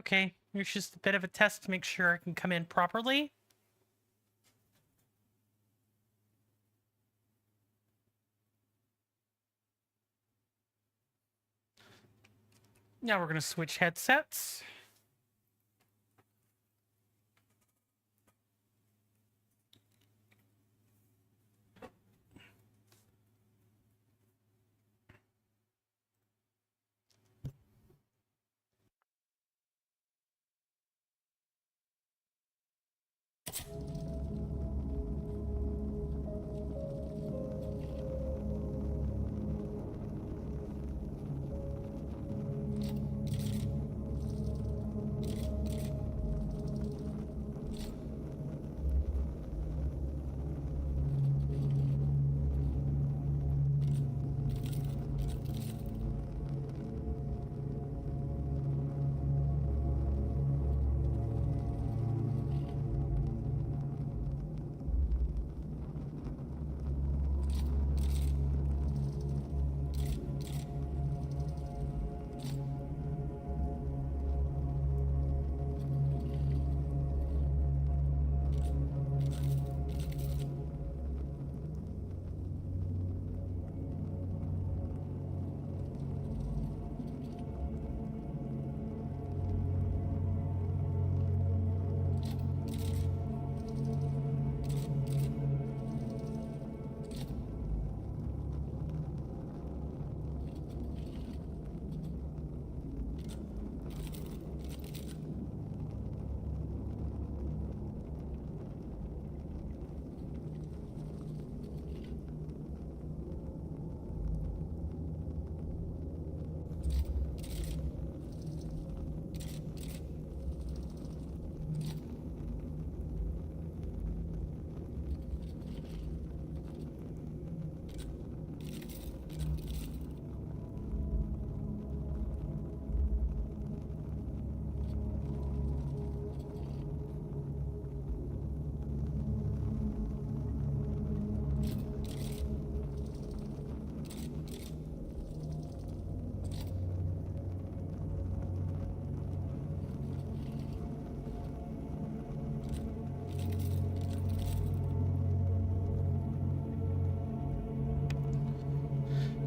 Okay, here's just a bit of a test to make sure I can come in properly. Now we're going to switch headsets.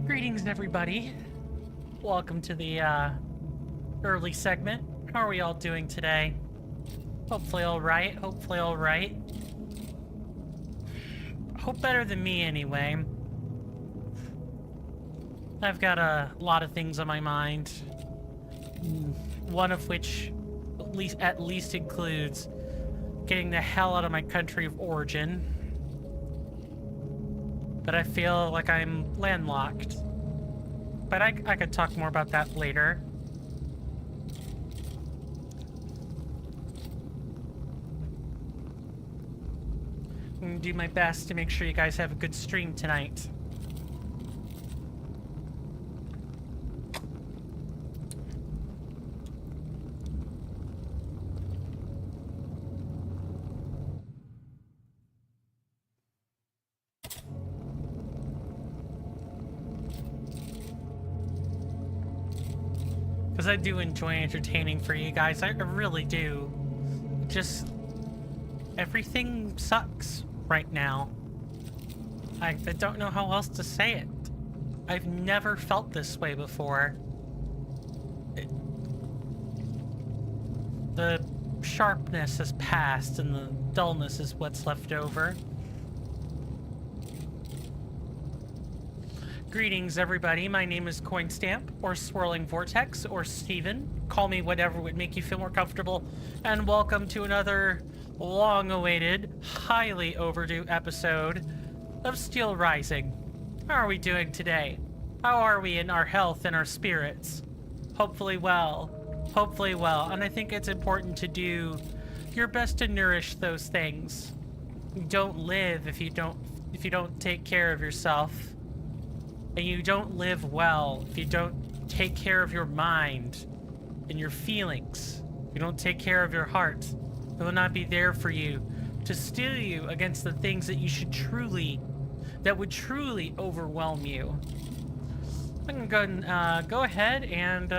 Greetings, everybody. Welcome to the early segment. How are we all doing today? Hopefully all right. Hopefully all right. Hope better than me, anyway. I've got a lot of things on my mind. One of which at least includes getting the hell out of my country of origin. But I feel like I'm landlocked. But I could talk more about that later. I'm gonna do my best to make sure you guys have a good stream tonight. Because I do enjoy entertaining for you guys. I really do. Just everything sucks right now. I don't know how else to say it. I've never felt this way before. The sharpness has passed and the dullness is what's left over. Greetings, everybody. My name is Coinstamp, or Swirling Vortex, or Steven. Call me whatever would make you feel more comfortable. And welcome to another long-awaited, highly overdue episode of Steelrising. How are we doing today? How are we in our health and our spirits? Hopefully well. Hopefully well. And I think it's important to do your best to nourish those things. You don't live if you don't take care of yourself. And you don't live well if you don't take care of your mind and your feelings. If you don't take care of your heart, it will not be there for you to steel you against the things that that would truly overwhelm you. I'm gonna go ahead and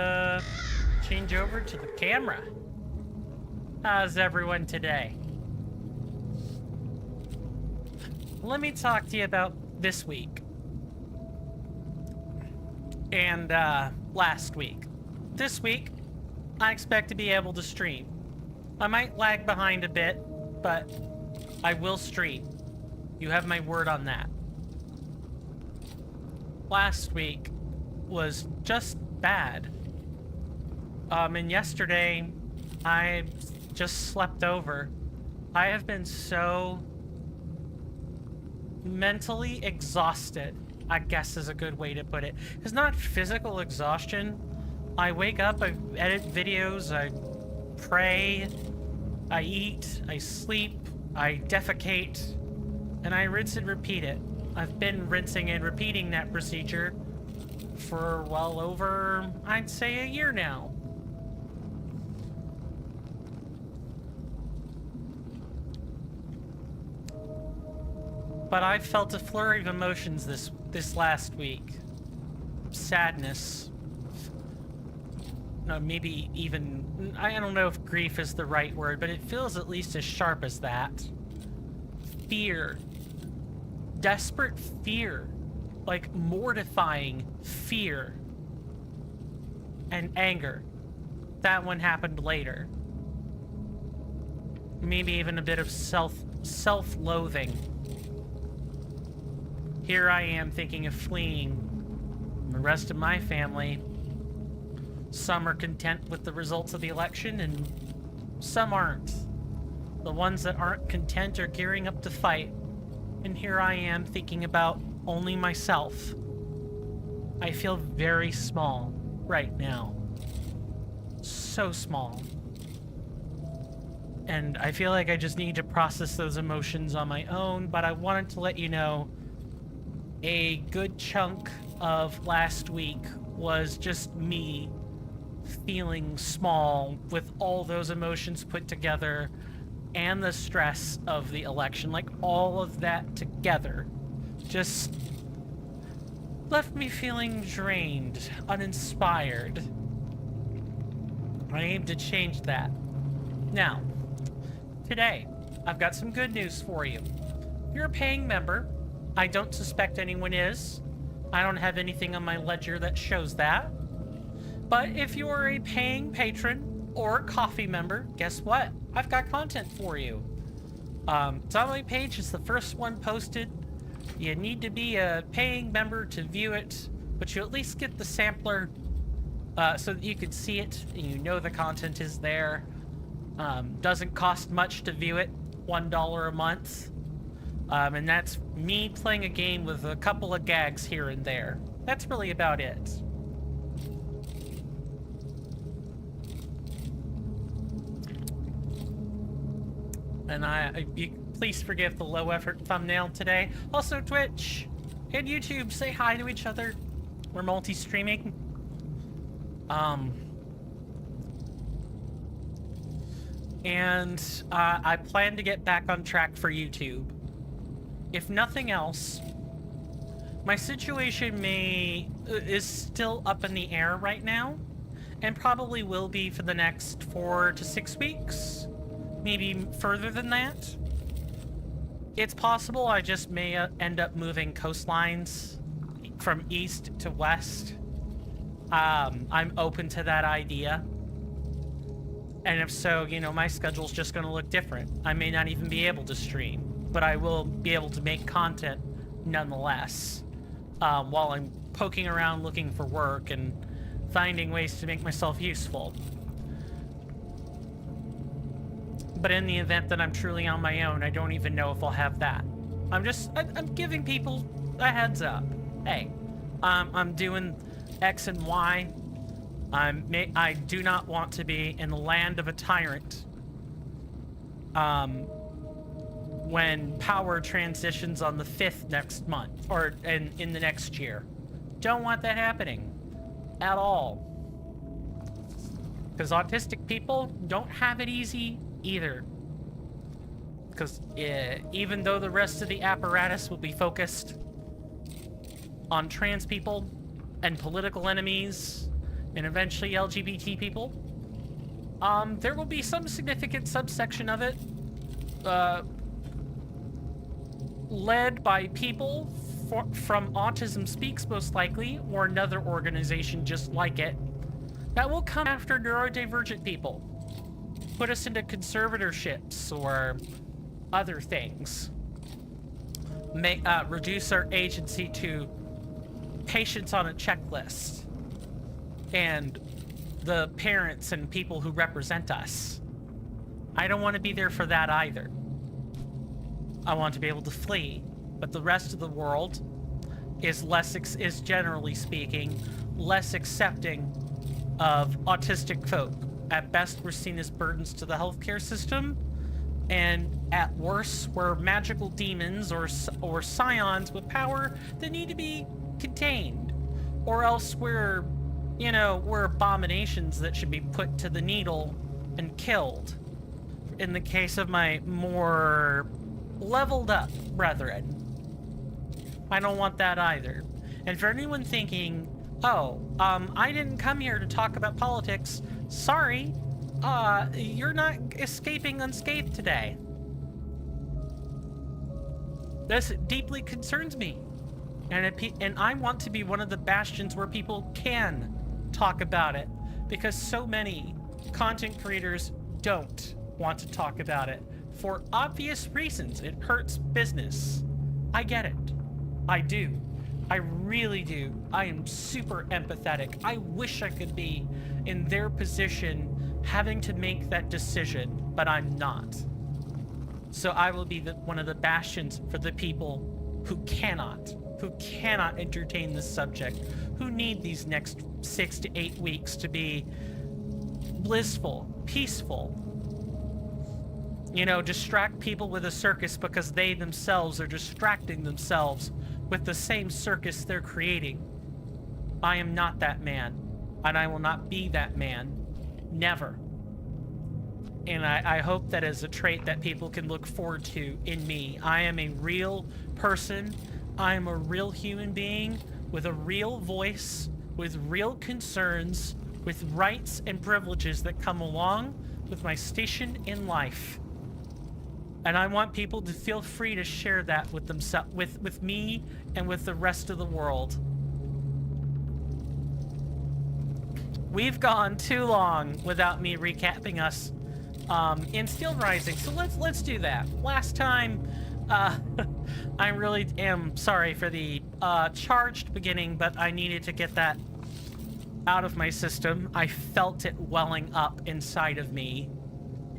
change over to the camera. How's everyone today? Let me talk to you about this week. And, last week. This week, I expect to be able to stream. I might lag behind a bit, but I will stream. You have my word on that. Last week was just bad. And yesterday, I just slept over. I have been so mentally exhausted, I guess is a good way to put it. It's not physical exhaustion. I wake up, I edit videos, I pray, I eat, I sleep, I defecate, and I rinse and repeat it. I've been rinsing and repeating that procedure for well over, I'd say, a year now. But I felt a flurry of emotions this last week. Sadness. No, maybe even, I don't know if grief is the right word, but it feels at least as sharp as that. Fear. Desperate fear. Like mortifying fear. And anger. That one happened later. Maybe even a bit of self-loathing. Here I am thinking of fleeing. The rest of my family, some are content with the results of the election and some aren't. The ones that aren't content are gearing up to fight. And here I am thinking about only myself. I feel very small right now. So small. And I feel like I just need to process those emotions on my own, but I wanted to let you know a good chunk of last week was just me feeling small with all those emotions put together and the stress of the election. Like, all of that together just left me feeling drained, uninspired. I aim to change that. Now, today, I've got some good news for you. If you're a paying member, I don't suspect anyone is. I don't have anything on my ledger that shows that. But if you are a paying patron or coffee member, guess what? I've got content for you. It's on my page. It's the first one posted. You need to be a paying member to view it, but you at least get the sampler so that you can see it and you know the content is there. Doesn't cost much to view it, $1 a month. And that's me playing a game with a couple of gags here and there. That's really about it. And please forgive the low effort thumbnail today. Also Twitch and YouTube, say hi to each other. We're multi-streaming. And I plan to get back on track for YouTube. If nothing else, my situation is still up in the air right now, and probably will be for the next 4 to 6 weeks, maybe further than that. It's possible I just may end up moving coastlines from east to west. I'm open to that idea. And if so, you know, my schedule's just gonna look different. I may not even be able to stream, but I will be able to make content nonetheless, while I'm poking around looking for work and finding ways to make myself useful. But in the event that I'm truly on my own, I don't even know if I'll have that. I'm giving people a heads up. Hey, I'm doing X and Y. I do not want to be in the land of a tyrant. When power transitions on the 5th next month, or in the next year. Don't want that happening at all. Because autistic people don't have it easy either. Because even though the rest of the apparatus will be focused on trans people and political enemies and eventually LGBT people, There will be some significant subsection of it, led by people from Autism Speaks, most likely, or another organization just like it, that will come after neurodivergent people, put us into conservatorships or other things, reduce our agency to patients on a checklist, and the parents and people who represent us. I don't want to be there for that either. I want to be able to flee, but the rest of the world is generally speaking less accepting of autistic folk. At best, we're seen as burdens to the healthcare system, and at worst, we're magical demons or scions with power that need to be contained, or else we're abominations that should be put to the needle and killed. In the case of my more leveled up brethren, I don't want that either. And for anyone thinking, I didn't come here to talk about politics, sorry, you're not escaping unscathed today. This deeply concerns me, and I want to be one of the bastions where people can talk about it, because so many content creators don't want to talk about it for obvious reasons. It hurts business. I get it. I do. I really do. I am super empathetic. I wish I could be in their position having to make that decision, but I'm not. So I will be one of the bastions for the people who cannot entertain this subject, who need these next 6 to 8 weeks to be blissful, peaceful. Distract people with a circus because they themselves are distracting themselves with the same circus they're creating. I am not that man, and I will not be that man. Never. And I hope that is a trait that people can look forward to in me. I am a real person. I am a real human being with a real voice, with real concerns, with rights and privileges that come along with my station in life. And I want people to feel free to share that with themselves, with me and with the rest of the world. We've gone too long without me recapping us in Steelrising, so let's do that. Last time, I really am sorry for the charged beginning, but I needed to get that out of my system. I felt it welling up inside of me,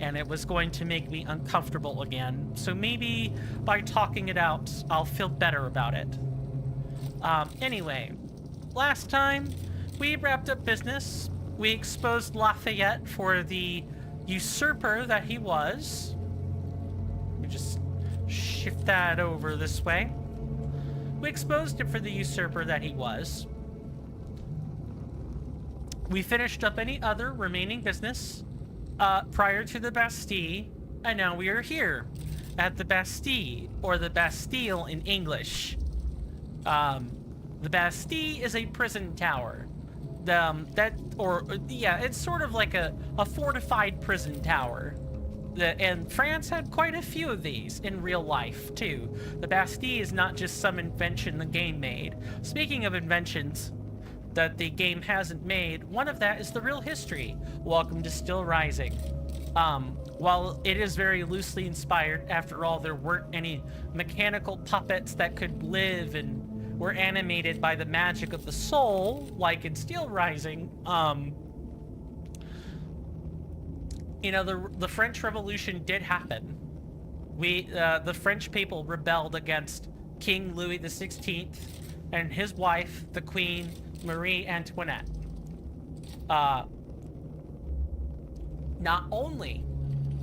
and it was going to make me uncomfortable again. So maybe by talking it out, I'll feel better about it. Anyway, last time we wrapped up business. We exposed Lafayette for the usurper that he was. Let me just shift that over this way. We exposed him for the usurper that he was. We finished up any other remaining business prior to the Bastille, and now we are here at the Bastille, or the Bastille in English. The Bastille is a prison tower. It's sort of like a fortified prison tower. And France had quite a few of these in real life, too. The Bastille is not just some invention the game made. Speaking of inventions that the game hasn't made, one of that is the real history. Welcome to Steelrising. While it is very loosely inspired, after all, there weren't any mechanical puppets that could live and were animated by the magic of the soul, like in Steelrising. The French Revolution did happen. The French people rebelled against King Louis XVI and his wife, the Queen Marie Antoinette. Not only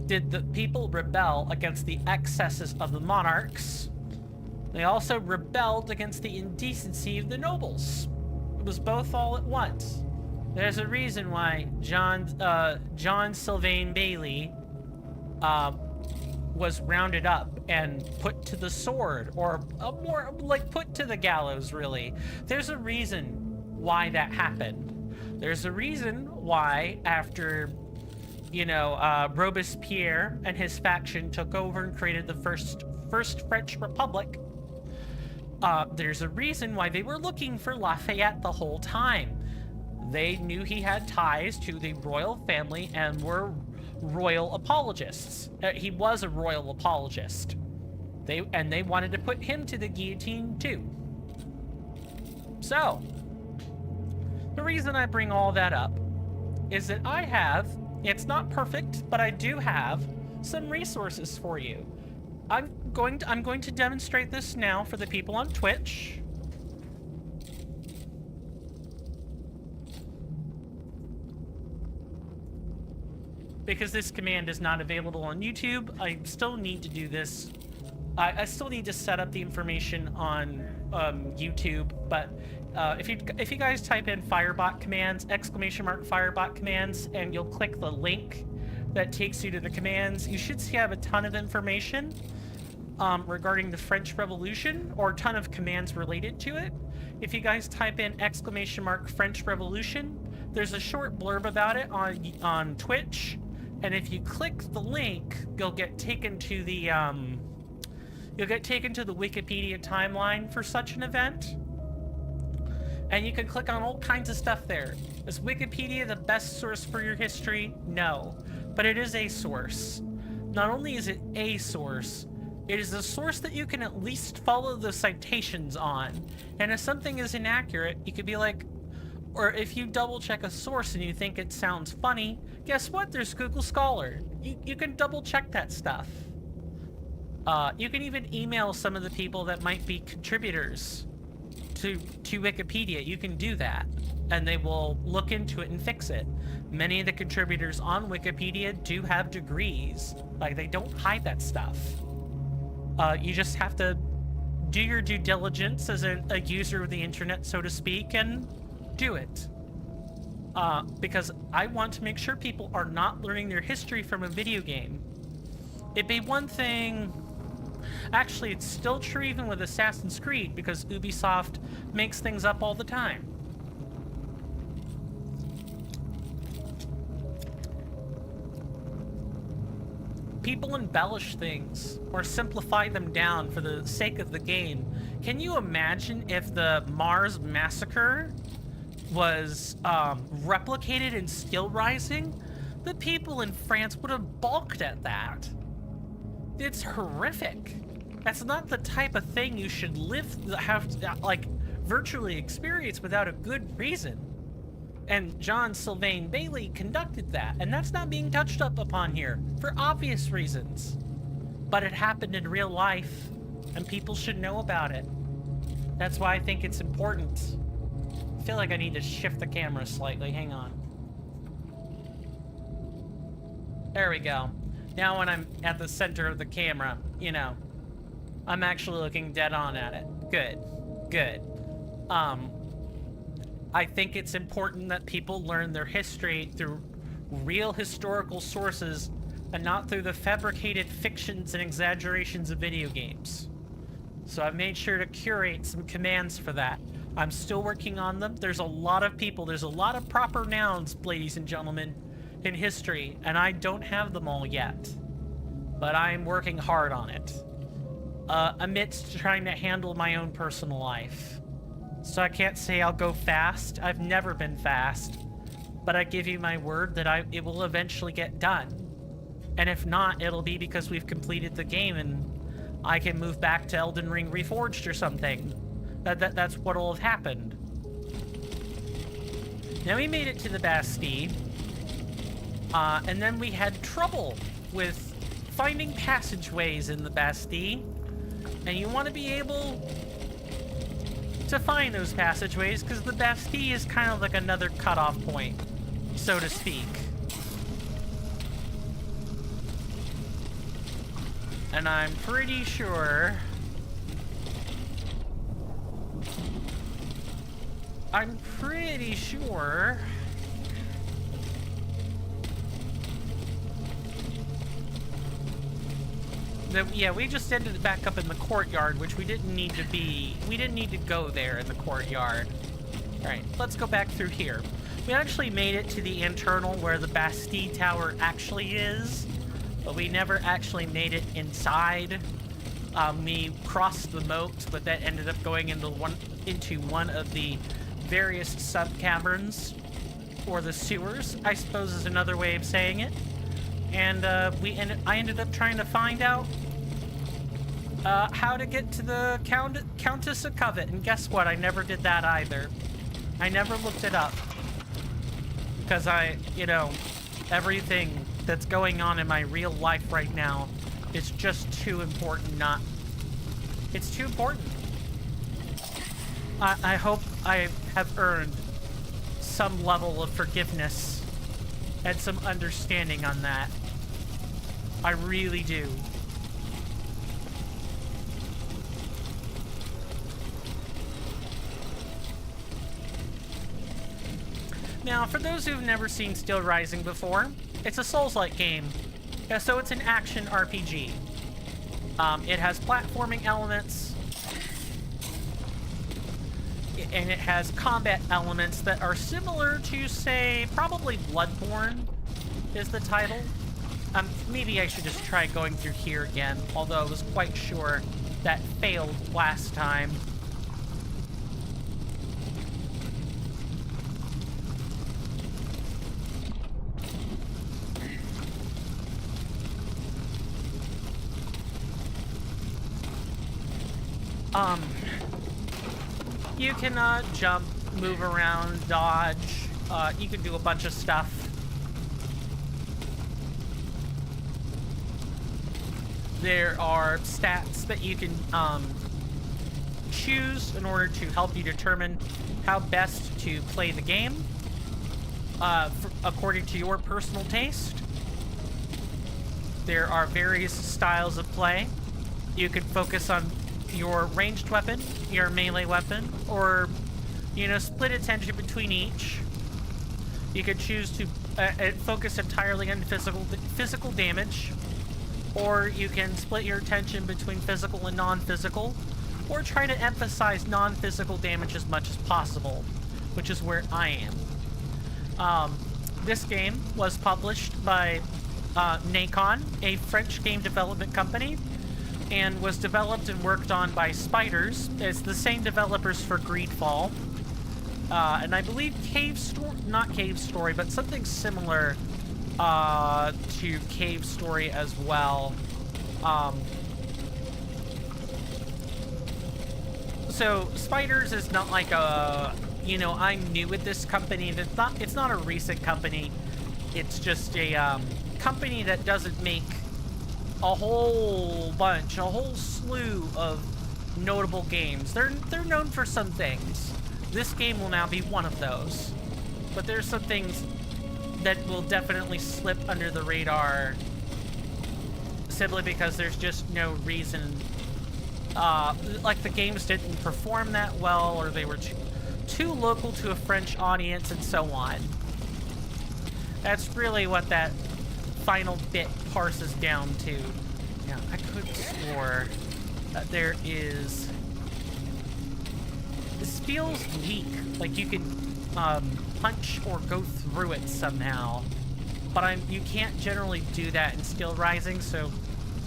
did the people rebel against the excesses of the monarchs, they also rebelled against the indecency of the nobles. It was both all at once. There's a reason why John Sylvain Bailey was rounded up and put to the sword, or more like put to the gallows, really. There's a reason why that happened. There's a reason why, after you know, Robespierre and his faction took over and created the first French Republic, there's a reason why they were looking for Lafayette the whole time. They knew he had ties to the royal family and were royal apologists. He was a royal apologist. They wanted to put him to the guillotine too. So, the reason I bring all that up is that I have, it's not perfect, but I do have some resources for you. I'm going to demonstrate this now for the people on Twitch. Because this command is not available on YouTube, I still need to do this. I still need to set up the information on YouTube, but if you guys type in Firebot commands, ! Firebot commands, and you'll click the link that takes you to the commands, you should see I have a ton of information regarding the French Revolution, or a ton of commands related to it. If you guys type in ! French Revolution, there's a short blurb about it on Twitch, and if you click the link, you'll get taken to the Wikipedia timeline for such an event. And you can click on all kinds of stuff there. Is Wikipedia the best source for your history? No. But it is a source. Not only is it a source, it is a source that you can at least follow the citations on. And if something is inaccurate, you could be like, or if you double check a source and you think it sounds funny, guess what? There's Google Scholar. You can double check that stuff. You can even email some of the people that might be contributors to Wikipedia. You can do that, and they will look into it and fix it. Many of the contributors on Wikipedia do have degrees. Like, they don't hide that stuff. You just have to do your due diligence as a user of the internet, so to speak, and do it. Because I want to make sure people are not learning their history from a video game. It'd be one thing... Actually, it's still true even with Assassin's Creed, because Ubisoft makes things up all the time. People embellish things or simplify them down for the sake of the game. Can you imagine if the Mars Massacre was replicated in Steelrising? The people in France would have balked at that. It's horrific. That's not the type of thing you should virtually experience without a good reason. And John Sylvain Bailey conducted that, and that's not being touched upon here for obvious reasons. But it happened in real life, and people should know about it. That's why I think it's important. I feel like I need to shift the camera slightly. Hang on. There we go. Now when I'm at the center of the camera, you know, I'm actually looking dead on at it. Good. Good. I think it's important that people learn their history through real historical sources and not through the fabricated fictions and exaggerations of video games. So I've made sure to curate some commands for that. I'm still working on them. There's a lot of people, there's a lot of proper nouns, ladies and gentlemen, in history, and I don't have them all yet. But I'm working hard on it. Amidst trying to handle my own personal life. So I can't say I'll go fast. I've never been fast. But I give you my word that it will eventually get done. And if not, it'll be because we've completed the game and I can move back to Elden Ring Reforged or something. That's what'll have happened. Now we made it to the Bastille. And then we had trouble with finding passageways in the Bastille. And you want to be able to find those passageways, because the Bastille is kind of like another cutoff point, so to speak. And I'm pretty sure... Yeah, we just ended back up in the courtyard, which we didn't need to be. We didn't need to go there in the courtyard. All right, let's go back through here. We actually made it to the internal where the Bastille Tower actually is, but we never actually made it inside. We crossed the moat, but that ended up going into one of the various sub-caverns, or the sewers, I suppose is another way of saying it. And I ended up trying to find out how to get to the Countess of Covet, and guess what? I never did that either. I never looked it up. Because everything that's going on in my real life right now is just too important not... It's too important. I hope I have earned some level of forgiveness and some understanding on that. I really do. Now, for those who've never seen Steelrising before, it's a Souls-like game, so it's an action RPG. It has platforming elements, and it has combat elements that are similar to, say, probably Bloodborne is the title. Maybe I should just try going through here again, although I was quite sure that failed last time. You can jump, move around, dodge. You can do a bunch of stuff. There are stats that you can choose in order to help you determine how best to play the game according to your personal taste. There are various styles of play. You can focus on your ranged weapon, your melee weapon, or, split attention between each. You could choose to focus entirely on physical damage, or you can split your attention between physical and non-physical, or try to emphasize non-physical damage as much as possible, which is where I am. This game was published by Nacon, a French game development company, and was developed and worked on by Spiders. It's the same developers for Greedfall. And I believe not Cave Story, but something similar to Cave Story as well. So Spiders is not like I'm new at this company. It's not a recent company. It's just a company that doesn't make a whole slew of notable games. They're known for some things. This game will now be one of those. But there's some things that will definitely slip under the radar simply because there's just no reason. Like the games didn't perform that well, or they were too local to a French audience, and so on. That's really what that final bit parses down to. Yeah, I could have swore that there is... This feels weak, like you can punch or go through it somehow. But you can't generally do that in Steelrising, so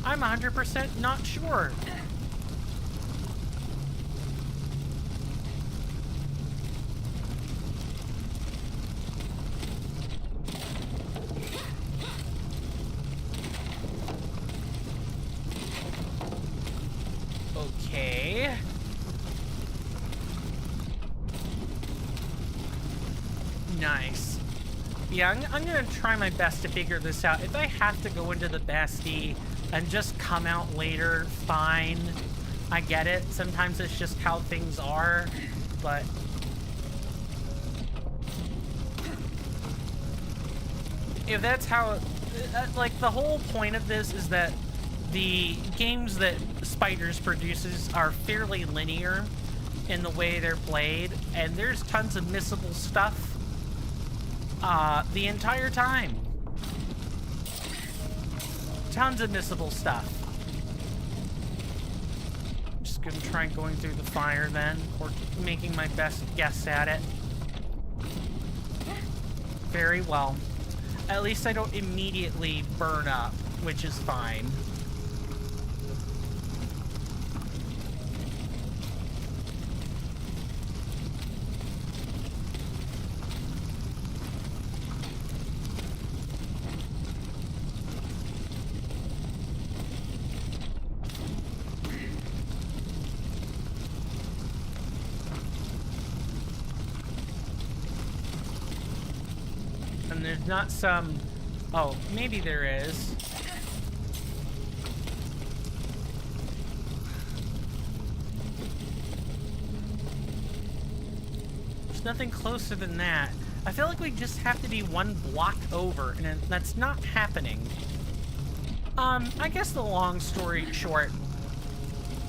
I'm 100% not sure. Okay. Nice. Yeah, I'm gonna try my best to figure this out. If I have to go into the Bastille and just come out later, fine. I get it. Sometimes it's just how things are, but... If that's how... Like, the whole point of this is that the games that Spiders produces are fairly linear in the way they're played, and there's tons of missable stuff the entire time. Tons of missable stuff. I'm just gonna try going through the fire then, or making my best guess at it. Very well. At least I don't immediately burn up, which is fine. And there's not some... Oh, maybe there is. There's nothing closer than that. I feel like we just have to be one block over, and that's not happening. I guess the long story short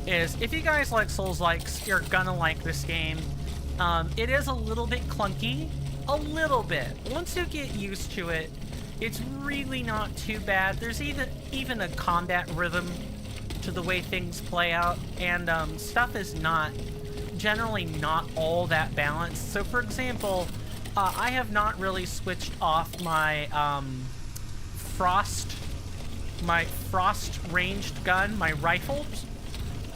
is, if you guys like Souls-likes, you're gonna like this game. It is a little bit clunky. A little bit. Once you get used to it, it's really not too bad. There's even a combat rhythm to the way things play out, and stuff is generally not all that balanced. So for example, I have not really switched off my frost ranged gun, my rifle,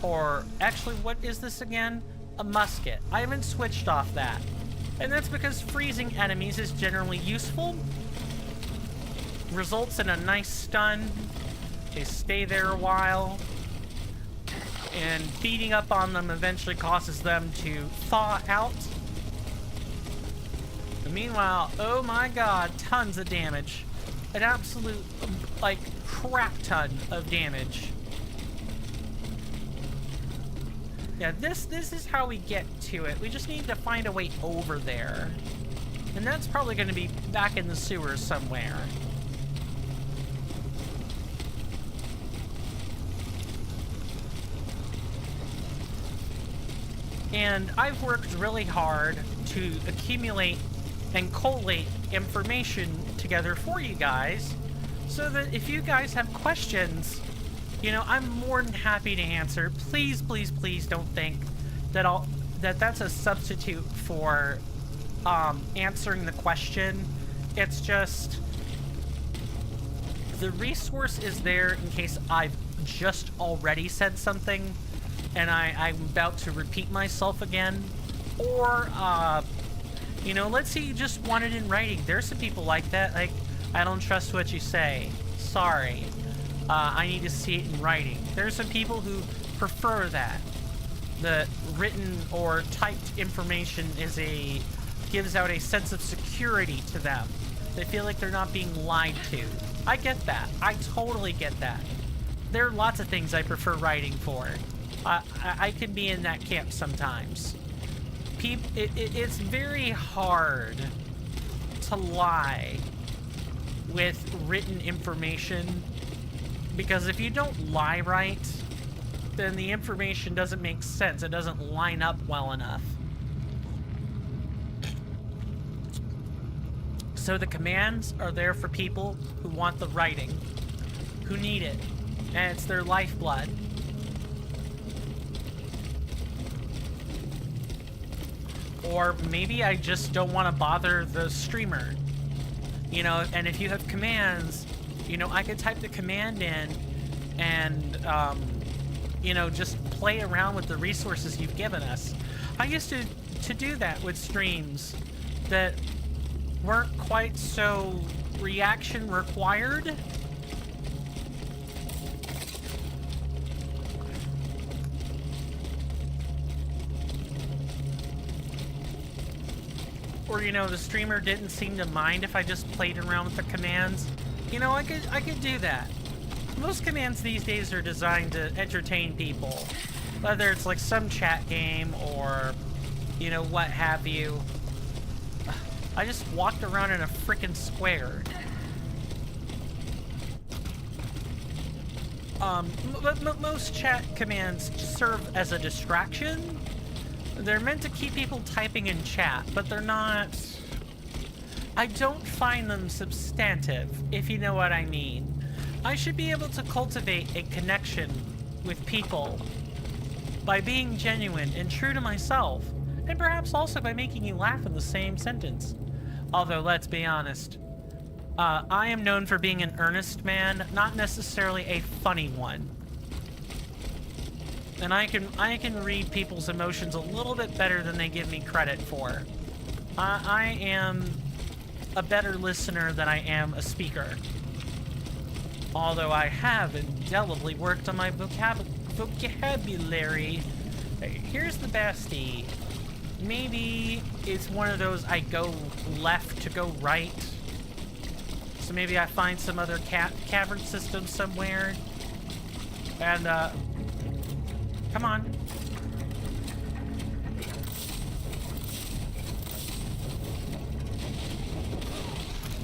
or actually, what is this again? A musket. I haven't switched off that. And that's because freezing enemies is generally useful. Results in a nice stun. They stay there a while. And beating up on them eventually causes them to thaw out. And meanwhile, oh my god, tons of damage. An absolute, like, crap ton of damage. Yeah, this is how we get to it. We just need to find a way over there. And that's probably going to be back in the sewers somewhere. And I've worked really hard to accumulate and collate information together for you guys, so that if you guys have questions, you know, I'm more than happy to answer. Please, please, please don't think that that's a substitute for answering the question. It's just the resource is there in case I've just already said something and I'm about to repeat myself again. Or, you know, let's say you just want it in writing. There's some people like that. Like, I don't trust what you say. Sorry. I need to see it in writing. There's some people who prefer that. The written or typed information gives out a sense of security to them. They feel like they're not being lied to. I get that. I totally get that. There are lots of things I prefer writing for. I can be in that camp sometimes. It's very hard to lie with written information, because if you don't lie right, then the information doesn't make sense. It doesn't line up well enough. So the commands are there for people who want the writing, who need it, and it's their lifeblood. Or maybe I just don't want to bother the streamer. You know, and if you have commands, you know, I could type the command in and, you know, just play around with the resources you've given us. I used to do that with streams that weren't quite so reaction required. Or, you know, the streamer didn't seem to mind if I just played around with the commands. You know, I could do that. Most commands these days are designed to entertain people. Whether it's like some chat game or, you know, what have you. I just walked around in a frickin' square. But most chat commands serve as a distraction. They're meant to keep people typing in chat, but they're not... I don't find them substantive, if you know what I mean. I should be able to cultivate a connection with people by being genuine and true to myself, and perhaps also by making you laugh in the same sentence. Although, let's be honest, I am known for being an earnest man, not necessarily a funny one. And I can read people's emotions a little bit better than they give me credit for. I am a better listener than I am a speaker. Although I have indelibly worked on my vocabulary. Here's the Bastille. Maybe it's one of those I go left to go right. So maybe I find some other cavern system somewhere. And, come on.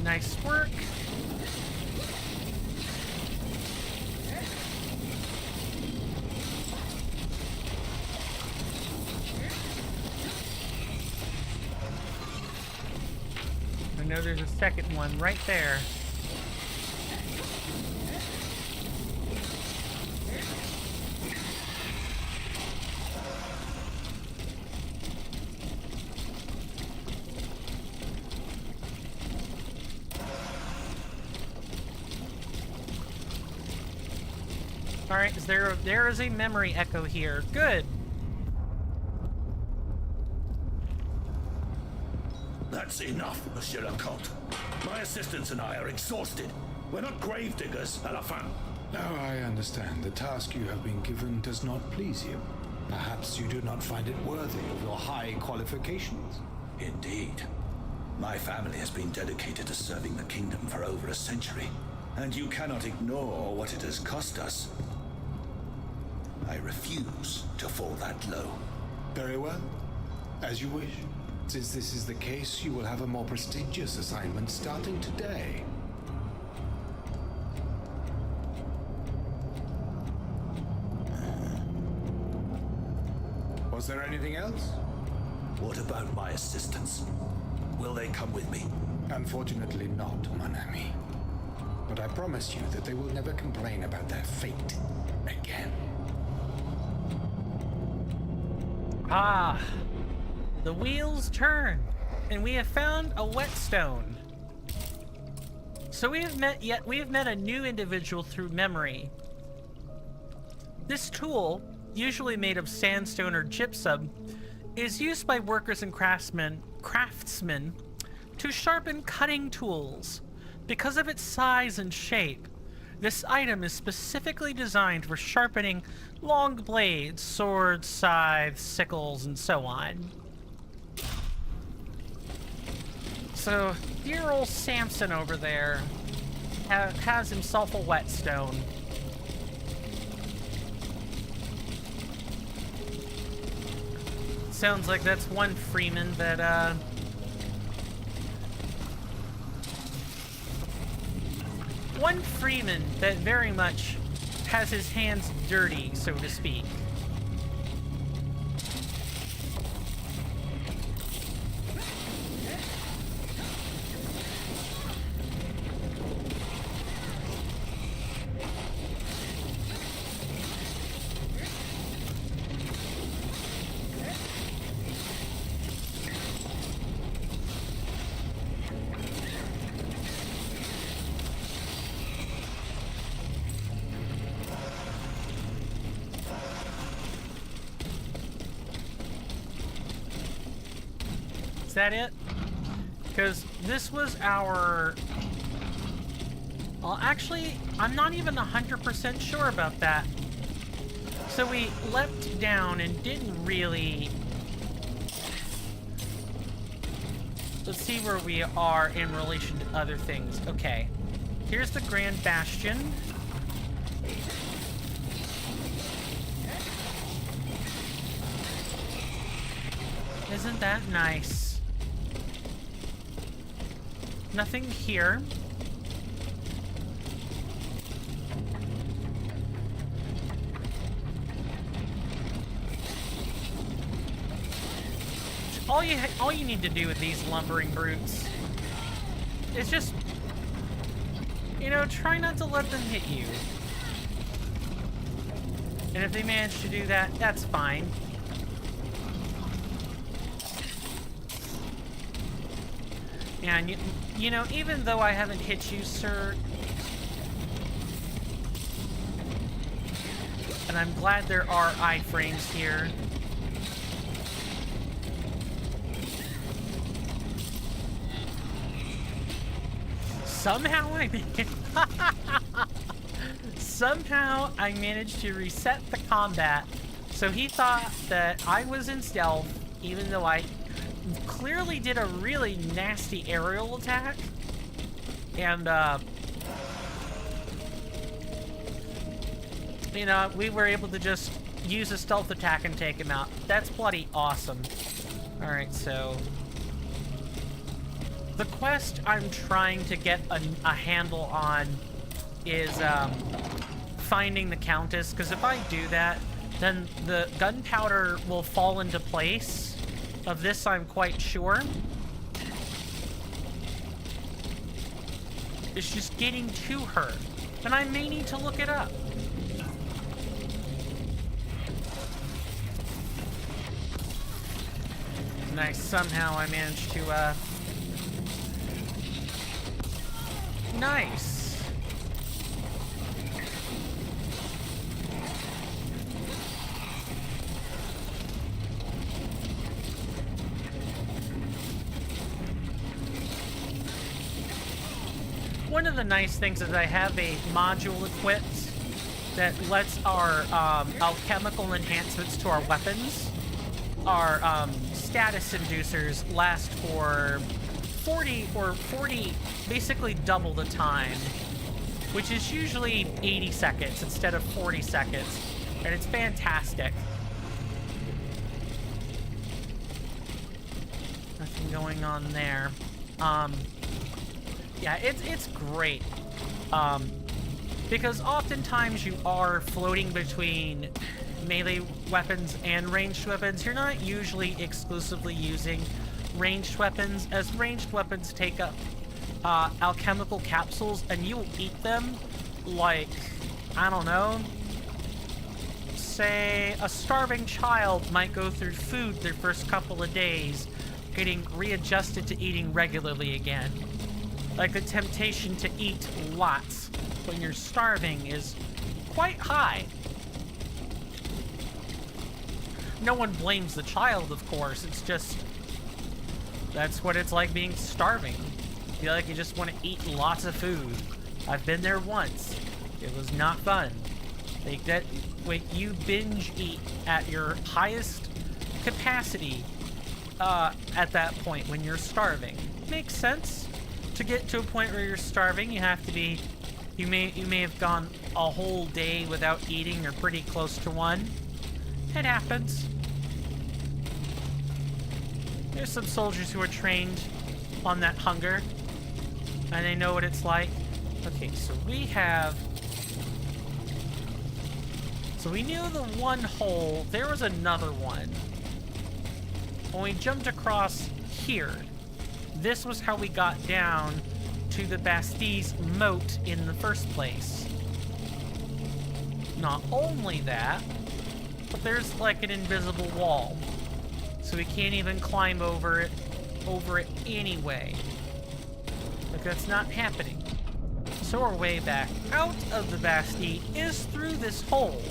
Nice work. I know there's a second one right there. Alright, there is a memory echo here. Good. That's enough, Monsieur Lecompte. My assistants and I are exhausted. We're not grave diggers, à la fin. Now I understand. The task you have been given does not please you. Perhaps you do not find it worthy of your high qualifications. Indeed. My family has been dedicated to serving the kingdom for over a century, and you cannot ignore what it has cost us. I refuse to fall that low. Very well. As you wish. Since this is the case, you will have a more prestigious assignment starting today. Was there anything else? What about my assistants? Will they come with me? Unfortunately not, mon ami. But I promise you that they will never complain about their fate again. Ah, the wheels turn, and we have found a whetstone. So we have met a new individual through memory. This tool, usually made of sandstone or gypsum, is used by workers and craftsmen to sharpen cutting tools. Because of its size and shape, this item is specifically designed for sharpening long blades, swords, scythes, sickles, and so on. So, dear old Samson over there has himself a whetstone. Sounds like that's one freeman that, one freeman that very much has his hands dirty, so to speak. Is that it? Because this was our... Well, actually, I'm not even 100% sure about that. So we leapt down and didn't really... Let's see where we are in relation to other things. Okay. Here's the Grand Bastion. Isn't that nice? Nothing here. All you need to do with these lumbering brutes is just, you know, try not to let them hit you. And if they manage to do that, that's fine. And, you know, even though I haven't hit you, sir, and I'm glad there are iframes here, somehow I managed to reset the combat, so he thought that I was in stealth, even though I clearly did a really nasty aerial attack. And, you know, we were able to just use a stealth attack and take him out. That's bloody awesome. Alright, so the quest I'm trying to get a handle on is finding the Countess, because if I do that, then the gunpowder will fall into place. Of this, I'm quite sure. It's just getting to her, and I may need to look it up. Nice, somehow I managed to, nice. One of the nice things is I have a module equipped that lets our alchemical enhancements to our weapons, our status inducers, last for 40, basically double the time, which is usually 80 seconds instead of 40 seconds, and it's fantastic. Nothing going on there. Yeah, it's great. Because oftentimes you are floating between melee weapons and ranged weapons. You're not usually exclusively using ranged weapons, as ranged weapons take up alchemical capsules, and you will eat them like, I don't know, say a starving child might go through food their first couple of days, getting readjusted to eating regularly again. Like, the temptation to eat lots when you're starving is quite high. No one blames the child, of course. It's just, that's what it's like being starving. You feel like you just want to eat lots of food. I've been there once. It was not fun. Like that, when you binge eat at your highest capacity at that point when you're starving. Makes sense. To get to a point where you're starving, you have to be, you may have gone a whole day without eating or pretty close to one. It happens. There's some soldiers who are trained on that hunger, and they know what it's like. Okay, so we knew the one hole. There was another one. When we jumped across here, this was how we got down to the Bastille's moat in the first place. Not only that, but there's like an invisible wall, so we can't even climb over it anyway. Like, that's not happening. So our way back out of the Bastille is through this hole.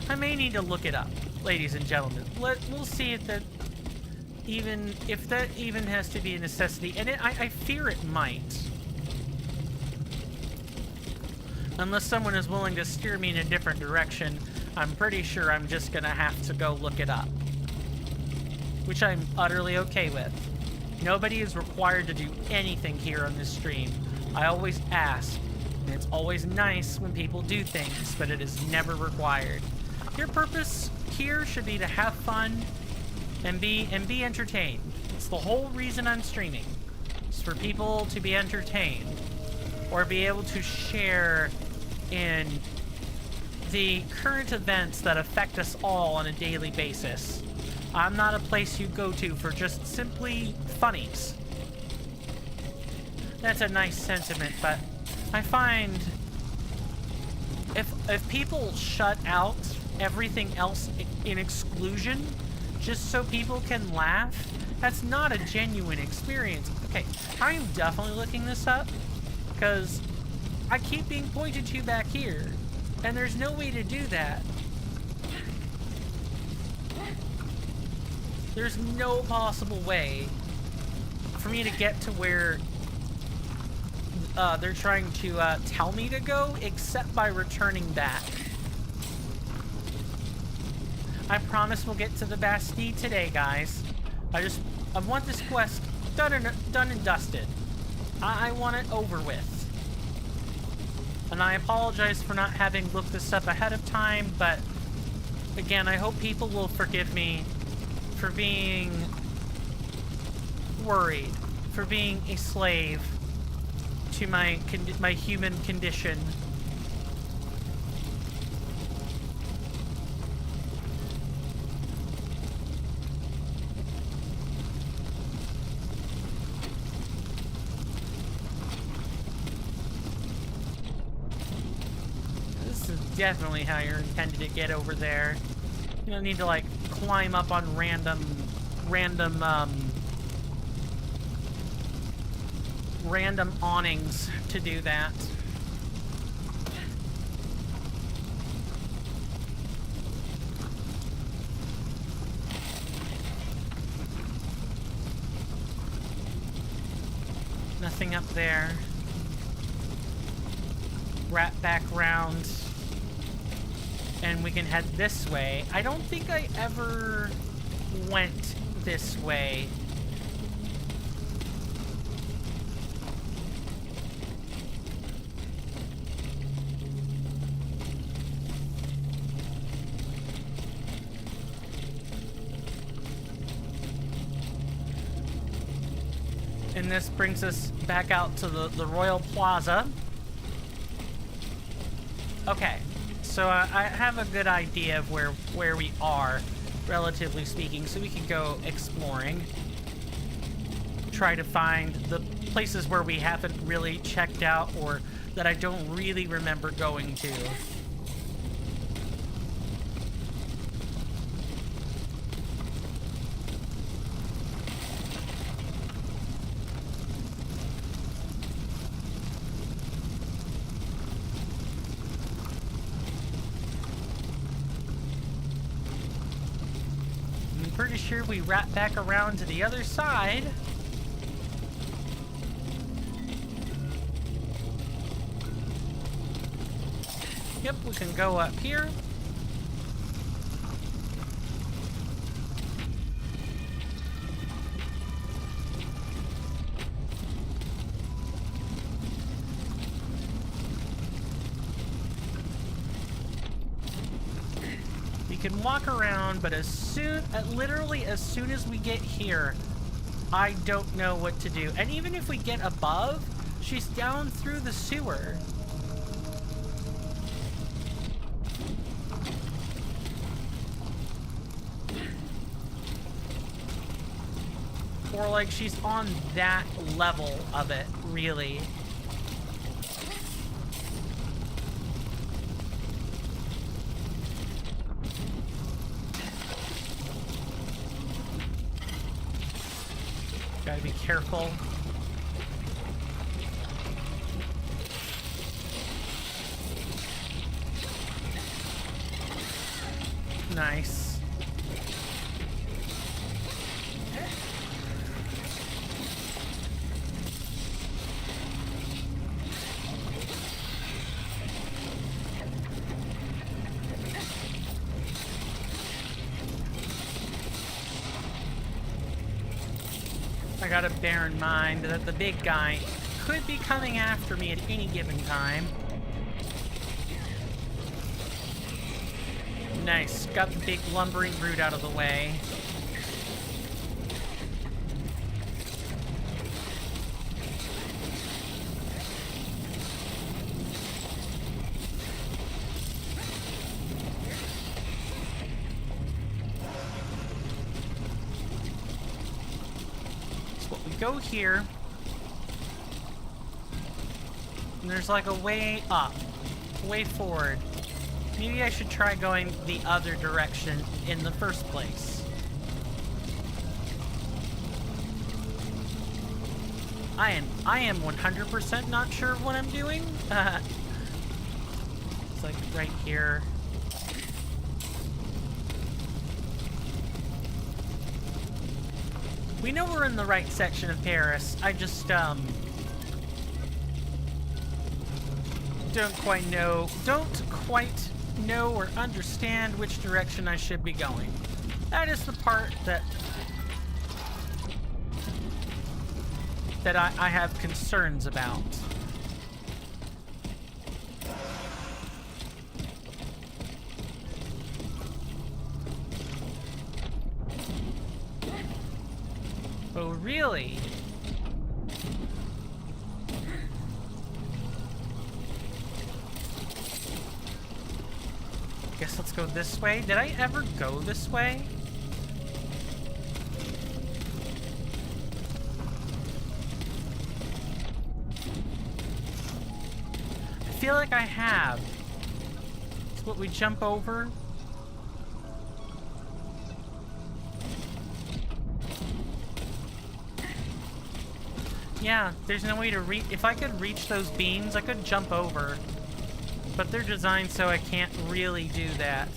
I may need to look it up, ladies and gentlemen. We'll see if that even has to be a necessity, and I fear it might. Unless someone is willing to steer me in a different direction, I'm pretty sure I'm just gonna have to go look it up. Which I'm utterly okay with. Nobody is required to do anything here on this stream. I always ask, and it's always nice when people do things, but it is never required. Your purpose here should be to have fun and be entertained. It's the whole reason I'm streaming. It's for people to be entertained or be able to share in the current events that affect us all on a daily basis. I'm not a place you go to for just simply funnies. That's a nice sentiment, but I find if people shut out everything else in exclusion just so people can laugh, that's not a genuine experience. Okay, I'm definitely looking this up, because I keep being pointed to back here, and there's no way to do that. There's no possible way for me to get to where they're trying to tell me to go, except by returning back. I promise we'll get to the Bastille today, guys. I want this quest done and dusted. I want it over with. And I apologize for not having looked this up ahead of time, but again, I hope people will forgive me for being worried, for being a slave to my human condition. This is definitely how you're intended to get over there. You don't need to like climb up on random awnings to do that. Nothing up there. Wrap back round. And we can head this way. I don't think I ever went this way. And this brings us back out to the Royal Plaza. Okay. So I have a good idea of where we are, relatively speaking, so we can go exploring. Try to find the places where we haven't really checked out or that I don't really remember going to. Pretty sure we wrap back around to the other side. Yep, we can go up here. Can walk around, but literally as soon as we get here, I don't know what to do. And even if we get above, she's down through the sewer. Or like she's on that level of it, really. Gotta be careful. Nice. I gotta bear in mind that the big guy could be coming after me at any given time. Nice. Got the big lumbering brute out of the way. Go here, and there's like a way up, way forward. Maybe I should try going the other direction in the first place. I am 100% not sure of what I'm doing. It's like right here. We know we're in the right section of Paris. I just don't quite know or understand which direction I should be going. That is the part that I have concerns about. Oh, really? Guess let's go this way. Did I ever go this way? I feel like I have. It's what we jump over. Yeah, there's no way to reach. If I could reach those beams, I could jump over. But they're designed so I can't really do that.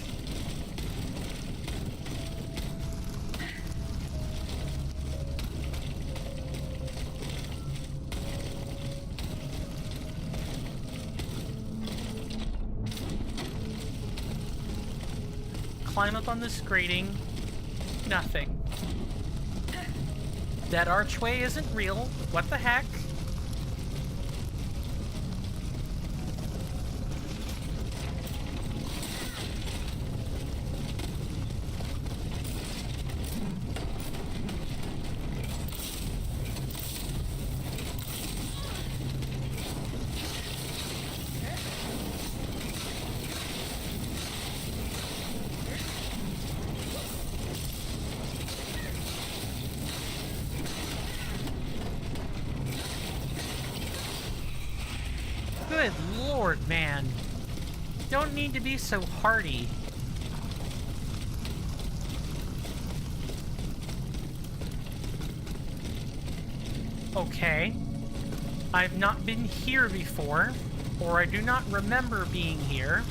Climb up on this grating. Nothing. That archway isn't real. What the heck? Good lord, man. Don't need to be so hardy. Okay. I've not been here before, or I do not remember being here.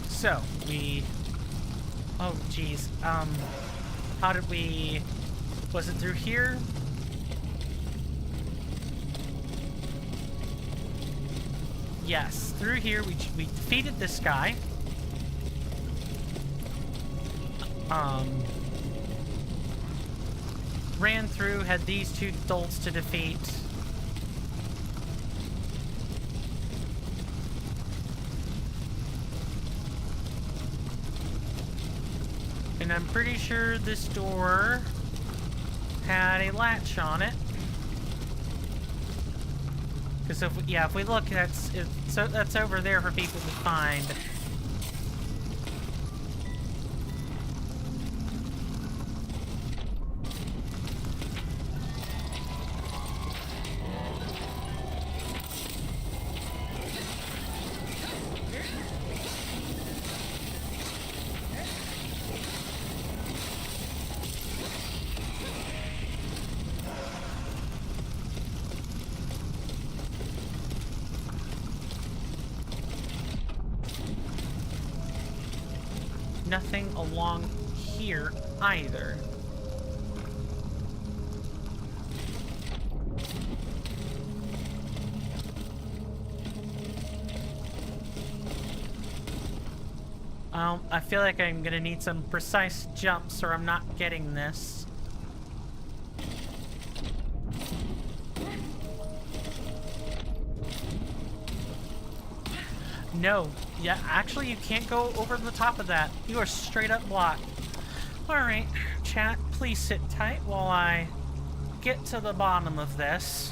So, oh geez, how did we, was it through here? Yes, through here we defeated this guy. Ran through, had these two dolts to defeat. And I'm pretty sure this door had a latch on it. Because if we look, that's over there for people to find. Nothing along here either. I feel like I'm gonna need some precise jumps or I'm not getting this. No. Yeah, actually, you can't go over the top of that. You are straight up blocked. Alright, chat, please sit tight while I get to the bottom of this.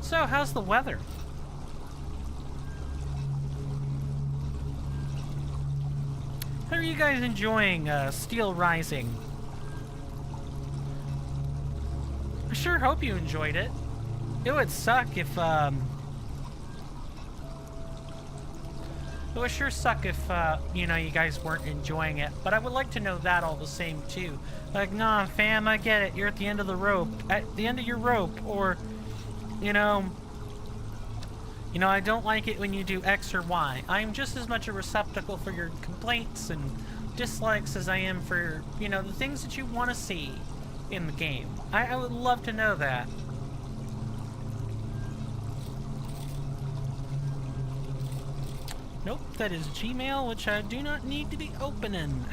So, how's the weather? How are you guys enjoying Steelrising? I sure hope you enjoyed it. It would suck if, it would sure suck if, you know, you guys weren't enjoying it. But I would like to know that all the same, too. Like, nah, fam, I get it. You're at the end of the rope. At the end of your rope. Or, you know, I don't like it when you do X or Y. I'm just as much a receptacle for your complaints and dislikes as I am for, you know, the things that you want to see in the game. I would love to know that. Nope, that is Gmail, which I do not need to be opening.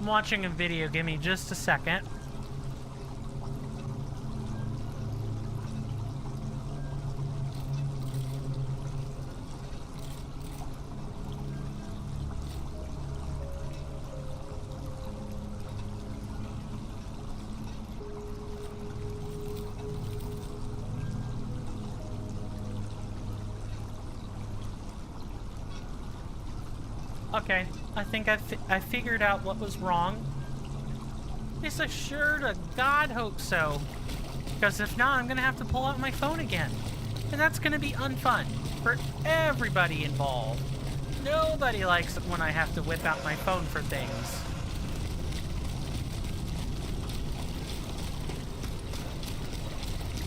I'm watching a video, give me just a second. Okay, I think I figured out what was wrong. Yes, I sure to God hope so. Because if not, I'm gonna have to pull out my phone again. And that's gonna be unfun for everybody involved. Nobody likes it when I have to whip out my phone for things.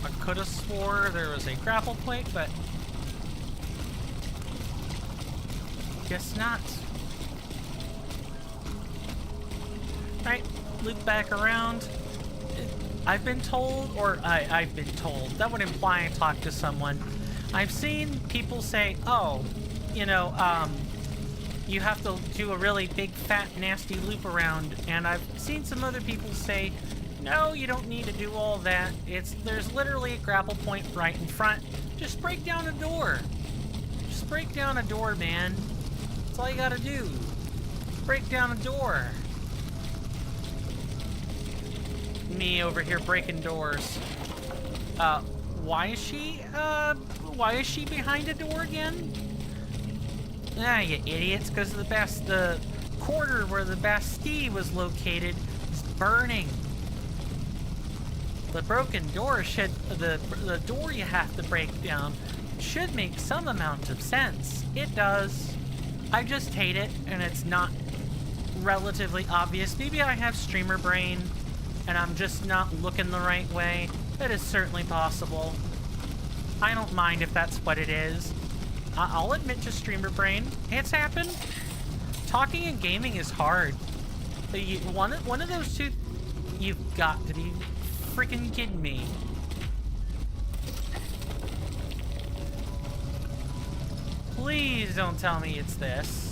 I could have swore there was a grapple point, but guess not. Right, loop back around. I've been told, or I've been told, that would imply I talked to someone. I've seen people say, oh, you know, you have to do a really big, fat, nasty loop around. And I've seen some other people say, no, you don't need to do all that. There's literally a grapple point right in front. Just break down a door. Just break down a door, man. That's all you gotta do. Break down a door. Me over here breaking doors. Why is she behind a door again? Ah, you idiots, because the quarter where the Bastille was located is burning. The broken door the door you have to break down should make some amount of sense. It does. I just hate it, and it's not relatively obvious. Maybe I have streamer brain, and I'm just not looking the right way. That is certainly possible. I don't mind if that's what it is. I'll admit to streamer brain. It's happened. Talking and gaming is hard. One of those two, you've got to be freaking kidding me. Please don't tell me it's this.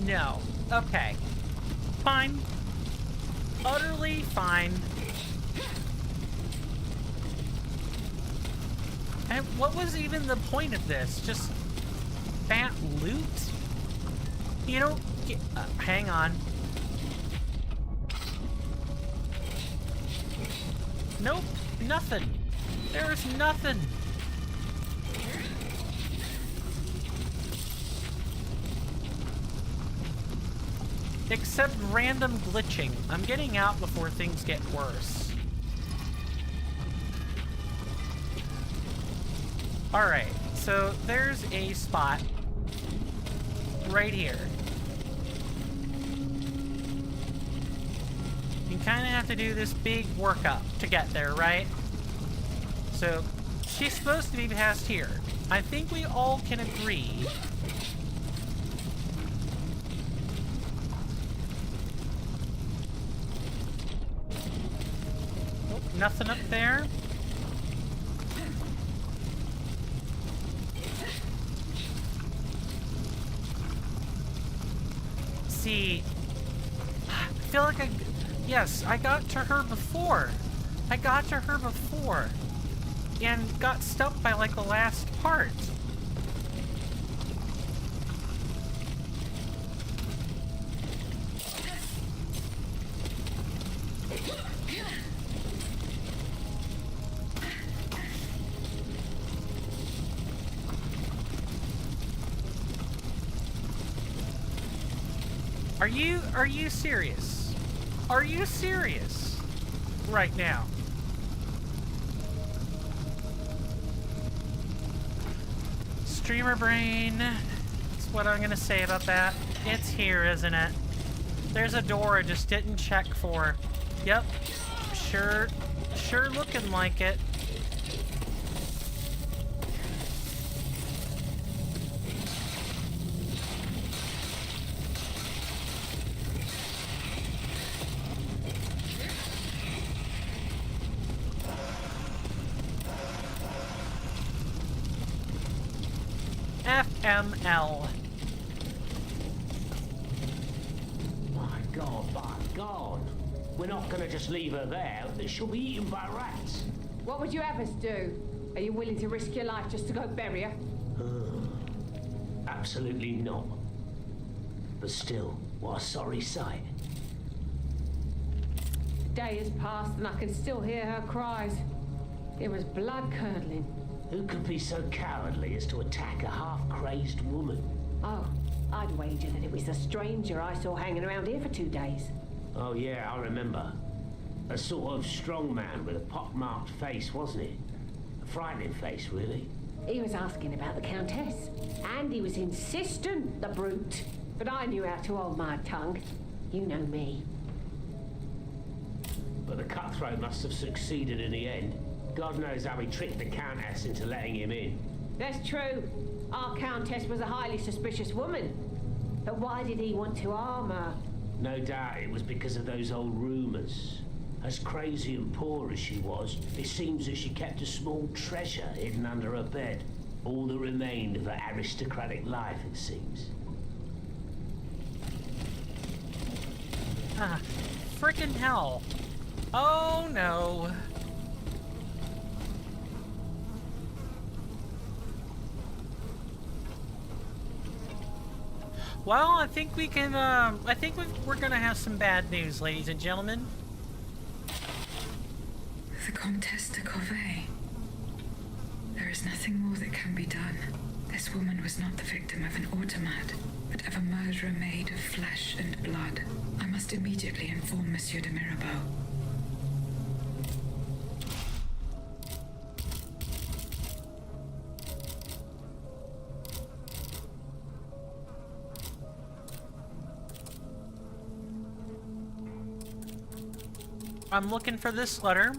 No. Okay. Fine. Utterly fine. And what was even the point of this? Just fat loot? You know, hang on. Nope, nothing. There's nothing. Except random glitching. I'm getting out before things get worse. Alright, so there's a spot right here. You kind of have to do this big workup to get there, right? So, she's supposed to be past here. I think we all can agree. Oh, nothing up there. See, I feel like yes, I got to her before. And got stumped by like the last part. Are you serious? Are you serious? Right now. Streamer brain. That's what I'm gonna say about that. It's here, isn't it? There's a door I just didn't check for. Yep. Sure looking like it. FML. My God. We're not gonna just leave her there. She'll be eaten by rats. What would you have us do? Are you willing to risk your life just to go bury her? Absolutely not. But still, what a sorry sight. The day has passed and I can still hear her cries. It was blood-curdling. Who could be so cowardly as to attack a half-crazed woman? Oh, I'd wager that it was a stranger I saw hanging around here for 2 days. Oh yeah, I remember. A sort of strong man with a pock-marked face, wasn't it? A frightening face, really. He was asking about the Countess, and he was insistent, the brute. But I knew how to hold my tongue. You know me. But the cutthroat must have succeeded in the end. God knows how he tricked the Countess into letting him in. That's true. Our Countess was a highly suspicious woman. But why did he want to harm her? No doubt it was because of those old rumours. As crazy and poor as she was, it seems that she kept a small treasure hidden under her bed. All that remained of her aristocratic life, it seems. Ah, frickin' hell. Oh no. Well, I think we can, we're gonna have some bad news, ladies and gentlemen. The Comtesse de Corvée. There is nothing more that can be done. This woman was not the victim of an automat, but of a murderer made of flesh and blood. I must immediately inform Monsieur de Mirabeau. I'm looking for this letter.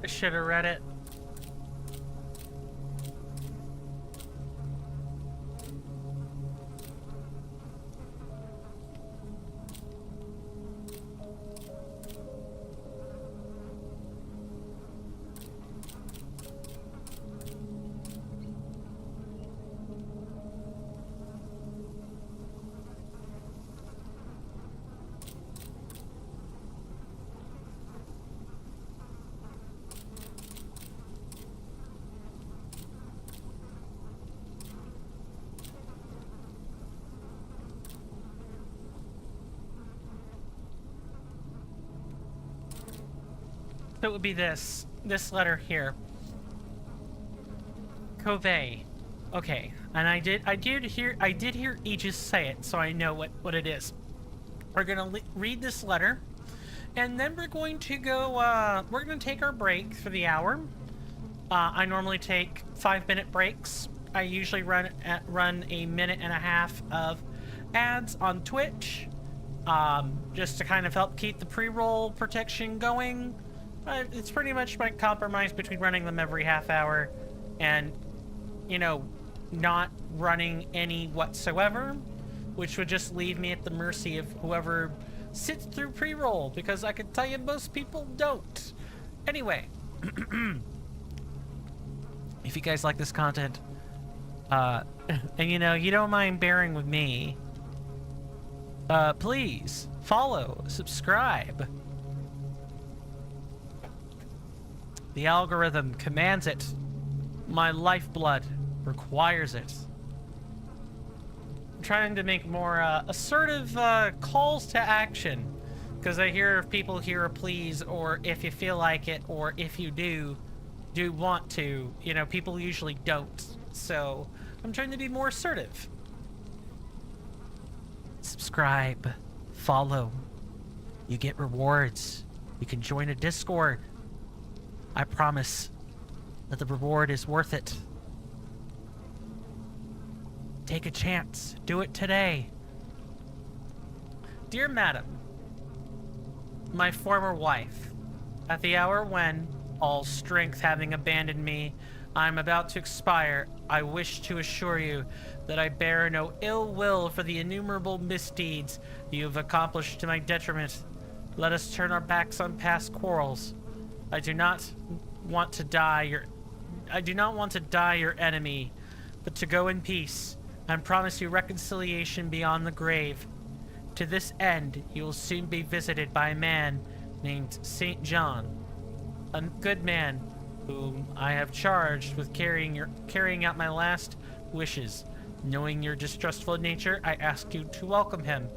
I should have read it. So it would be this letter here. Covey. Okay, and I did hear Aegis say it, so I know what it is. We're gonna read this letter, and then we're going to go. We're gonna take our break for the hour. I normally take 5-minute breaks. I usually run a minute and a half of ads on Twitch, just to kind of help keep the pre-roll protection going. It's pretty much my compromise between running them every half hour and, you know, not running any whatsoever, which would just leave me at the mercy of whoever sits through pre-roll, because I can tell you most people don't. Anyway, if you guys like this content, and you know, you don't mind bearing with me, please follow, subscribe. The algorithm commands it. My lifeblood requires it. I'm trying to make more assertive calls to action, because I hear if people hear a please, or if you feel like it, or if you do want to, you know, people usually don't. So I'm trying to be more assertive. Subscribe, follow. You get rewards. You can join a Discord. I promise that the reward is worth it. Take a chance. Do it today. Dear Madam, my former wife, at the hour when, all strength having abandoned me, I am about to expire, I wish to assure you that I bear no ill will for the innumerable misdeeds you have accomplished to my detriment. Let us turn our backs on past quarrels. I do not want to die your enemy, but to go in peace, and promise you reconciliation beyond the grave. To this end, you will soon be visited by a man named St. John, a good man whom I have charged with carrying out my last wishes. Knowing your distrustful nature, I ask you to welcome him,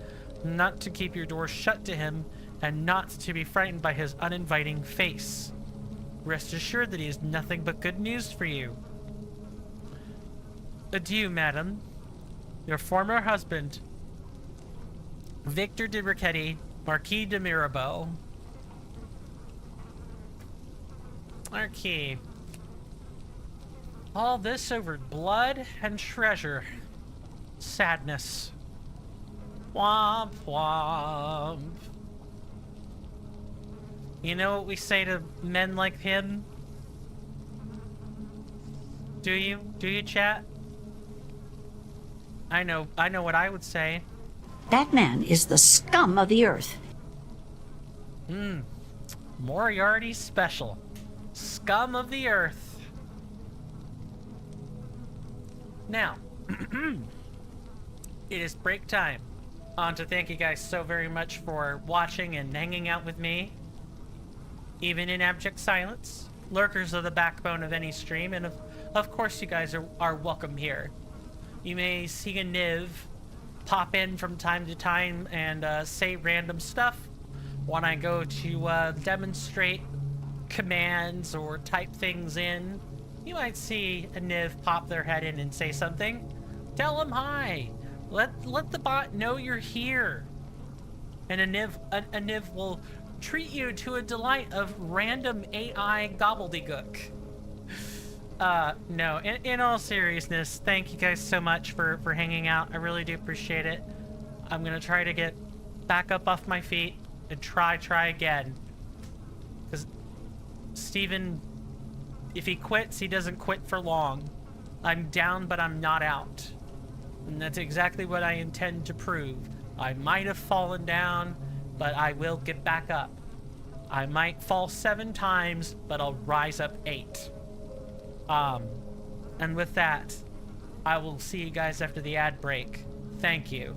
not to keep your door shut to him, and not to be frightened by his uninviting face. Rest assured that he has nothing but good news for you. Adieu, madam. Your former husband, Victor de Riquetti, Marquis de Mirabeau. Marquis. All this over blood and treasure. Sadness. Womp womp. You know what we say to men like him? Do you? Do you, chat? I know what I would say. That man is the scum of the earth. Moriarty special. Scum of the earth. Now, it is break time. I want to thank you guys so very much for watching and hanging out with me. Even in abject silence. Lurkers are the backbone of any stream, and of course you guys are welcome here. You may see a Niv pop in from time to time and say random stuff when I go to demonstrate commands or type things in. You might see a Niv pop their head in and say something. Tell them hi. Let the bot know you're here. And a Niv will treat you to a delight of random AI gobbledygook. No, in all seriousness, thank you guys so much for hanging out. I really do appreciate it. I'm gonna try to get back up off my feet and try again. Because Steven, if he quits, he doesn't quit for long. I'm down, but I'm not out. And that's exactly what I intend to prove. I might have fallen down, but I will get back up. I might fall 7 times, but I'll rise up 8. And with that, I will see you guys after the ad break. Thank you.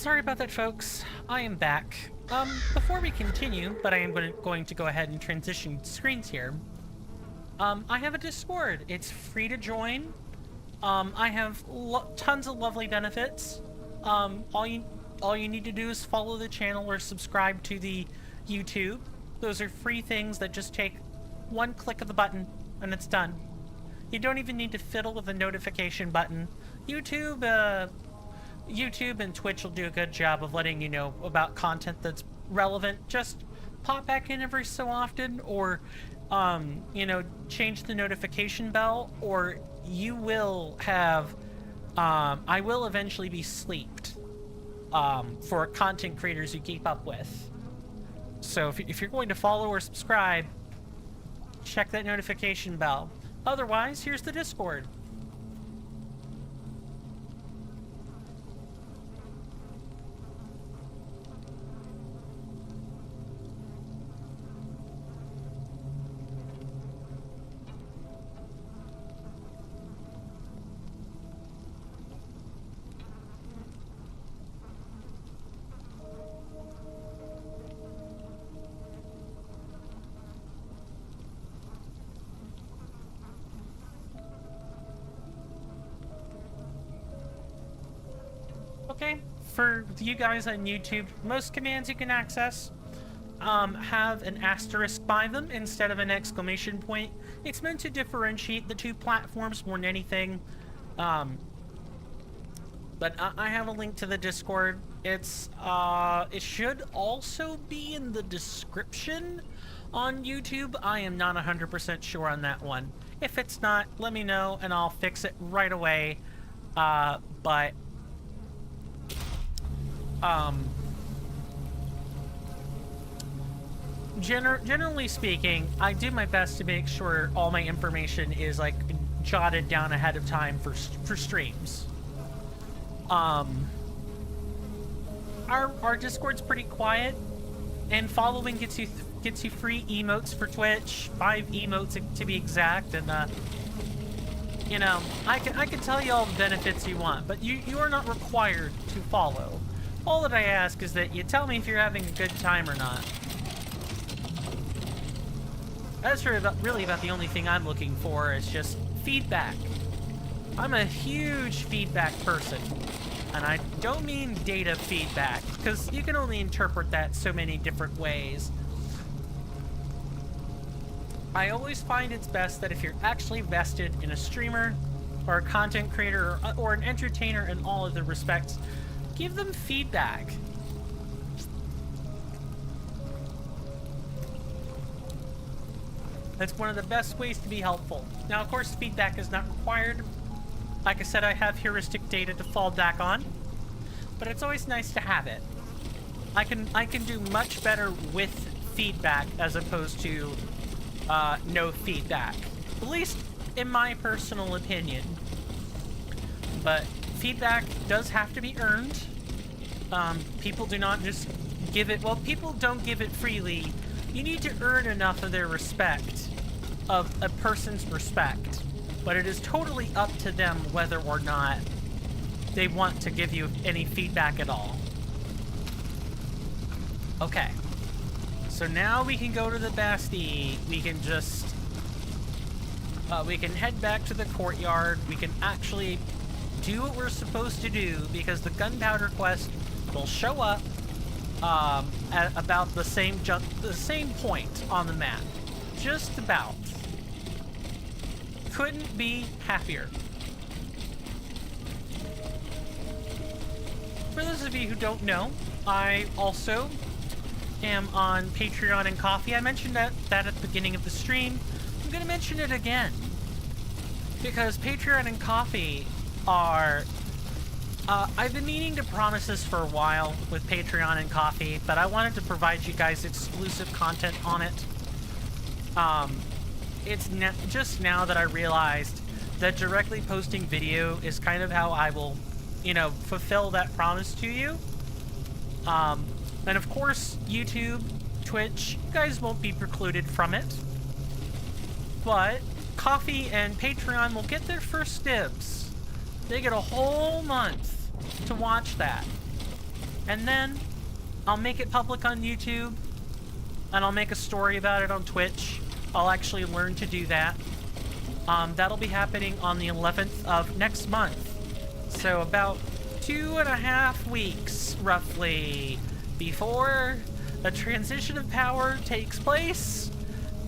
Sorry about that, folks. I am back. Before we continue, but I am going to go ahead and transition screens here. I have a Discord. It's free to join. I have tons of lovely benefits. All you need to do is follow the channel or subscribe to the YouTube. Those are free things that just take one click of the button and it's done. You don't even need to fiddle with the notification button. YouTube and Twitch will do a good job of letting you know about content that's relevant. Just pop back in every so often, or change the notification bell, or you will have I will eventually be sleeped for content creators you keep up with. So if you're going to follow or subscribe, check that notification bell. Otherwise, here's the Discord. Okay, for you guys on YouTube, most commands you can access have an asterisk by them instead of an exclamation point. It's meant to differentiate the two platforms more than anything. But I have a link to the Discord. It should also be in the description on YouTube. I am not 100% sure on that one. If it's not, let me know and I'll fix it right away. Generally speaking, I do my best to make sure all my information is like jotted down ahead of time for streams. Our Discord's pretty quiet, and following gets you free emotes for Twitch, 5 emotes to be exact, and I can tell you all the benefits you want, but you are not required to follow. All that I ask is that you tell me if you're having a good time or not. That's really about the only thing I'm looking for is just feedback. I'm a huge feedback person, and I don't mean data feedback, because you can only interpret that so many different ways. I always find it's best that if you're actually vested in a streamer, or a content creator, or an entertainer in all of the respects, give them feedback. That's one of the best ways to be helpful. Now, of course, feedback is not required. Like I said, I have heuristic data to fall back on, but it's always nice to have it. I can do much better with feedback as opposed to no feedback, at least in my personal opinion. But feedback does have to be earned. People do not just give it. Well, people don't give it freely. You need to earn enough of their respect, of a person's respect. But it is totally up to them whether or not they want to give you any feedback at all. Okay. So now we can go to the Bastille. We can just... we can head back to the courtyard. We can actually do what we're supposed to do, because the gunpowder quest will show up at about the same point on the map. Just about. Couldn't be happier. For those of you who don't know, I also am on Patreon and Coffee. I mentioned that at the beginning of the stream. I'm going to mention it again, because Patreon and Coffee are... I've been meaning to promise this for a while with Patreon and Coffee, but I wanted to provide you guys exclusive content on it. It's just now that I realized that directly posting video is kind of how I will, fulfill that promise to you. And of course, YouTube, Twitch, you guys won't be precluded from it. But Coffee and Patreon will get their first dibs. They get a whole month to watch that. And then I'll make it public on YouTube, and I'll make a story about it on Twitch. I'll actually learn to do that. That'll be happening on the 11th of next month. So about 2.5 weeks, roughly, before a transition of power takes place,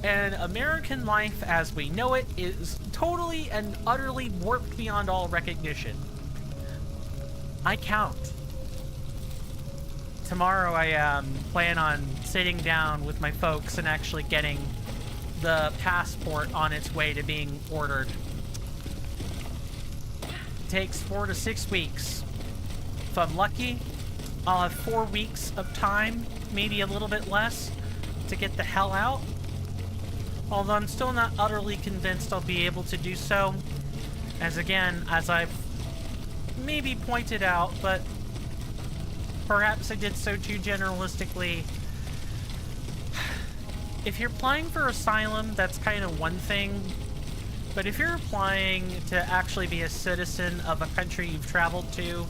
and American life as we know it is totally and utterly warped beyond all recognition. I count. Tomorrow I plan on sitting down with my folks and actually getting the passport on its way to being ordered. It takes 4 to 6 weeks. If I'm lucky, I'll have 4 weeks of time, maybe a little bit less, to get the hell out. Although I'm still not utterly convinced I'll be able to do so. As again, as I've maybe pointed out, but perhaps I did so too generalistically. If you're applying for asylum, that's kind of one thing. But if you're applying to actually be a citizen of a country you've traveled to,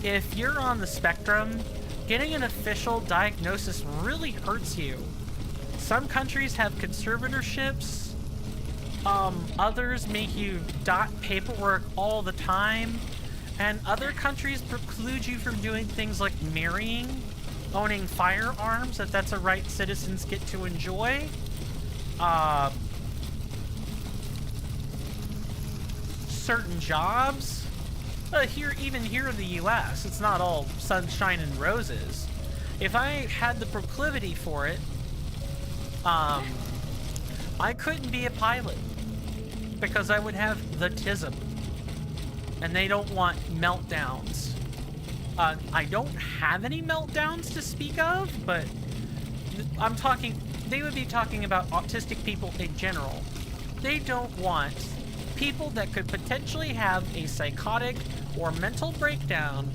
if you're on the spectrum, getting an official diagnosis really hurts you. Some countries have conservatorships. Others make you dot paperwork all the time. And other countries preclude you from doing things like marrying, owning firearms, if that's a right citizens get to enjoy. Certain jobs. Even here in the US, it's not all sunshine and roses. If I had the proclivity for it, I couldn't be a pilot because I would have the tism. And they don't want meltdowns. I don't have any meltdowns to speak of, but they would be talking about autistic people in general. They don't want people that could potentially have a psychotic or mental breakdown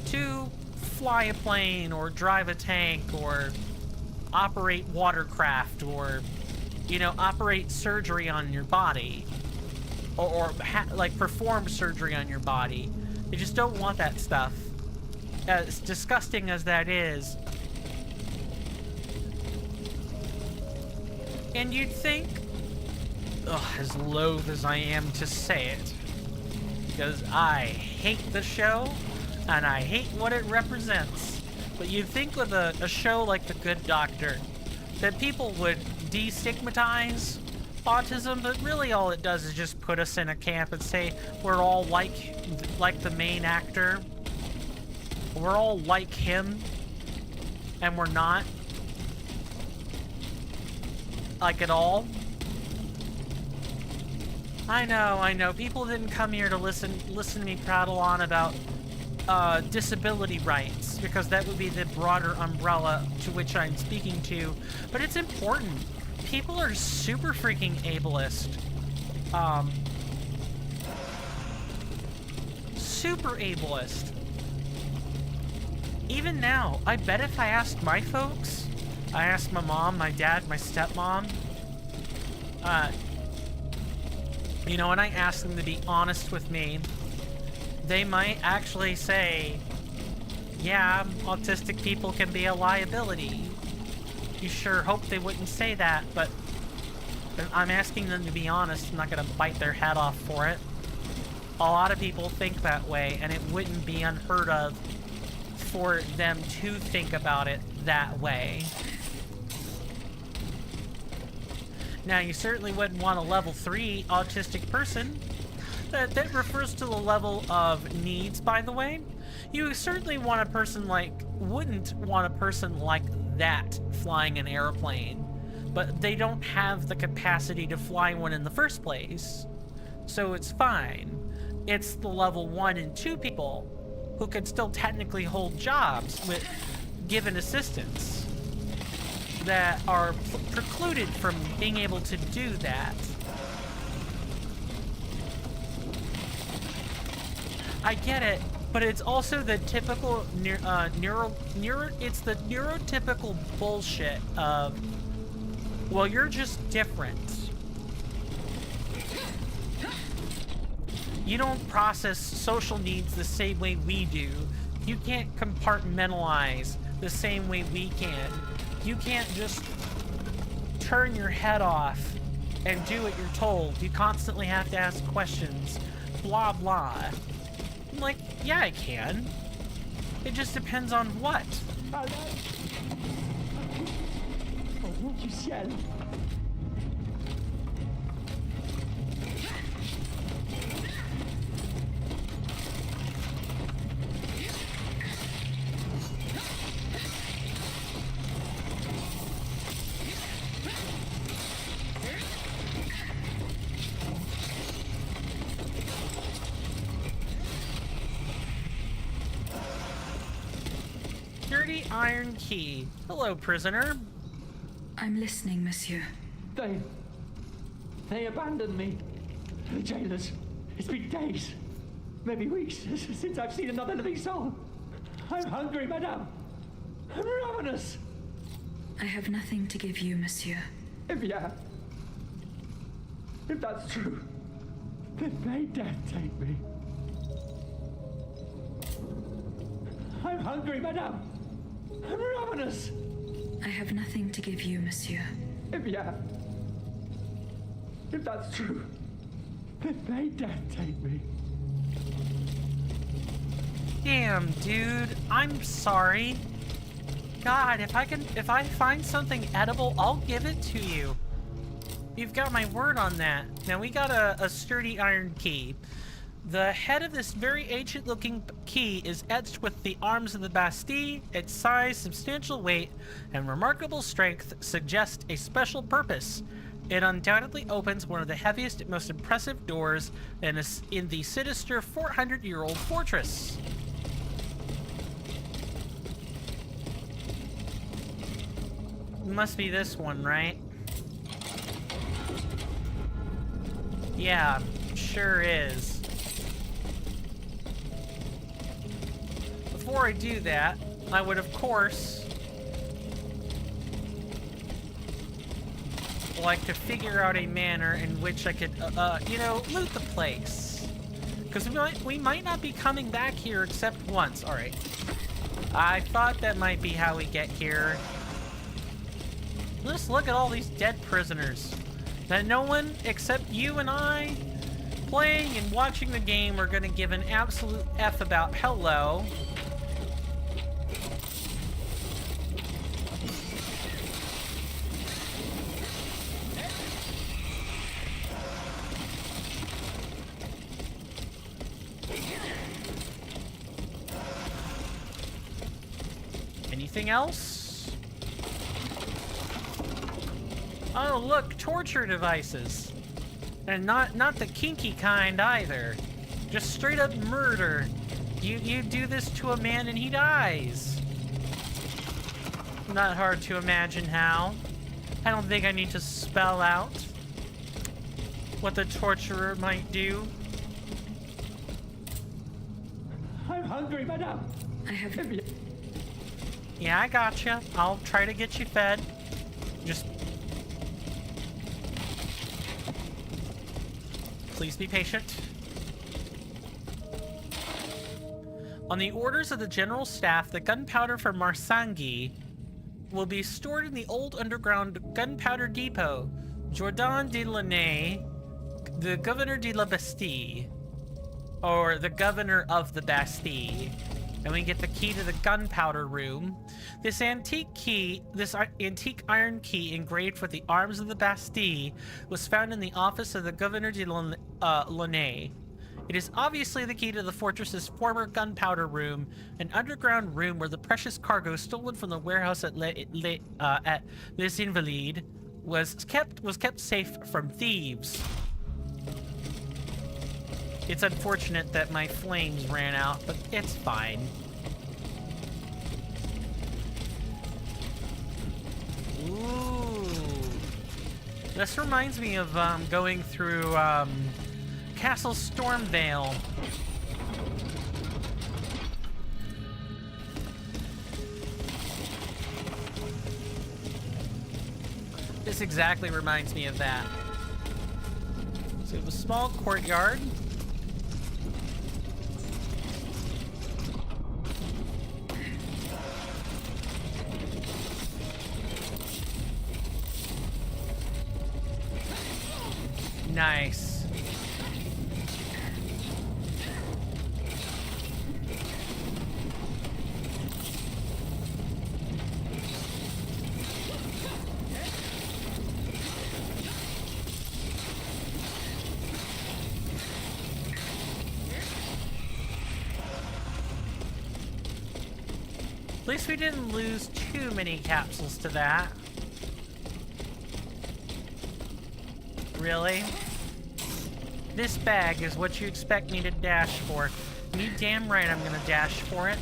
to fly a plane or drive a tank or operate watercraft or, operate surgery on your body. Or perform surgery on your body. They just don't want that stuff. As disgusting as that is. And you'd think, as loath as I am to say it, because I hate the show, and I hate what it represents, but you'd think with a show like The Good Doctor, that people would destigmatize autism, but really all it does is just put us in a camp and say we're all like the main actor. We're all like him, and we're not. Like at all. I know. People didn't come here to listen to me prattle on about disability rights, because that would be the broader umbrella to which I'm speaking to. But it's important. People are super freaking ableist. Super ableist. Even now, I bet if I asked my folks, I asked my mom, my dad, my stepmom, and I asked them to be honest with me, they might actually say, yeah, autistic people can be a liability. You sure hope they wouldn't say that, but I'm asking them to be honest. I'm not going to bite their head off for it. A lot of people think that way, and it wouldn't be unheard of for them to think about it that way. Now, you certainly wouldn't want a level 3 autistic person. That refers to the level of needs, by the way. You certainly wouldn't want a person like that flying an airplane, but they don't have the capacity to fly one in the first place, so it's fine. It's the level 1 and 2 people who can still technically hold jobs with given assistance that are precluded from being able to do that. I get it, but it's also the typical it's the neurotypical bullshit of, well, you're just different. You don't process social needs the same way we do. You can't compartmentalize the same way we can. You can't just turn your head off and do what you're told. You constantly have to ask questions. Blah, blah. I'm like, yeah, I can. It just depends on what. Oh mon du ciel! Dirty iron key. Hello, prisoner. I'm listening, monsieur. They abandoned me. The jailers. It's been days, maybe weeks, since I've seen another living soul. I'm hungry, madame. I'm ravenous. I have nothing to give you, monsieur. If that's true, then may death take me. I'm hungry, madame. I'm ravenous. I have nothing to give you, monsieur. If that's true, then may death take me. Damn, dude. I'm sorry. God, if I find something edible, I'll give it to you. You've got my word on that. Now, we got a sturdy iron key. The head of this very ancient-looking key is etched with the arms of the Bastille. Its size, substantial weight, and remarkable strength suggest a special purpose. It undoubtedly opens one of the heaviest and most impressive doors in the sinister 400-year-old fortress. Must be this one, right? Yeah, sure is. Before I do that, I would, of course, like to figure out a manner in which I could, loot the place. Because we might not be coming back here except once. Alright. I thought that might be how we get here. Just look at all these dead prisoners that no one except you and I playing and watching the game are going to give an absolute F about. Hello. Anything else? Oh, look, torture devices. And not the kinky kind either. Just straight up murder. You do this to a man and he dies. Not hard to imagine how. I don't think I need to spell out what the torturer might do. I'm hungry, madame. I have... Yeah, I gotcha. I'll try to get you fed. Just... please be patient. On the orders of the General Staff, the gunpowder for Marsangi will be stored in the old underground gunpowder depot. Jourdan de Launay, the Governor de la Bastille, or the Governor of the Bastille. And we get the key to the gunpowder room. This antique iron key engraved with the arms of the Bastille was found in the office of the Governor de Launay. It is obviously the key to the fortress's former gunpowder room, an underground room where the precious cargo stolen from the warehouse at Les Invalides was kept safe from thieves. It's unfortunate that my flames ran out, but it's fine. Ooh. This reminds me of going through Castle Stormvale. This exactly reminds me of that. So we have a small courtyard. Nice. At least we didn't lose too many capsules to that. Really? This bag is what you expect me to dash for. You damn right I'm gonna dash for it.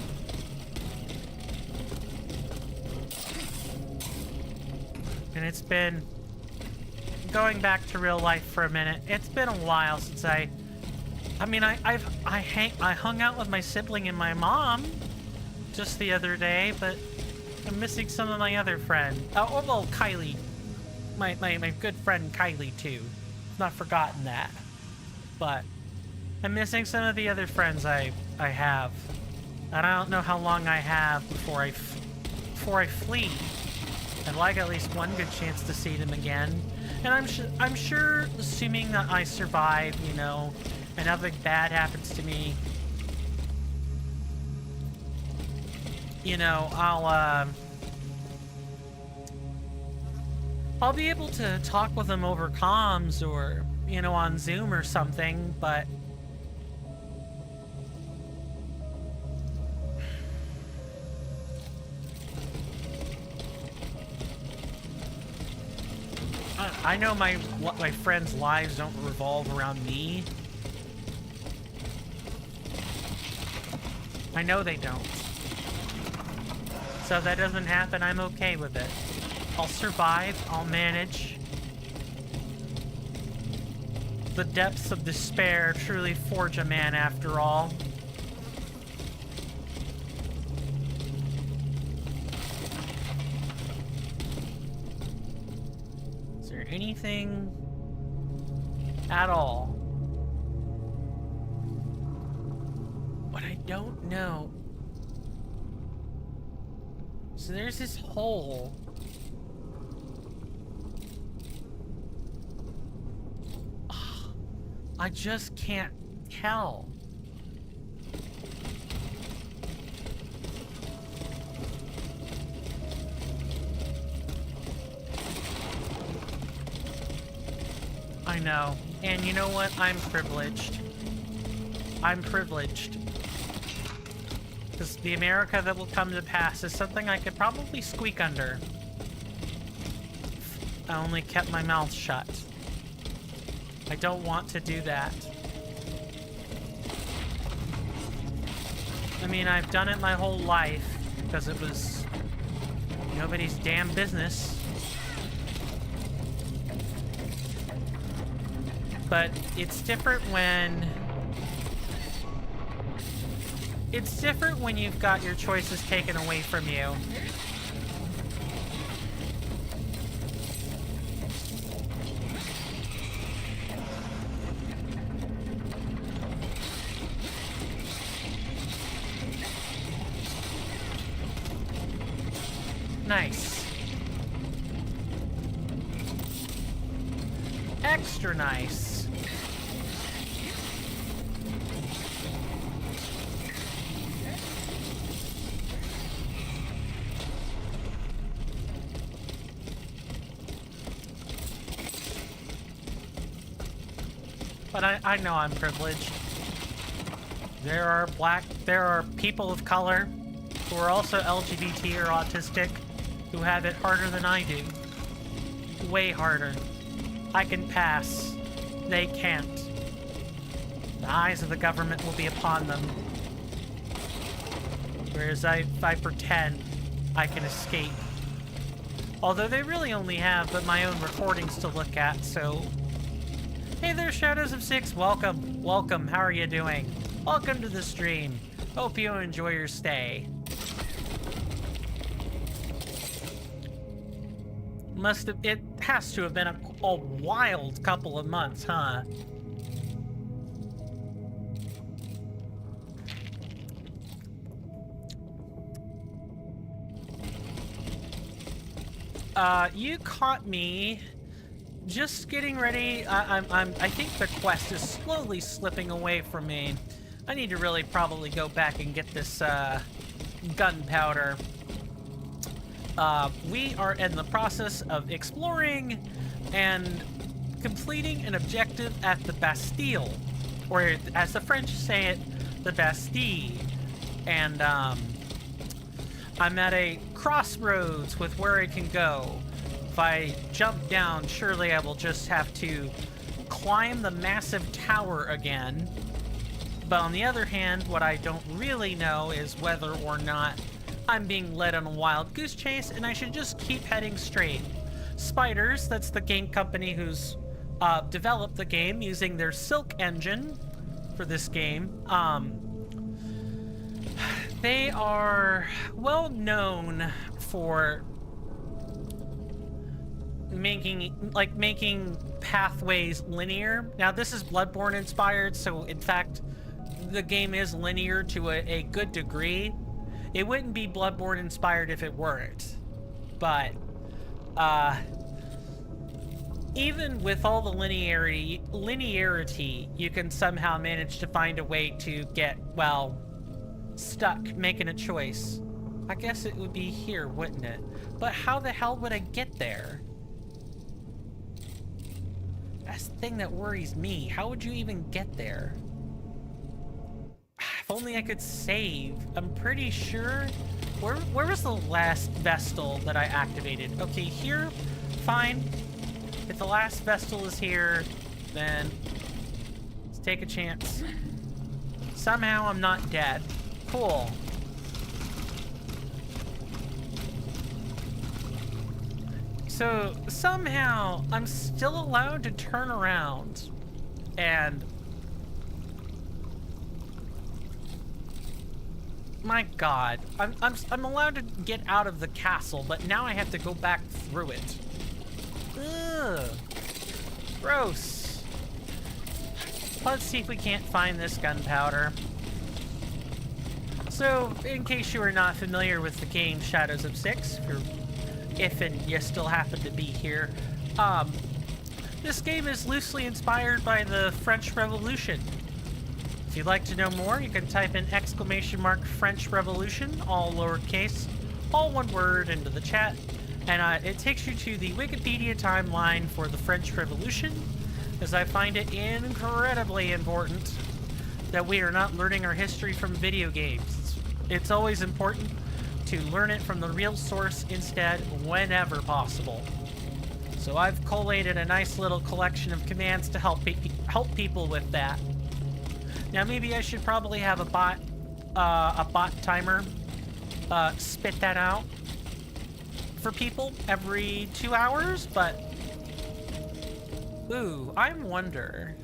And it's been going back to real life for a minute. It's been a while since I hung out with my sibling and my mom just the other day, but I'm missing some of my other friends. Oh, well, Kylie. My good friend Kylie, too. I've not forgotten that. But I'm missing some of the other friends I have. And I don't know how long I have before I flee. I'd like at least one good chance to see them again. And I'm sure, assuming that I survive, you know, and nothing bad happens to me, you know, I'll be able to talk with them over comms or, you know, on Zoom or something, but I know my friends' lives don't revolve around me. I know they don't. So if that doesn't happen, I'm okay with it. I'll survive, I'll manage. The depths of despair truly forge a man after all. Is there anything at all? What I don't know. So there's this hole. I just can't tell. I know. And you know what? I'm privileged. I'm privileged. Because the America that will come to pass is something I could probably squeak under. If I only kept my mouth shut. I don't want to do that. I mean, I've done it my whole life because it was nobody's damn business. But it's different when you've got your choices taken away from you. Nice. Extra nice. But I know I'm privileged. There are people of color who are also LGBT or autistic who have it harder than I do. Way harder. I can pass. They can't. The eyes of the government will be upon them. Whereas if I pretend, I can escape. Although they really only have but my own recordings to look at, so... Hey there, Shadows of Six. Welcome. Welcome. How are you doing? Welcome to the stream. Hope you enjoy your stay. It has to have been a wild couple of months, huh? You caught me just getting ready. I think the quest is slowly slipping away from me. I need to really probably go back and get this gunpowder. We are in the process of exploring and completing an objective at the Bastille, or as the French say it, the Bastille. And I'm at a crossroads with where I can go. If I jump down, surely I will just have to climb the massive tower again. But on the other hand, what I don't really know is whether or not I'm being led on a wild goose chase and I should just keep heading straight. Spiders, that's the game company who's developed the game using their Silk engine for this game. They are well known for making pathways linear. Now this is Bloodborne inspired, so in fact the game is linear to a good degree. It wouldn't be Bloodborne inspired if it weren't. But even with all the linearity, you can somehow manage to find a way to get, well, stuck making a choice. I guess it would be here, wouldn't it? But how the hell would I get there? That's the thing that worries me. How would you even get there? If only I could save. I'm pretty sure... Where was the last Vestal that I activated? Okay, here. Fine. If the last Vestal is here, then let's take a chance. Somehow I'm not dead. Cool. So somehow I'm still allowed to turn around and my god, I'm allowed to get out of the castle, but now I have to go back through it. Ugh. Gross. Let's see if we can't find this gunpowder. So, in case you are not familiar with the game Shadows of Six, if and you still happen to be here, this game is loosely inspired by the French Revolution. If you'd like to know more, you can type in !French Revolution, all lowercase, all one word, into the chat, and it takes you to the Wikipedia timeline for the French Revolution, as I find it incredibly important that we are not learning our history from video games. It's always important to learn it from the real source instead, whenever possible. So I've collated a nice little collection of commands to help people with that. Now maybe I should probably have a bot timer spit that out for people every 2 hours, but ooh, I wonder,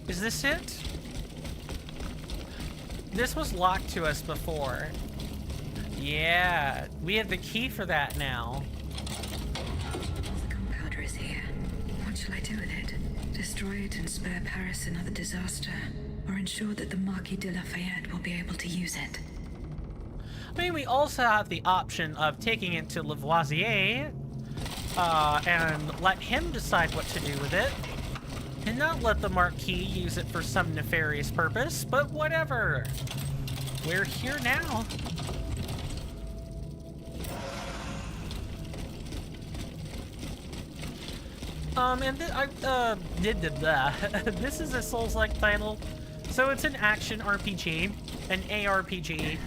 is this it? This was locked to us before. Yeah, we have the key for that now. The gunpowder is here. What shall I do with it? Destroy it and spare Paris another disaster? Or ensure that the Marquis de Lafayette will be able to use it? I mean, we also have the option of taking it to Lavoisier and let him decide what to do with it. And not let the Marquis use it for some nefarious purpose, but whatever. We're here now. This is a Souls-like title, so it's an action RPG, an ARPG,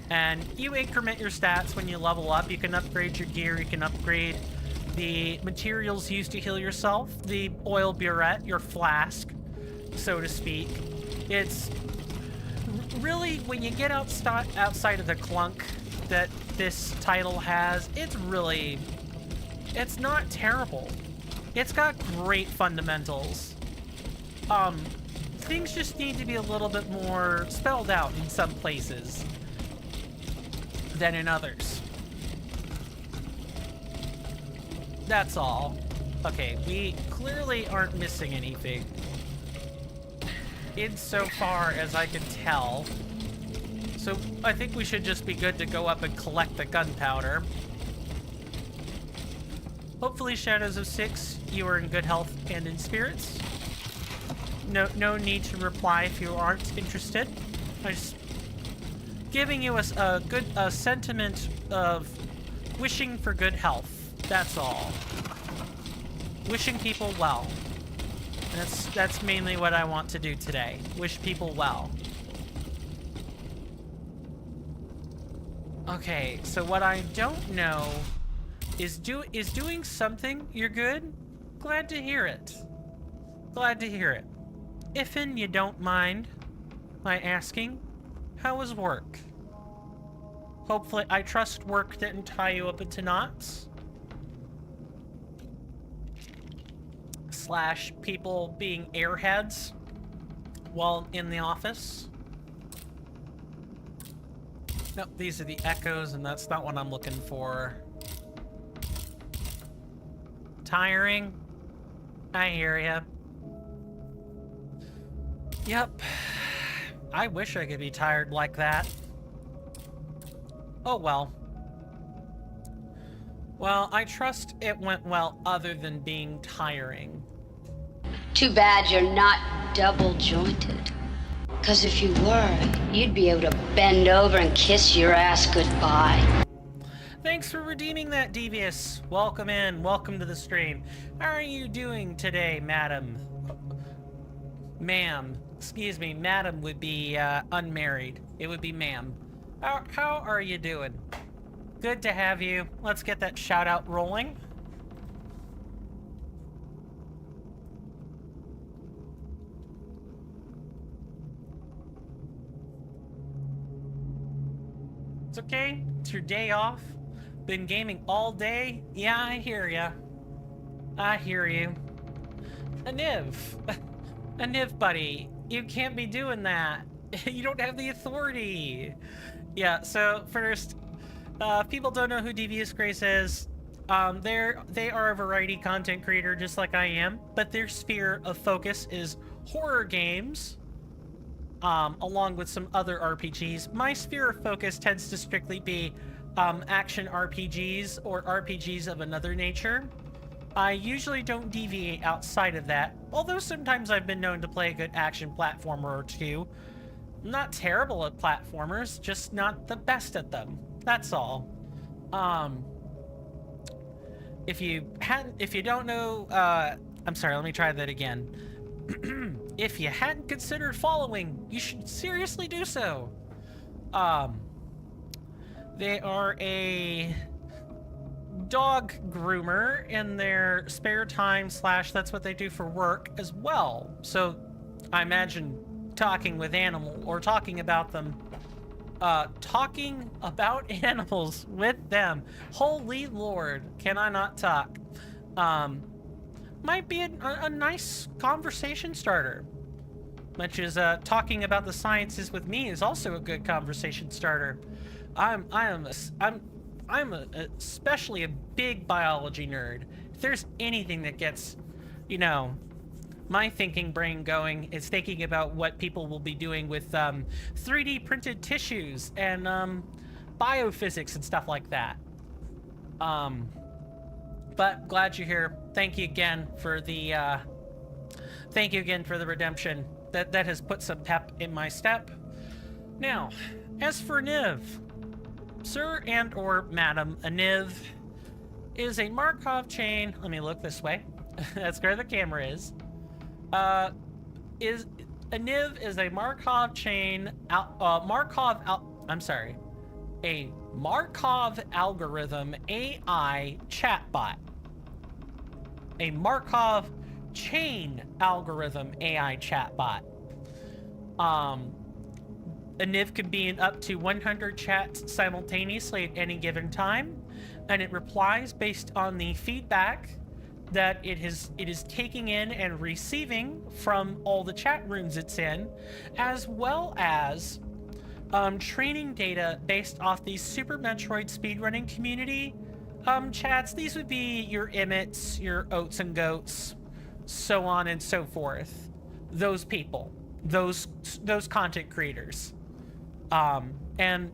and you increment your stats when you level up. You can upgrade your gear, you can upgrade the materials used to heal yourself, the oil burette, your flask, so to speak. It's really, when you get outside of the clunk that this title has, it's not terrible. It's got great fundamentals. Things just need to be a little bit more spelled out in some places than in others. That's all. Okay, we clearly aren't missing anything, insofar as I can tell. So I think we should just be good to go up and collect the gunpowder. Hopefully, Shadows of Six, you are in good health and in spirits. No need to reply if you aren't interested. I'm just giving you a good sentiment of wishing for good health. That's all. Wishing people well. That's mainly what I want to do today. Wish people well. Okay, so what I don't know is doing something you're good? Glad to hear it. Glad to hear it. If'n you don't mind my asking, how was work? Hopefully, I trust work didn't tie you up into knots. Slash people being airheads while in the office. Nope, these are the echoes, and that's not what I'm looking for. Tiring? I hear ya. Yep. I wish I could be tired like that. Oh well. Well, I trust it went well other than being tiring. Too bad you're not double jointed. 'Cause if you were, you'd be able to bend over and kiss your ass goodbye. Thanks for redeeming that, Devious. Welcome in. Welcome to the stream. How are you doing today, madam? Ma'am. Excuse me, madam would be unmarried. It would be ma'am. How are you doing? Good to have you. Let's get that shout out rolling. It's okay. It's your day off. Been gaming all day. Yeah, I hear ya. I hear you. Aniv. Aniv, buddy. You can't be doing that. You don't have the authority. Yeah, so first, if people don't know who Devious Grace is, they are a variety content creator just like I am, but their sphere of focus is horror games, along with some other RPGs. My sphere of focus tends to strictly be action RPGs or RPGs of another nature. I usually don't deviate outside of that, although sometimes I've been known to play a good action platformer or two. I'm not terrible at platformers, just not the best at them. That's all. If you don't know, I'm sorry, let me try that again. If you hadn't considered following, you should seriously do so. They are a dog groomer in their spare time / that's what they do for work as well. So I imagine talking with animal or talking about them, talking about animals with them. Holy Lord, can I not talk? Might be a nice conversation starter. Much as talking about the sciences with me is also a good conversation starter. I'm especially a big biology nerd. If there's anything that gets, my thinking brain going, is thinking about what people will be doing with 3D printed tissues and biophysics and stuff like that. But glad you're here. Thank you again for the redemption. That has put some pep in my step. Now, as for Niv, Sir and or Madam Aniv is a Markov chain. Let me look this way. That's where the camera is. Aniv is a Markov chain. A Markov algorithm AI chatbot. A Markov chain algorithm AI chatbot. A Niv can be in up to 100 chats simultaneously at any given time, and it replies based on the feedback that it is taking in and receiving from all the chat rooms it's in, as well as training data based off the Super Metroid speedrunning community chats. These would be your Emmets, your Oats and Goats, so on and so forth. Those people, those content creators. And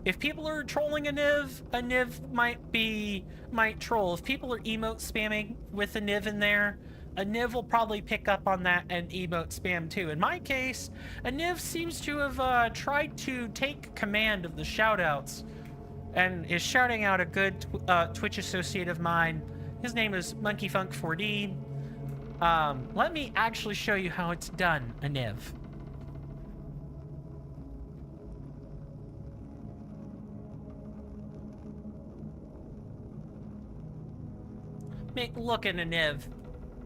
If people are trolling a Niv might troll. If people are emote spamming with a Niv in there, a Niv will probably pick up on that and emote spam too. In my case, a Niv seems to have tried to take command of the shoutouts and is shouting out a good Twitch associate of mine. His name is MonkeyFunk4D. Let me actually show you how it's done, a Niv. Look at a Niv,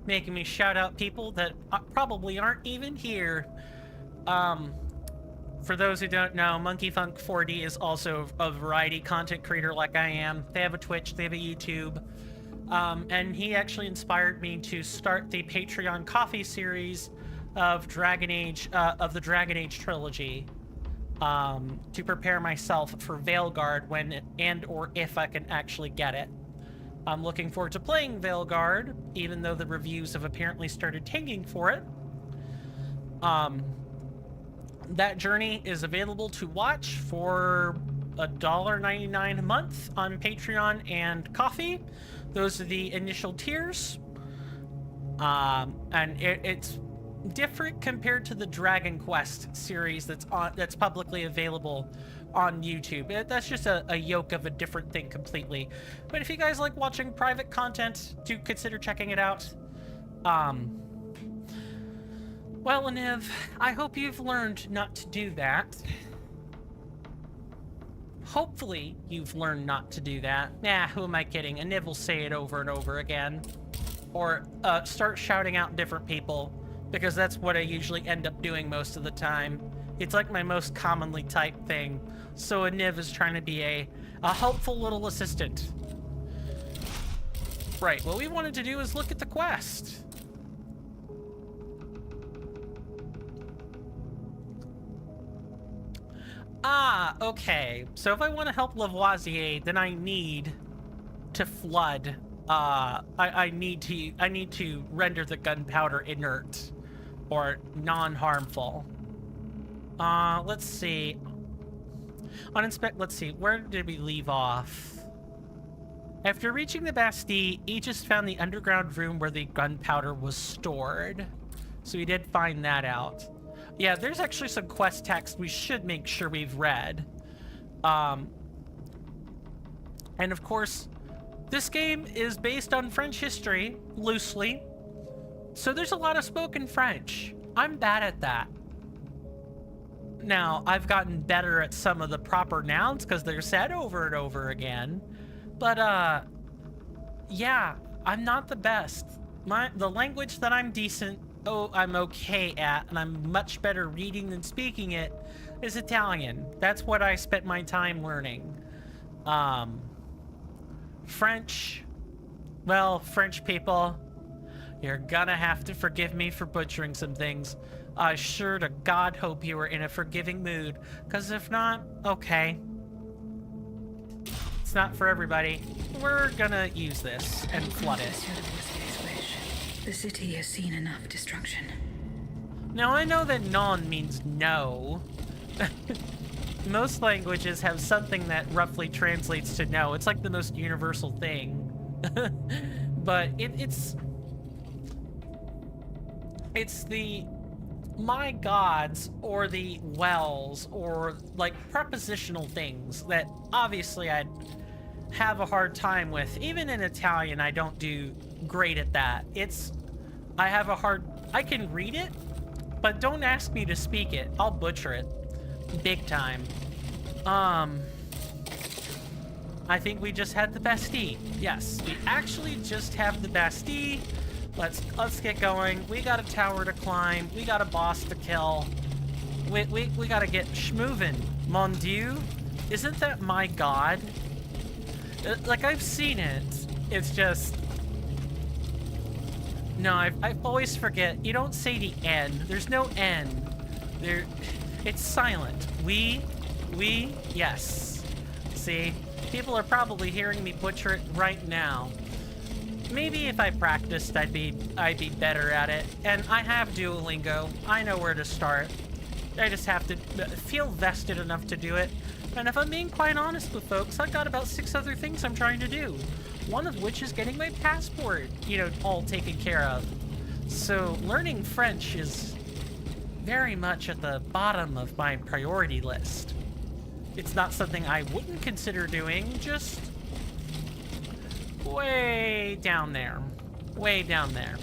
making me shout out people that probably aren't even here. For those who don't know, MonkeyFunk4D is also a variety content creator like I am. They have a Twitch, they have a YouTube, and he actually inspired me to start the Patreon coffee series of Dragon Age, of the Dragon Age trilogy, to prepare myself for Veilguard when and or if I can actually get it. I'm looking forward to playing Veilguard, even though the reviews have apparently started tanking for it. That journey is available to watch for $1.99 a month on Patreon and Coffee. Those are the initial tiers. And it's different compared to the Dragon Quest series that's publicly available on YouTube. That's just a yoke of a different thing completely. But if you guys like watching private content, do consider checking it out. Well, Aniv, I hope you've learned not to do that. Hopefully you've learned not to do that. Nah, who am I kidding? Aniv will say it over and over again. Or start shouting out different people, because that's what I usually end up doing most of the time. It's like my most commonly typed thing. So Aniv is trying to be a helpful little assistant. Right, what we wanted to do is look at the quest. Ah, okay. So if I want to help Lavoisier, then I need to flood. I need to render the gunpowder inert or non-harmful. Let's see. On inspect, let's see. Where did we leave off? After reaching the Bastille, Aegis found the underground room where the gunpowder was stored. So we did find that out. Yeah, there's actually some quest text we should make sure we've read. And of course, this game is based on French history, loosely. So there's a lot of spoken French. I'm bad at that. Now, I've gotten better at some of the proper nouns because they're said over and over again. But, yeah, I'm not the best. The language that I'm I'm okay at, and I'm much better reading than speaking it, is Italian. That's what I spent my time learning. French, well, French people, you're gonna have to forgive me for butchering some things. I sure to God hope you were in a forgiving mood, because if not, okay. It's not for everybody. We're gonna use this and flood it. The city has seen enough destruction. Now, I know that non means no. Most languages have something that roughly translates to no. It's like the most universal thing. But it's the my gods or the wells or like prepositional things that obviously I'd have a hard time with. Even in Italian, I don't do great at that. I can read it, but don't ask me to speak it. I'll butcher it big time. I think we just had the Bastille. Yes, we actually just have the Bastille. Let's get going. We got a tower to climb. We got a boss to kill. We gotta get schmovin'. Mon Dieu, isn't that my god? Like, I've seen it. It's just... No, I always forget. You don't say the N. There's no N. It's silent. We, yes. See? People are probably hearing me butcher it right now. Maybe if I practiced, I'd be better at it. And I have Duolingo. I know where to start. I just have to feel vested enough to do it. And if I'm being quite honest with folks, I've got about 6 other things I'm trying to do. One of which is getting my passport, you know, all taken care of. So learning French is very much at the bottom of my priority list. It's not something I wouldn't consider doing, just way down there. Way down there.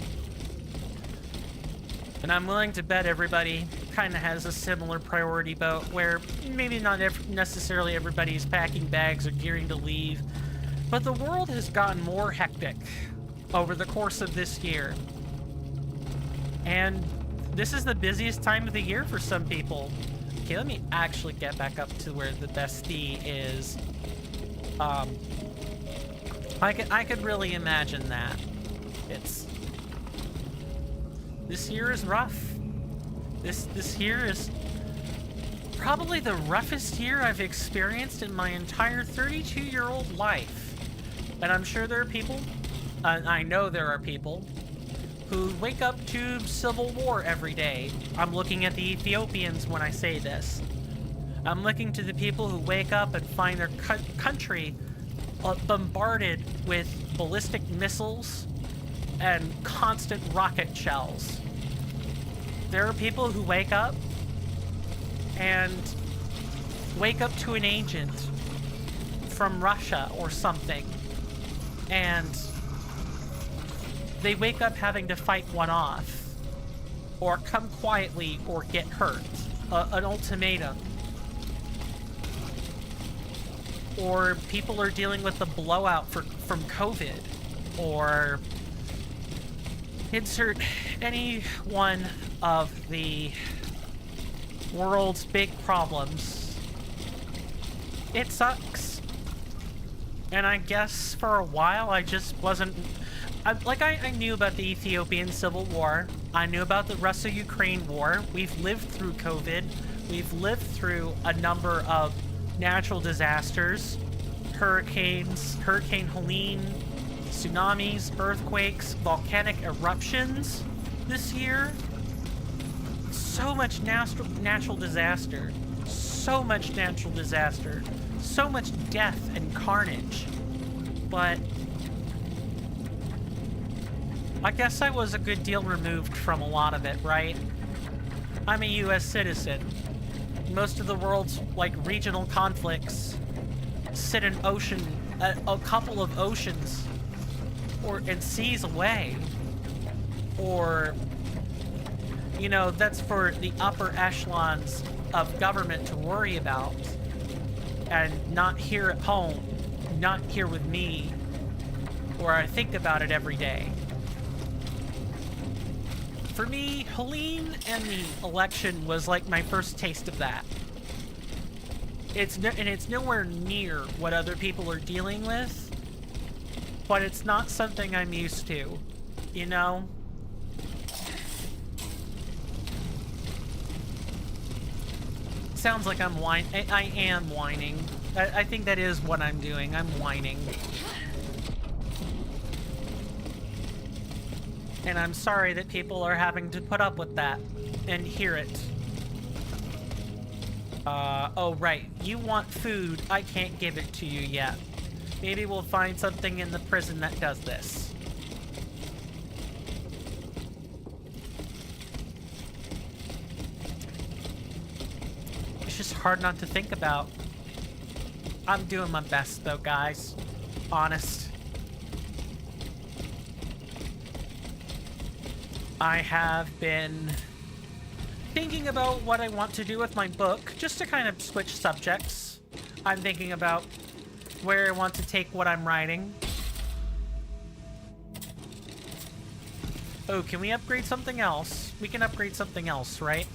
And I'm willing to bet everybody kind of has a similar priority boat where maybe not necessarily everybody's packing bags or gearing to leave, but the world has gotten more hectic over the course of this year. And this is the busiest time of the year for some people. Okay, let me actually get back up to where the Bastille is. I could really imagine that. This year is rough. This year is probably the roughest year I've experienced in my entire 32-year-old life. And I'm sure there are people, I know there are people, who wake up to civil war every day. I'm looking at the Ethiopians when I say this. I'm looking to the people who wake up and find their country bombarded with ballistic missiles and constant rocket shells. There are people who wake up to an agent from Russia or something, and they wake up having to fight one off, or come quietly or get hurt. An ultimatum. Or people are dealing with the blowout from COVID, or insert any one of the world's big problems. It sucks. And I guess for a while I just wasn't... I knew about the Ethiopian Civil War. I knew about the Russia-Ukraine war. We've lived through COVID. We've lived through a number of natural disasters. Hurricanes, Hurricane Helene, tsunamis, earthquakes, volcanic eruptions this year. So much natural disaster. So much natural disaster. So much death and carnage. But I guess I was a good deal removed from a lot of it, right? I'm a US citizen. Most of the world's, regional conflicts sit in a couple of oceans and seas away. Or, that's for the upper echelons of government to worry about. And not here at home, not here with me, where I think about it every day. For me, Helene and the election was like my first taste of that. It's nowhere near what other people are dealing with, but it's not something I'm used to, Sounds like I'm whining. I am whining. I think that is what I'm doing. I'm whining. And I'm sorry that people are having to put up with that and hear it. Oh right, you want food, I can't give it to you yet. Maybe we'll find something in the prison that does this. It's just hard not to think about. I'm doing my best though, guys. Honest. I have been thinking about what I want to do with my book, just to kind of switch subjects. I'm thinking about where I want to take what I'm writing. Oh, can we upgrade something else? We can upgrade something else, right?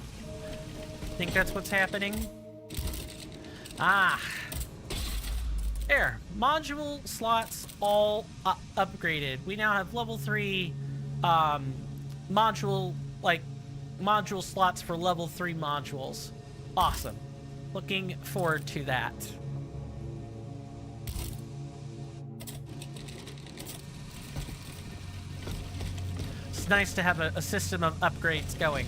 Think that's what's happening? Ah. There. Module slots all upgraded. We now have level 3, module slots for level 3 modules. Awesome. Looking forward to that. It's nice to have a system of upgrades going.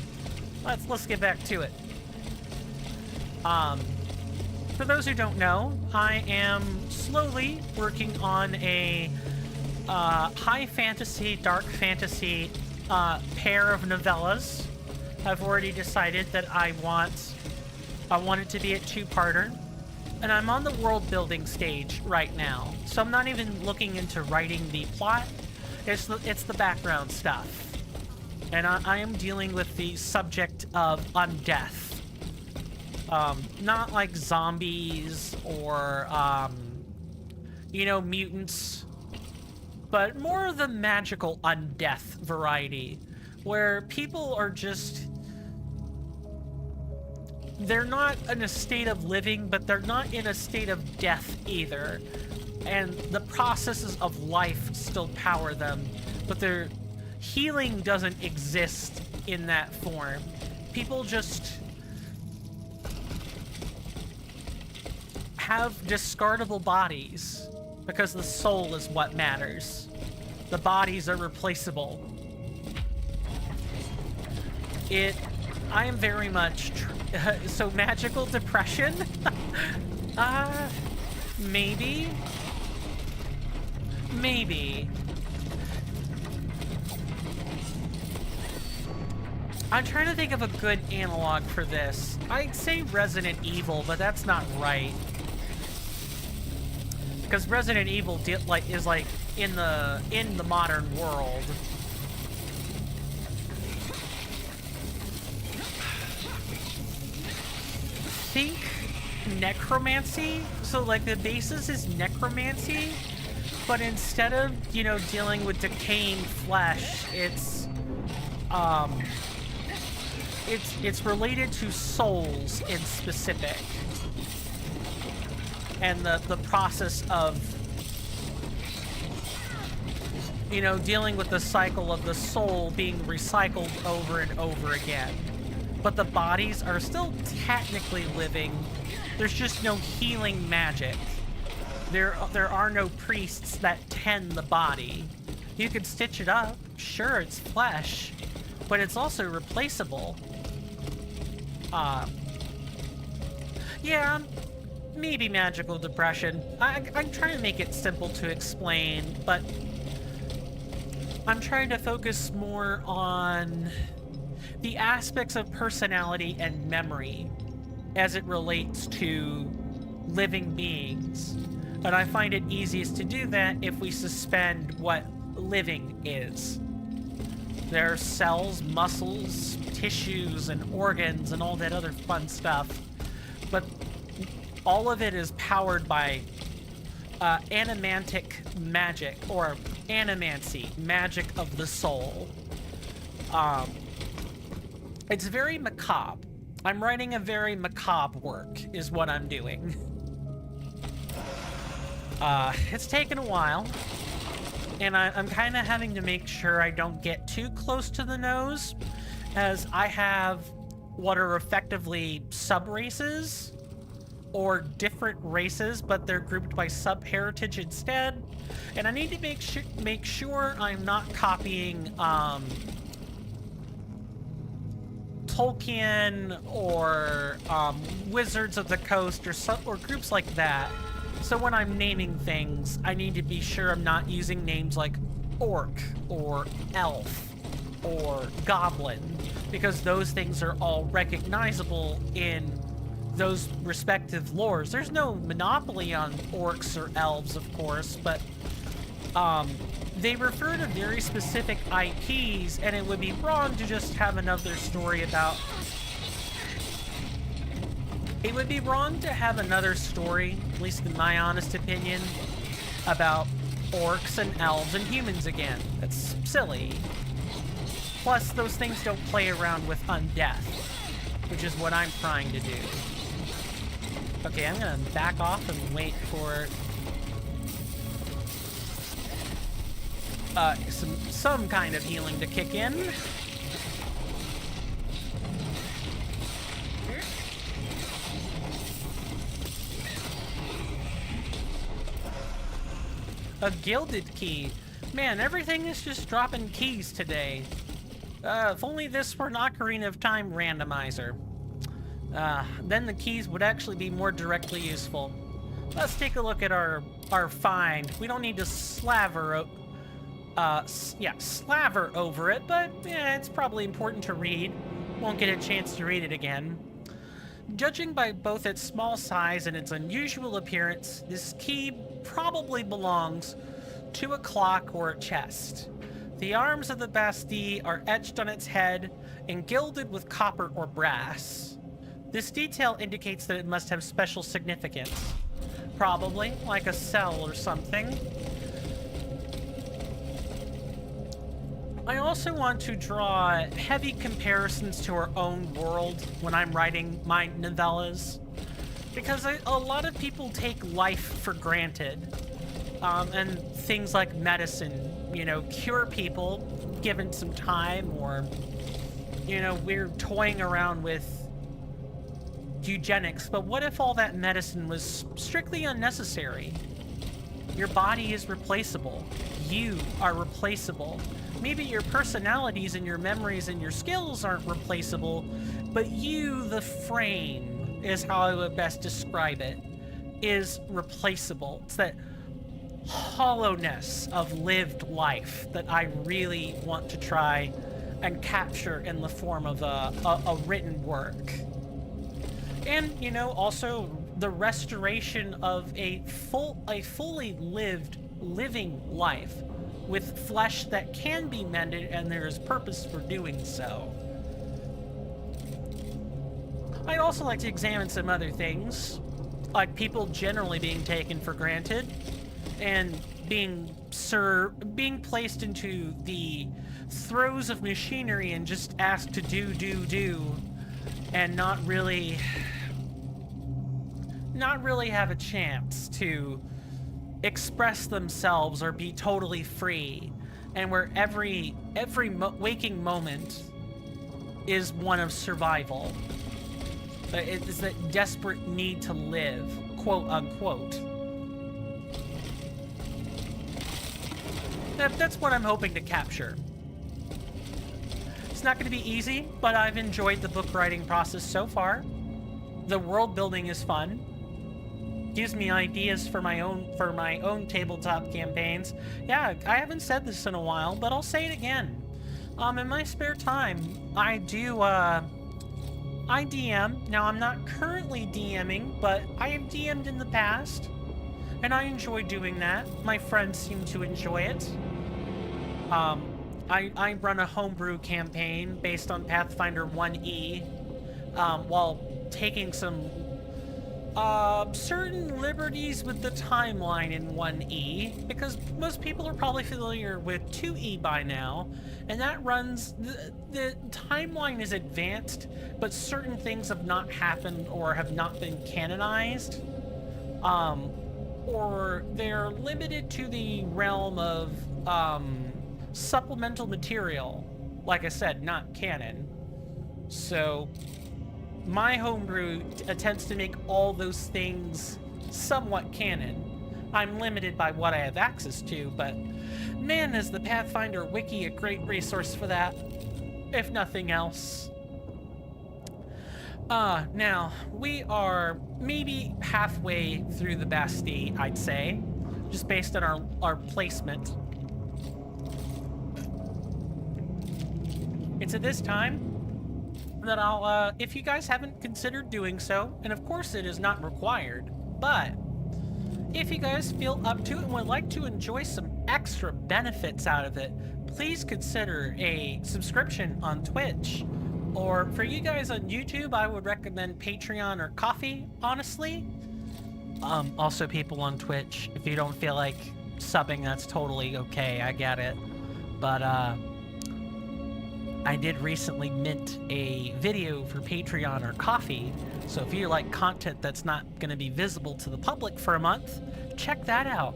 Let's get back to it. For those who don't know, I am slowly working on a high fantasy, dark fantasy pair of novellas. I've already decided that I want it to be a two-parter. And I'm on the world building stage right now. So I'm not even looking into writing the plot. It's the background stuff. And I am dealing with the subject of undeath. Not like zombies or, mutants, but more of the magical undeath variety, where people are just... They're not in a state of living, but they're not in a state of death either. And the processes of life still power them, but their healing doesn't exist in that form. People just have discardable bodies because the soul is what matters. The bodies are replaceable. I am very much so magical depression. Maybe. I'm trying to think of a good analog for this. I'd say Resident Evil, but that's not right. Because Resident Evil is like in the modern world. Think necromancy. So like the basis is necromancy, but instead of dealing with decaying flesh, it's related to souls in specific, and the process of dealing with the cycle of the soul being recycled over and over again. But the bodies are still technically living. There's just no healing magic. There are no priests that tend the body. You can stitch it up. Sure, it's flesh, but it's also replaceable. Yeah, maybe magical depression. I'm trying to make it simple to explain, but I'm trying to focus more on the aspects of personality and memory as it relates to living beings. And I find it easiest to do that if we suspend what living is. There are cells, muscles, tissues, and organs, and all that other fun stuff. But all of it is powered by animantic magic, or animancy, magic of the soul. It's very macabre. I'm writing a very macabre work, is what I'm doing. It's taken a while, and I'm kind of having to make sure I don't get too close to the nose, as I have what are effectively sub-races, or different races, but they're grouped by sub-heritage instead, and I need to make sure I'm not copying, Tolkien or Wizards of the Coast or groups like that. So when I'm naming things, I need to be sure I'm not using names like orc or elf or goblin, because those things are all recognizable in those respective lores. There's no monopoly on orcs or elves, of course, but they refer to very specific IPs, and it would be wrong to just have another story about... It would be wrong to have another story, at least in my honest opinion, about orcs and elves and humans again. That's silly. Plus, those things don't play around with undeath, which is what I'm trying to do. Okay, I'm gonna back off and wait for... some kind of healing to kick in. A gilded key. Man, everything is just dropping keys today. If only this were an Ocarina of Time randomizer. then the keys would actually be more directly useful. Let's take a look at our find. We don't need to slaver over it, but yeah, it's probably important to read. Won't get a chance to read it again. Judging by both its small size and its unusual appearance, this key probably belongs to a clock or a chest. The arms of the Bastille are etched on its head and gilded with copper or brass. This detail indicates that it must have special significance. Probably like a cell or something. I also want to draw heavy comparisons to our own world when I'm writing my novellas, because a lot of people take life for granted, and things like medicine, you know, cure people given some time, or, you know, we're toying around with eugenics, but what if all that medicine was strictly unnecessary? Your body is replaceable. You are replaceable. Maybe your personalities and your memories and your skills aren't replaceable, but you, the frame, is how I would best describe it, is replaceable. It's that hollowness of lived life that I really want to try and capture in the form of a written work. And, you know, also the restoration of a fully living life with flesh that can be mended, and there is purpose for doing so. I'd also like to examine some other things, like people generally being taken for granted and being placed into the throes of machinery and just asked to do, and not really have a chance to express themselves or be totally free, and where every waking moment is one of survival. It's that desperate need to live, quote unquote. That's what I'm hoping to capture. It's not going to be easy, but I've enjoyed the book writing process so far. The world building is fun. Gives me ideas for my own tabletop campaigns. Yeah, I haven't said this in a while, but I'll say it again. In my spare time, I DM. Now, I'm not currently DMing, but I have DM'd in the past, and I enjoy doing that. My friends seem to enjoy it. I run a homebrew campaign based on Pathfinder 1E, while taking some certain liberties with the timeline in 1E, because most people are probably familiar with 2E by now, and that runs, the timeline is advanced, but certain things have not happened or have not been canonized, or they're limited to the realm of supplemental material, like I said, not canon. So my homebrew attempts to make all those things somewhat canon. I'm limited by what I have access to, but man, is the Pathfinder Wiki a great resource for that, if nothing else. Now, we are maybe halfway through the Bastille, I'd say, just based on our placement. It's at this time that I'll, if you guys haven't considered doing so, and of course it is not required, but if you guys feel up to it and would like to enjoy some extra benefits out of it, please consider a subscription on Twitch. Or for you guys on YouTube, I would recommend Patreon or Coffee, honestly. Also people on Twitch, if you don't feel like subbing, that's totally okay, I get it. But, I did recently mint a video for Patreon or Coffee, so if you like content that's not going to be visible to the public for a month, check that out.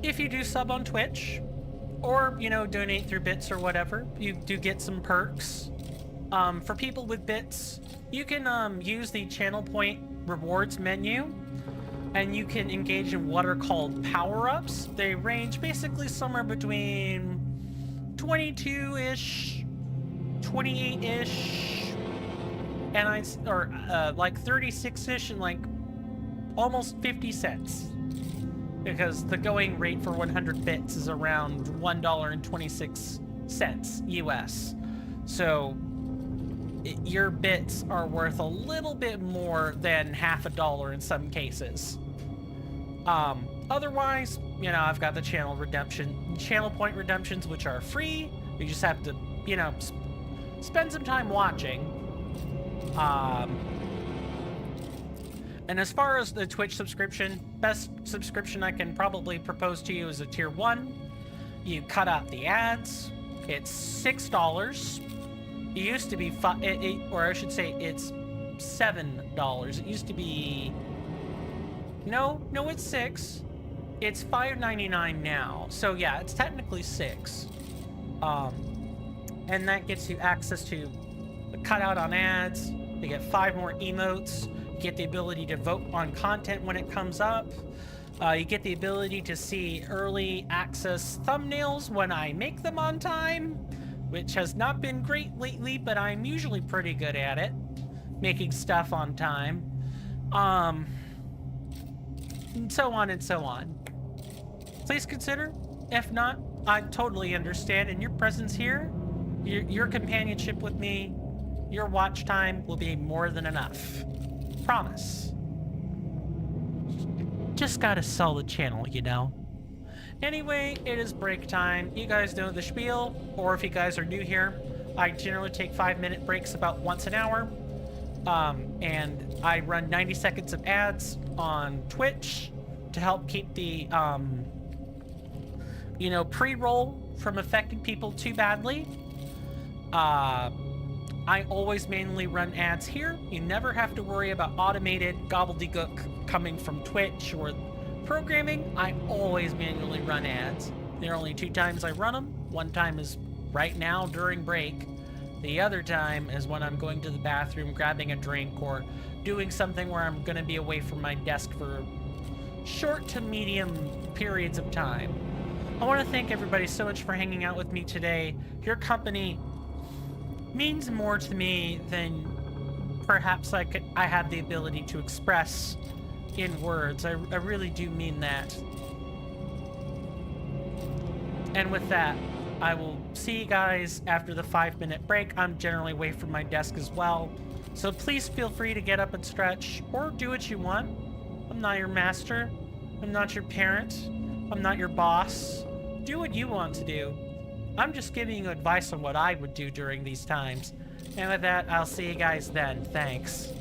If you do sub on Twitch, or, you know, donate through bits or whatever, you do get some perks. For people with bits, you can use the channel point rewards menu, and you can engage in what are called power-ups. They range basically somewhere between 22-ish, 28-ish, and like 36-ish, and like almost 50 cents. Because the going rate for 100 bits is around $1.26 US. So your bits are worth a little bit more than half a dollar in some cases. Otherwise, you know, I've got the channel point redemptions, which are free. You just have to, you know, spend some time watching. And as far as the Twitch subscription, best subscription I can probably propose to you is a tier 1. You cut out the ads. It's $6. It used to be or I should say it's $7. It used to be... No, it's $6. It's $5.99 now. So yeah, it's technically $6. And that gets you access to the cutout on ads. You get 5 more emotes. You get the ability to vote on content when it comes up. You get the ability to see early access thumbnails when I make them on time, which has not been great lately, but I'm usually pretty good at it, making stuff on time. And so on and so on. Please consider. If not, I totally understand, and your presence here, your companionship with me, your watch time will be more than enough. Promise. Just gotta sell the channel, you know. Anyway, it is break time. You guys know the spiel, or if you guys are new here, I generally take 5-minute breaks about once an hour. And I run 90 seconds of ads on Twitch to help keep the, you know, pre-roll from affecting people too badly. I always manually run ads here. You never have to worry about automated gobbledygook coming from Twitch or programming. I always manually run ads. There are only 2 times I run them. One time is right now during break. The other time is when I'm going to the bathroom, grabbing a drink, or doing something where I'm going to be away from my desk for short to medium periods of time. I want to thank everybody so much for hanging out with me today. Your company means more to me than perhaps I have the ability to express in words. I really do mean that. And with that, I will see you guys after the 5-minute break. I'm generally away from my desk as well, so please feel free to get up and stretch, or do what you want. I'm not your master. I'm not your parent. I'm not your boss. Do what you want to do. I'm just giving you advice on what I would do during these times. And with that, I'll see you guys then. Thanks.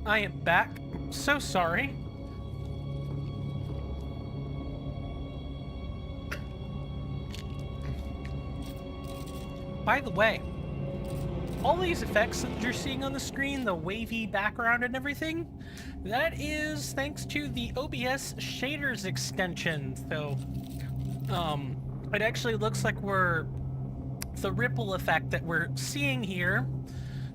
I am back. So sorry. By the way, all these effects that you're seeing on the screen, the wavy background and everything, that is thanks to the OBS shaders extension. So, it actually looks like the ripple effect that we're seeing here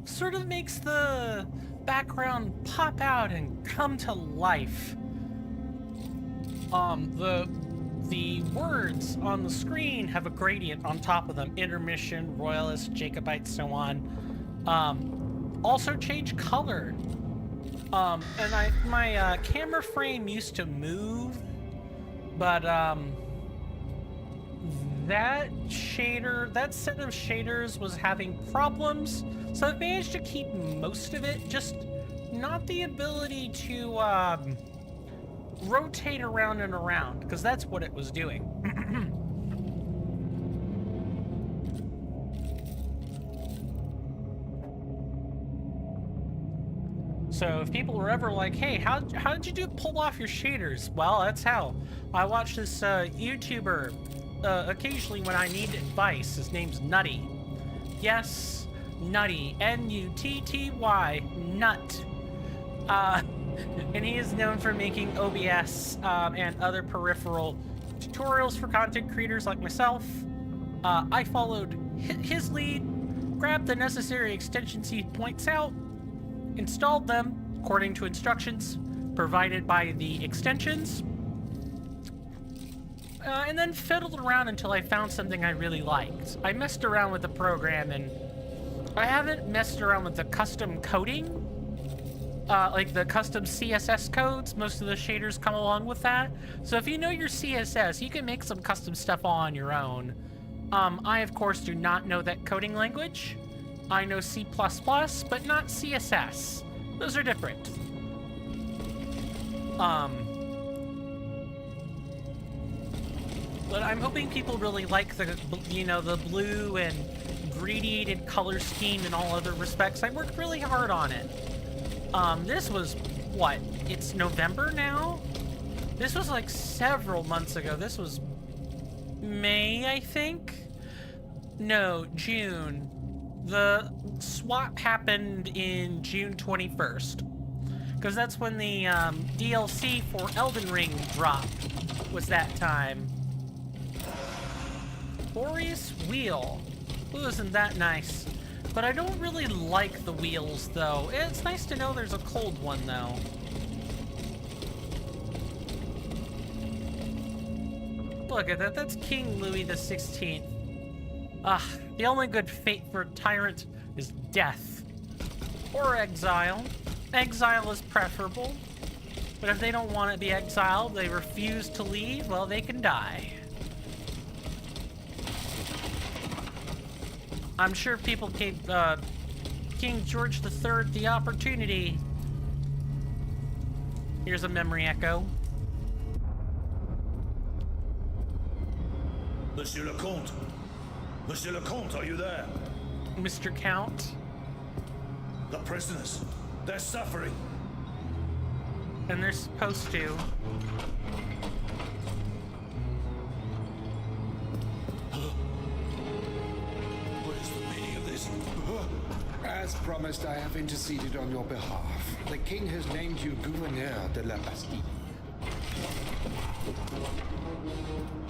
sort of makes the background pop out and come to life. The words on the screen have a gradient on top of them. Intermission, Royalist, Jacobite, so on. Also change color. And my camera frame used to move, but that set of shaders was having problems, so I've managed to keep most of it, just not the ability to rotate around and around, because that's what it was doing. So if people were ever like, hey, how did you pull off your shaders? Well, that's how. I watch this YouTuber occasionally when I need advice. His name's Nutty. Yes, Nutty. N-U-T-T-Y. Nut. And he is known for making OBS and other peripheral tutorials for content creators like myself. I followed his lead, grabbed the necessary extensions he points out, installed them according to instructions provided by the extensions, and then fiddled around until I found something I really liked. I messed around with the program, and I haven't messed around with the custom coding. Like the custom CSS codes, most of the shaders come along with that. So if you know your CSS, you can make some custom stuff on your own. I, of course, do not know that coding language. I know C++, but not CSS. Those are different. But I'm hoping people really like the blue and gradiated color scheme in all other respects. I worked really hard on it. This was, what? It's November now? This was like several months ago. This was May, I think? No, June. The swap happened in June 21st. Because that's when the DLC for Elden Ring dropped, was that time. Boreas Wheel. Ooh, isn't that nice? But I don't really like the wheels, though. It's nice to know there's a cold one, though. Look at that. That's King Louis XVI. The only good fate for a tyrant is death. Or exile. Exile is preferable. But if they don't want to be exiled, they refuse to leave, well, they can die. I'm sure people gave King George III the opportunity. Here's a memory echo. Monsieur le Comte! Monsieur le Comte, are you there? Mr. Count. The prisoners, they're suffering. And they're supposed to. As promised, I have interceded on your behalf. The king has named you Gouverneur de la Bastille.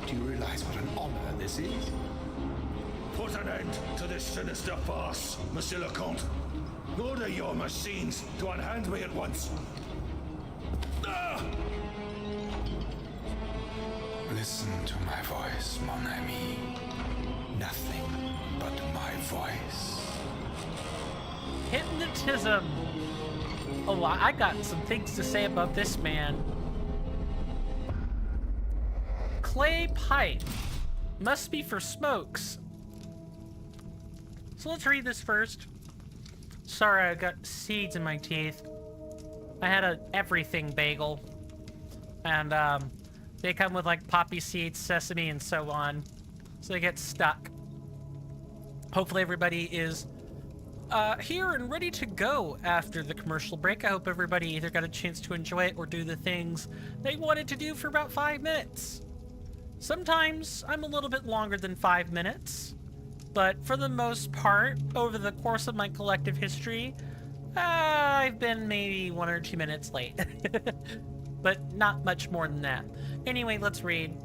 Do you realize what an honor this is? Put an end to this sinister farce, Monsieur le Comte. Order your machines to unhand me at once. Ah! Listen to my voice, mon ami. Nothing but my voice. Hypnotism. Oh, I got some things to say about this man. Clay pipe. Must be for smokes. So let's read this first. Sorry, I got seeds in my teeth. I had a everything bagel. And they come with like poppy seeds, sesame, and so on. So they get stuck. Hopefully everybody is here and ready to go after the commercial break. I hope everybody either got a chance to enjoy it or do the things they wanted to do for about 5 minutes. Sometimes I'm a little bit longer than 5 minutes, but for the most part, over the course of my collective history, I've been maybe 1 or 2 minutes late. But not much more than that. Anyway, let's read.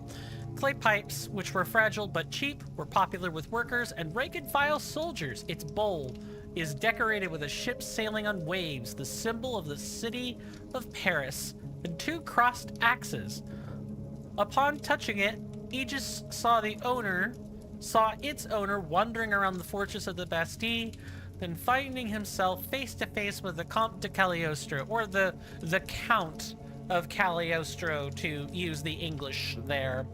Clay pipes, which were fragile but cheap, were popular with workers and rank-and-file soldiers. Its bowl is decorated with a ship sailing on waves, the symbol of the city of Paris, and 2 crossed axes. Upon touching it, Aegis saw its owner wandering around the fortress of the Bastille, then finding himself face to face with the Comte de Cagliostro, or the Count of Cagliostro, to use the English there.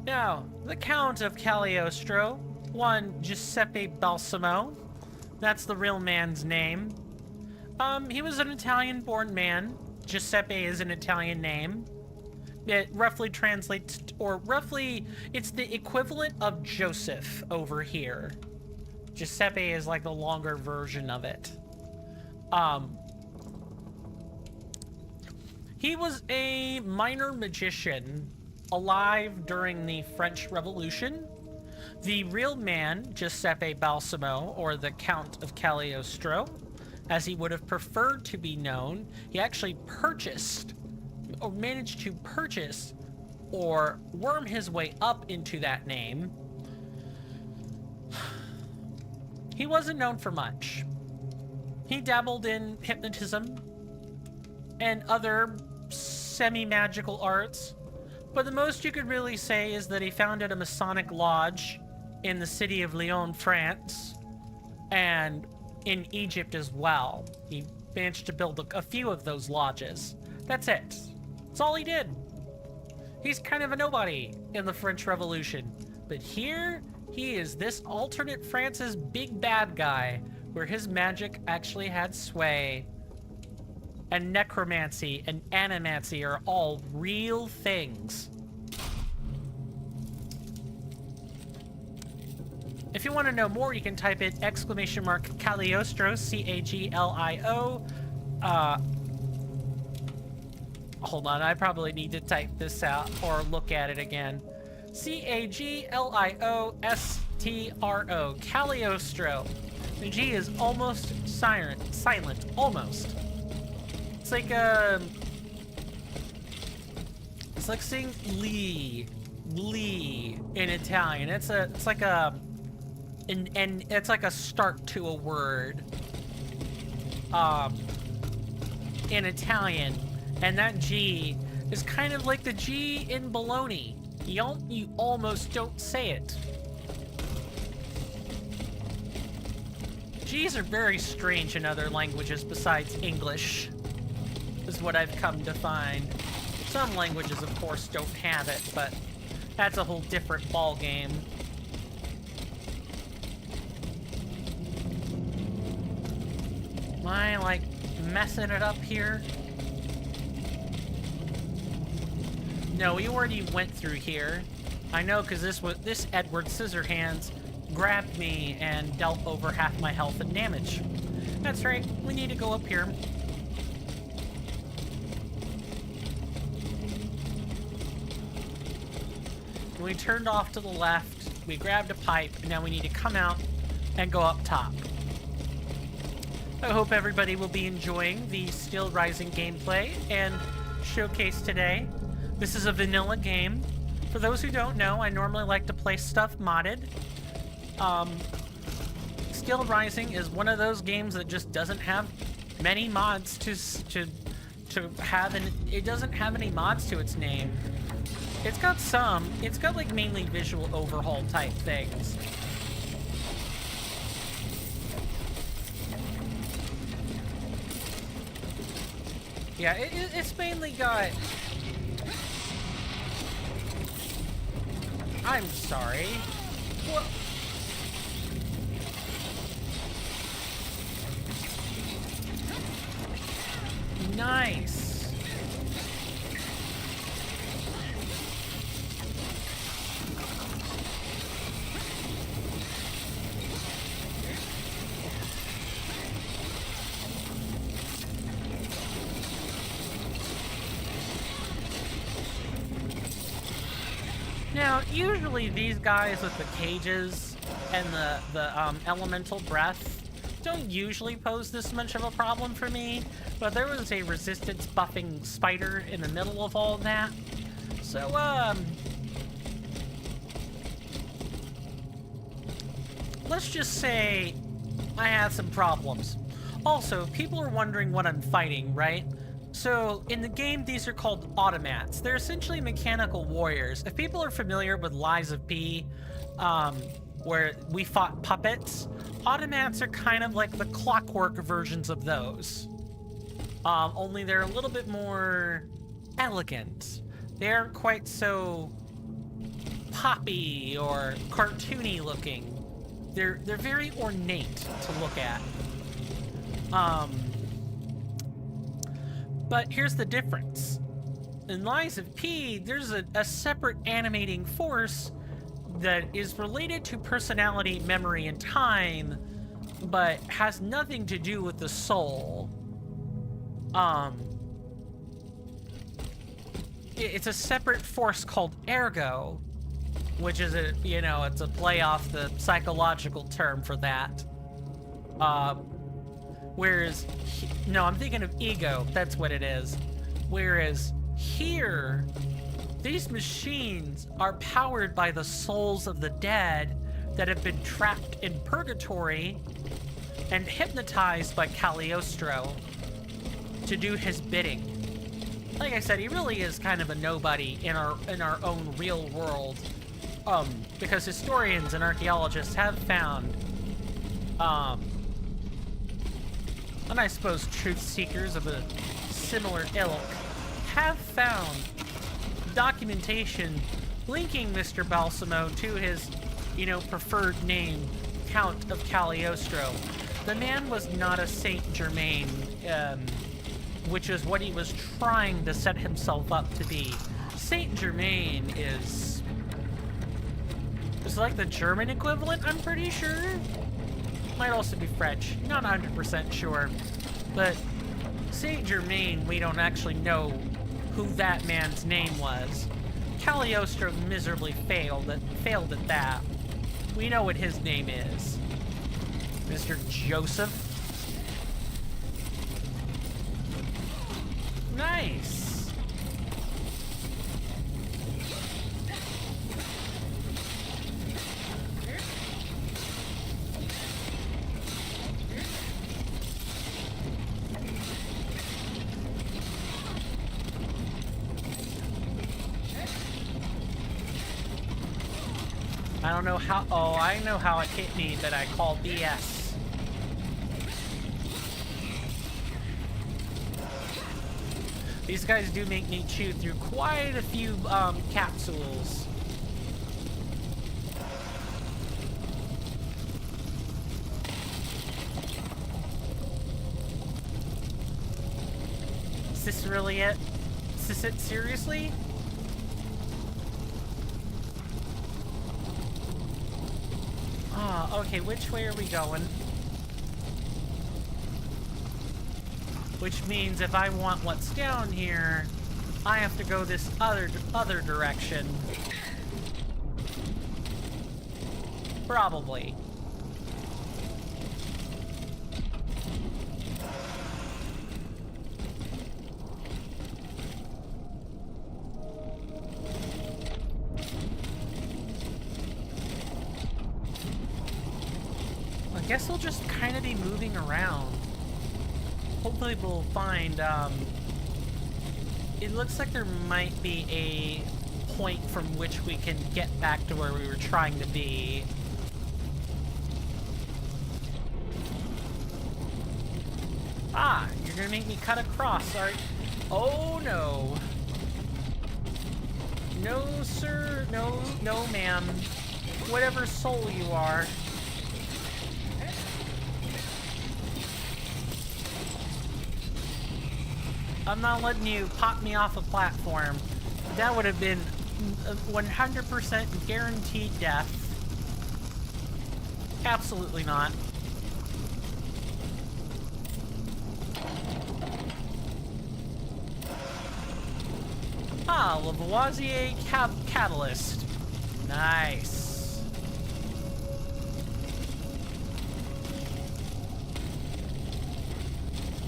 Now, the Count of Cagliostro, one Giuseppe Balsamo, that's the real man's name. He was an Italian-born man. Giuseppe is an Italian name. It roughly translates, it's the equivalent of Joseph over here. Giuseppe is like the longer version of it. He was a minor magician alive during the French Revolution. The real man, Giuseppe Balsamo, or the Count of Cagliostro, as he would have preferred to be known, he actually managed to purchase or worm his way up into that name. He wasn't known for much. He dabbled in hypnotism and other semi-magical arts, but the most you could really say is that he founded a Masonic lodge in the city of Lyon, France, and in Egypt as well. He managed to build a few of those lodges. That's it. That's all he did. He's kind of a nobody in the French Revolution, but here he is this alternate France's big bad guy, where his magic actually had sway. And necromancy and animancy are all real things. If you want to know more, you can type in !Cagliostro, C-A-G-L-I-O. Hold on, I probably need to type this out or look at it again. C-A-G-L-I-O-S-T-R-O, Cagliostro. The G is almost silent, almost. It's like saying Lee in Italian. It's like a start to a word in Italian, and that G is kind of like the G in baloney. You almost don't say it. G's are very strange in other languages besides English, is what I've come to find. Some languages, of course, don't have it, but that's a whole different ball game. Am I, like, messing it up here? No, we already went through here. I know, because this Edward Scissorhands grabbed me and dealt over half my health and damage. That's right, we need to go up here. We turned off to the left, we grabbed a pipe, and now we need to come out and go up top. I hope everybody will be enjoying the Steelrising gameplay and showcase today. This is a vanilla game. For those who don't know, I normally like to play stuff modded. Steelrising is one of those games that just doesn't have many mods to have, and it doesn't have any mods to its name. It's got some. It's got like mainly visual overhaul type things. Yeah, it's mainly got... I'm sorry. What? Nice. Now, usually these guys with the cages and the elemental breath don't usually pose this much of a problem for me, but there was a resistance buffing spider in the middle of all that. So, let's just say I had some problems. Also, people are wondering what I'm fighting, right? So, in the game, these are called automats. They're essentially mechanical warriors. If people are familiar with Lies of P, where we fought puppets, automats are kind of like the clockwork versions of those. Only they're a little bit more elegant. They aren't quite so poppy or cartoony looking. They're very ornate to look at. But here's the difference. In Lies of P, there's a separate animating force that is related to personality, memory, and time, but has nothing to do with the soul. It's a separate force called ergo, which is it's a play off the psychological term for that. Whereas, no, I'm thinking of ego, that's what it is. Whereas here, these machines are powered by the souls of the dead that have been trapped in purgatory and hypnotized by Cagliostro to do his bidding. Like I said, he really is kind of a nobody in our own real world, because historians and archaeologists have found, and I suppose truth seekers of a similar ilk have found documentation linking Mr. Balsamo to his, preferred name, Count of Cagliostro. The man was not a Saint Germain, which is what he was trying to set himself up to be. Saint Germain is like the German equivalent, I'm pretty sure. Might also be French, not 100% sure. But Saint Germain, we don't actually know who that man's name was. Cagliostro miserably failed at that. We know what his name is. Mr. Joseph. Nice. I don't know how. Oh, I know how it hit me that I call BS. These guys do make me chew through quite a few capsules. Is this really it? Is this it seriously? Okay, which way are we going? Which means if I want what's down here, I have to go this other direction. Probably. I guess we'll just kind of be moving around. Hopefully we'll find, it looks like there might be a point from which we can get back to where we were trying to be. Ah, you're gonna make me cut across, are you? Oh no. No, sir. No, ma'am. Whatever soul you are. I'm not letting you pop me off a platform. That would have been 100% guaranteed death. Absolutely not. Ah, Lavoisier catalyst. Nice.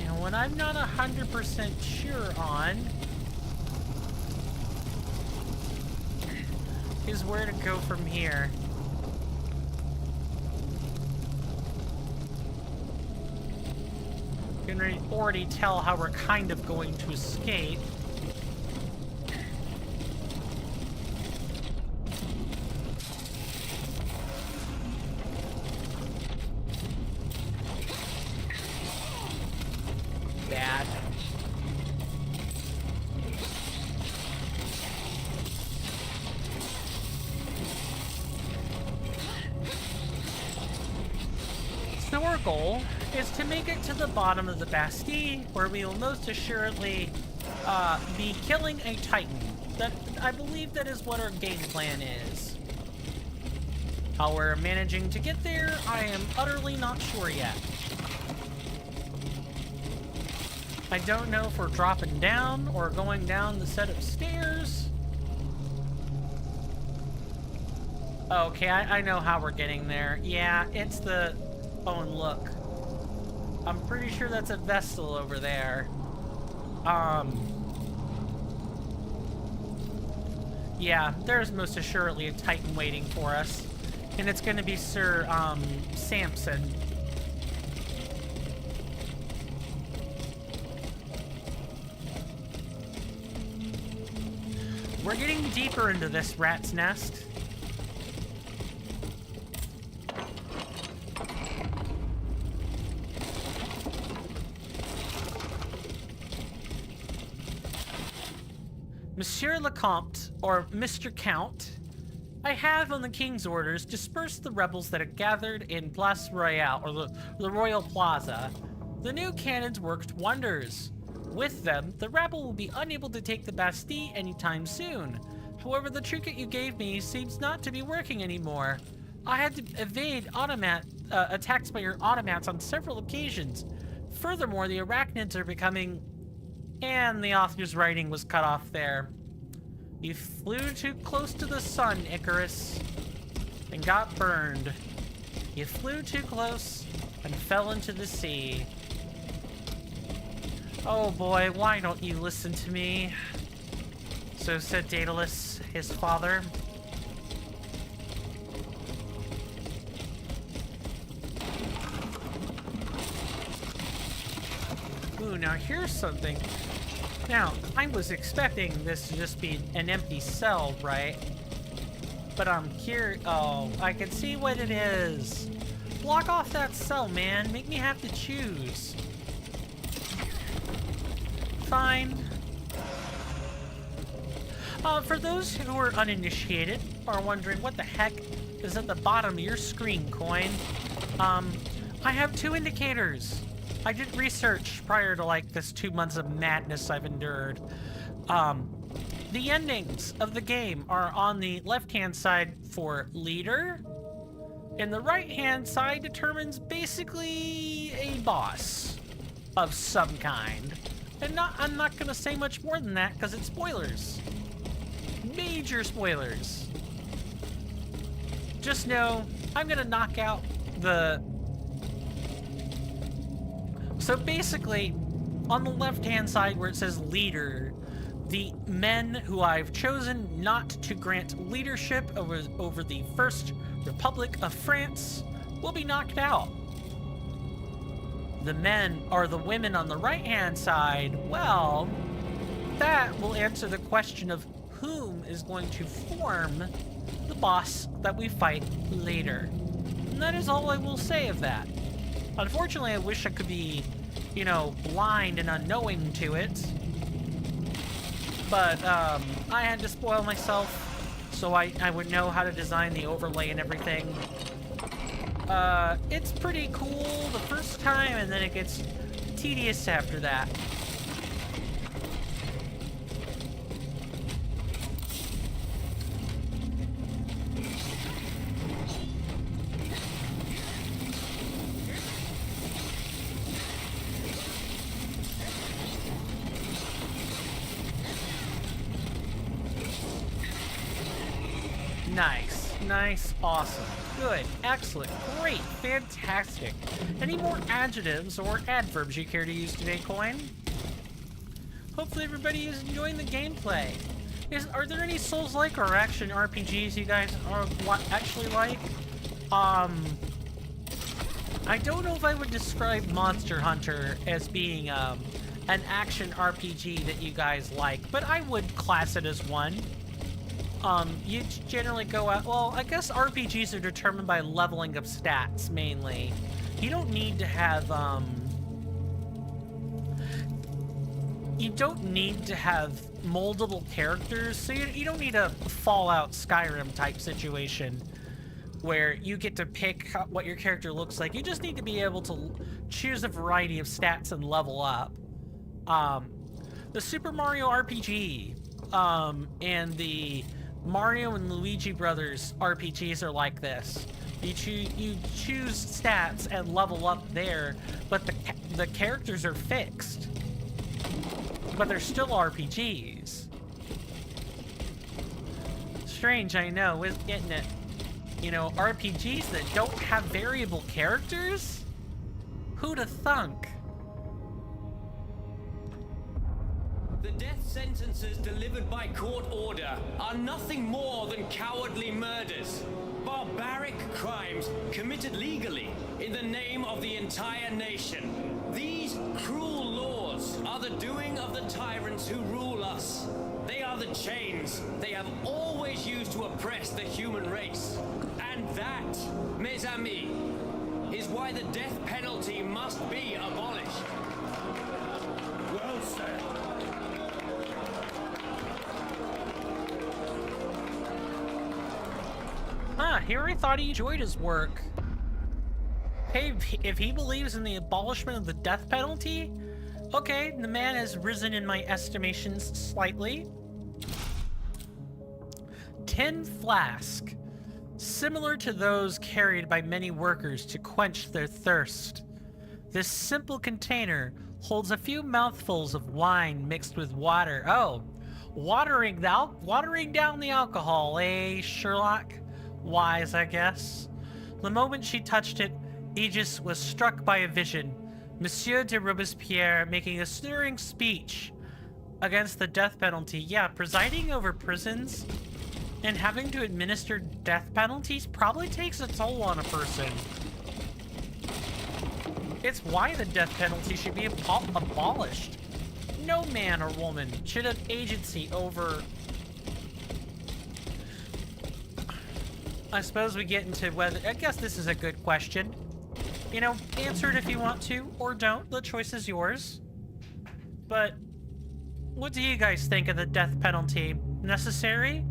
Now, what I'm not 100% sure on is where to go from here. You can already tell how we're kind of going to escape. Bad. So our goal is to make it to the bottom of the Bastille, where we will most assuredly be killing a Titan. That I believe that is what our game plan is. How we're managing to get there, I am utterly not sure yet. I don't know if we're dropping down or going down the set of stairs. Okay, I know how we're getting there. Yeah, it's the... Oh, and look. I'm pretty sure that's a Bastille over there. Yeah, there's most assuredly a Titan waiting for us. And it's gonna be Sir, Samson. We're getting deeper into this rat's nest. Monsieur le Comte, or Mr. Count, I have, on the King's orders, dispersed the rebels that had gathered in Place Royale, or the Royal Plaza. The new cannons worked wonders. With them, the rabble will be unable to take the Bastille anytime soon. However, the trinket you gave me seems not to be working anymore. I had to evade attacks by your automats on several occasions. Furthermore, the arachnids are becoming... And the author's writing was cut off there. You flew too close to the sun, Icarus, and got burned. You flew too close and fell into the sea. Oh boy, why don't you listen to me? So said Daedalus, his father. Ooh, now here's something. Now, I was expecting this to just be an empty cell, right? But I'm curious. Oh, I can see what it is. Block off that cell, man. Make me have to choose. Fine. For those who are uninitiated or wondering what the heck is at the bottom of your screen, Coin, I have two indicators. I did research prior to, like, this 2 months of madness I've endured. The endings of the game are on the left-hand side for leader, and the right-hand side determines basically a boss of some kind. And I'm not gonna say much more than that because it's spoilers. Major spoilers. Just know I'm gonna knock out the... So basically, on the left-hand side where it says leader, the men who I've chosen not to grant leadership over the First Republic of France will be knocked out. The men or the women on the right-hand side, well, that will answer the question of whom is going to form the boss that we fight later. And that is all I will say of that. Unfortunately, I wish I could be, you know, blind and unknowing to it. But, I had to spoil myself so I would know how to design the overlay and everything. It's pretty cool the first time, and then it gets tedious after that. Nice. Nice. Awesome. Good. Excellent. Great. Fantastic. Any more adjectives or adverbs you care to use today, Coin? Hopefully everybody is enjoying the gameplay. Are there any Souls-like or action RPGs you guys actually like? I don't know if I would describe Monster Hunter as being an action RPG that you guys like, but I would class it as one. You generally go out, well, I guess RPGs are determined by leveling of stats, mainly. You don't need to have, moldable characters, so you don't need a Fallout Skyrim type situation where you get to pick what your character looks like. You just need to be able to choose a variety of stats and level up. The Super Mario RPG, and the Mario and Luigi Brothers RPGs are like this. You choose stats and level up there, but the characters are fixed. But they're still RPGs. Strange, I know, isn't it? You know, RPGs that don't have variable characters? Who'd have thunk? The death sentences delivered by court order are nothing more than cowardly murders. Barbaric crimes committed legally in the name of the entire nation. These cruel laws are the doing of the tyrants who rule us. They are the chains they have always used to oppress the human race. And that, mes amis, is why the death penalty must be abolished. Well said. Harry thought he enjoyed his work. Hey, if he believes in the abolishment of the death penalty, okay, the man has risen in my estimations slightly. 10 flask, similar to those carried by many workers to quench their thirst. This simple container holds a few mouthfuls of wine mixed with water. Oh, watering down the alcohol, eh, Sherlock? Wise, I guess. The moment she touched it, Aegis was struck by a vision. Monsieur de Robespierre making a stirring speech against the death penalty. Yeah, presiding over prisons and having to administer death penalties probably takes a toll on a person. It's why the death penalty should be abolished. No man or woman should have agency over... I suppose we get into whether... I guess this is a good question. You know, answer it if you want to, or don't. The choice is yours. But what do you guys think of the death penalty? Necessary?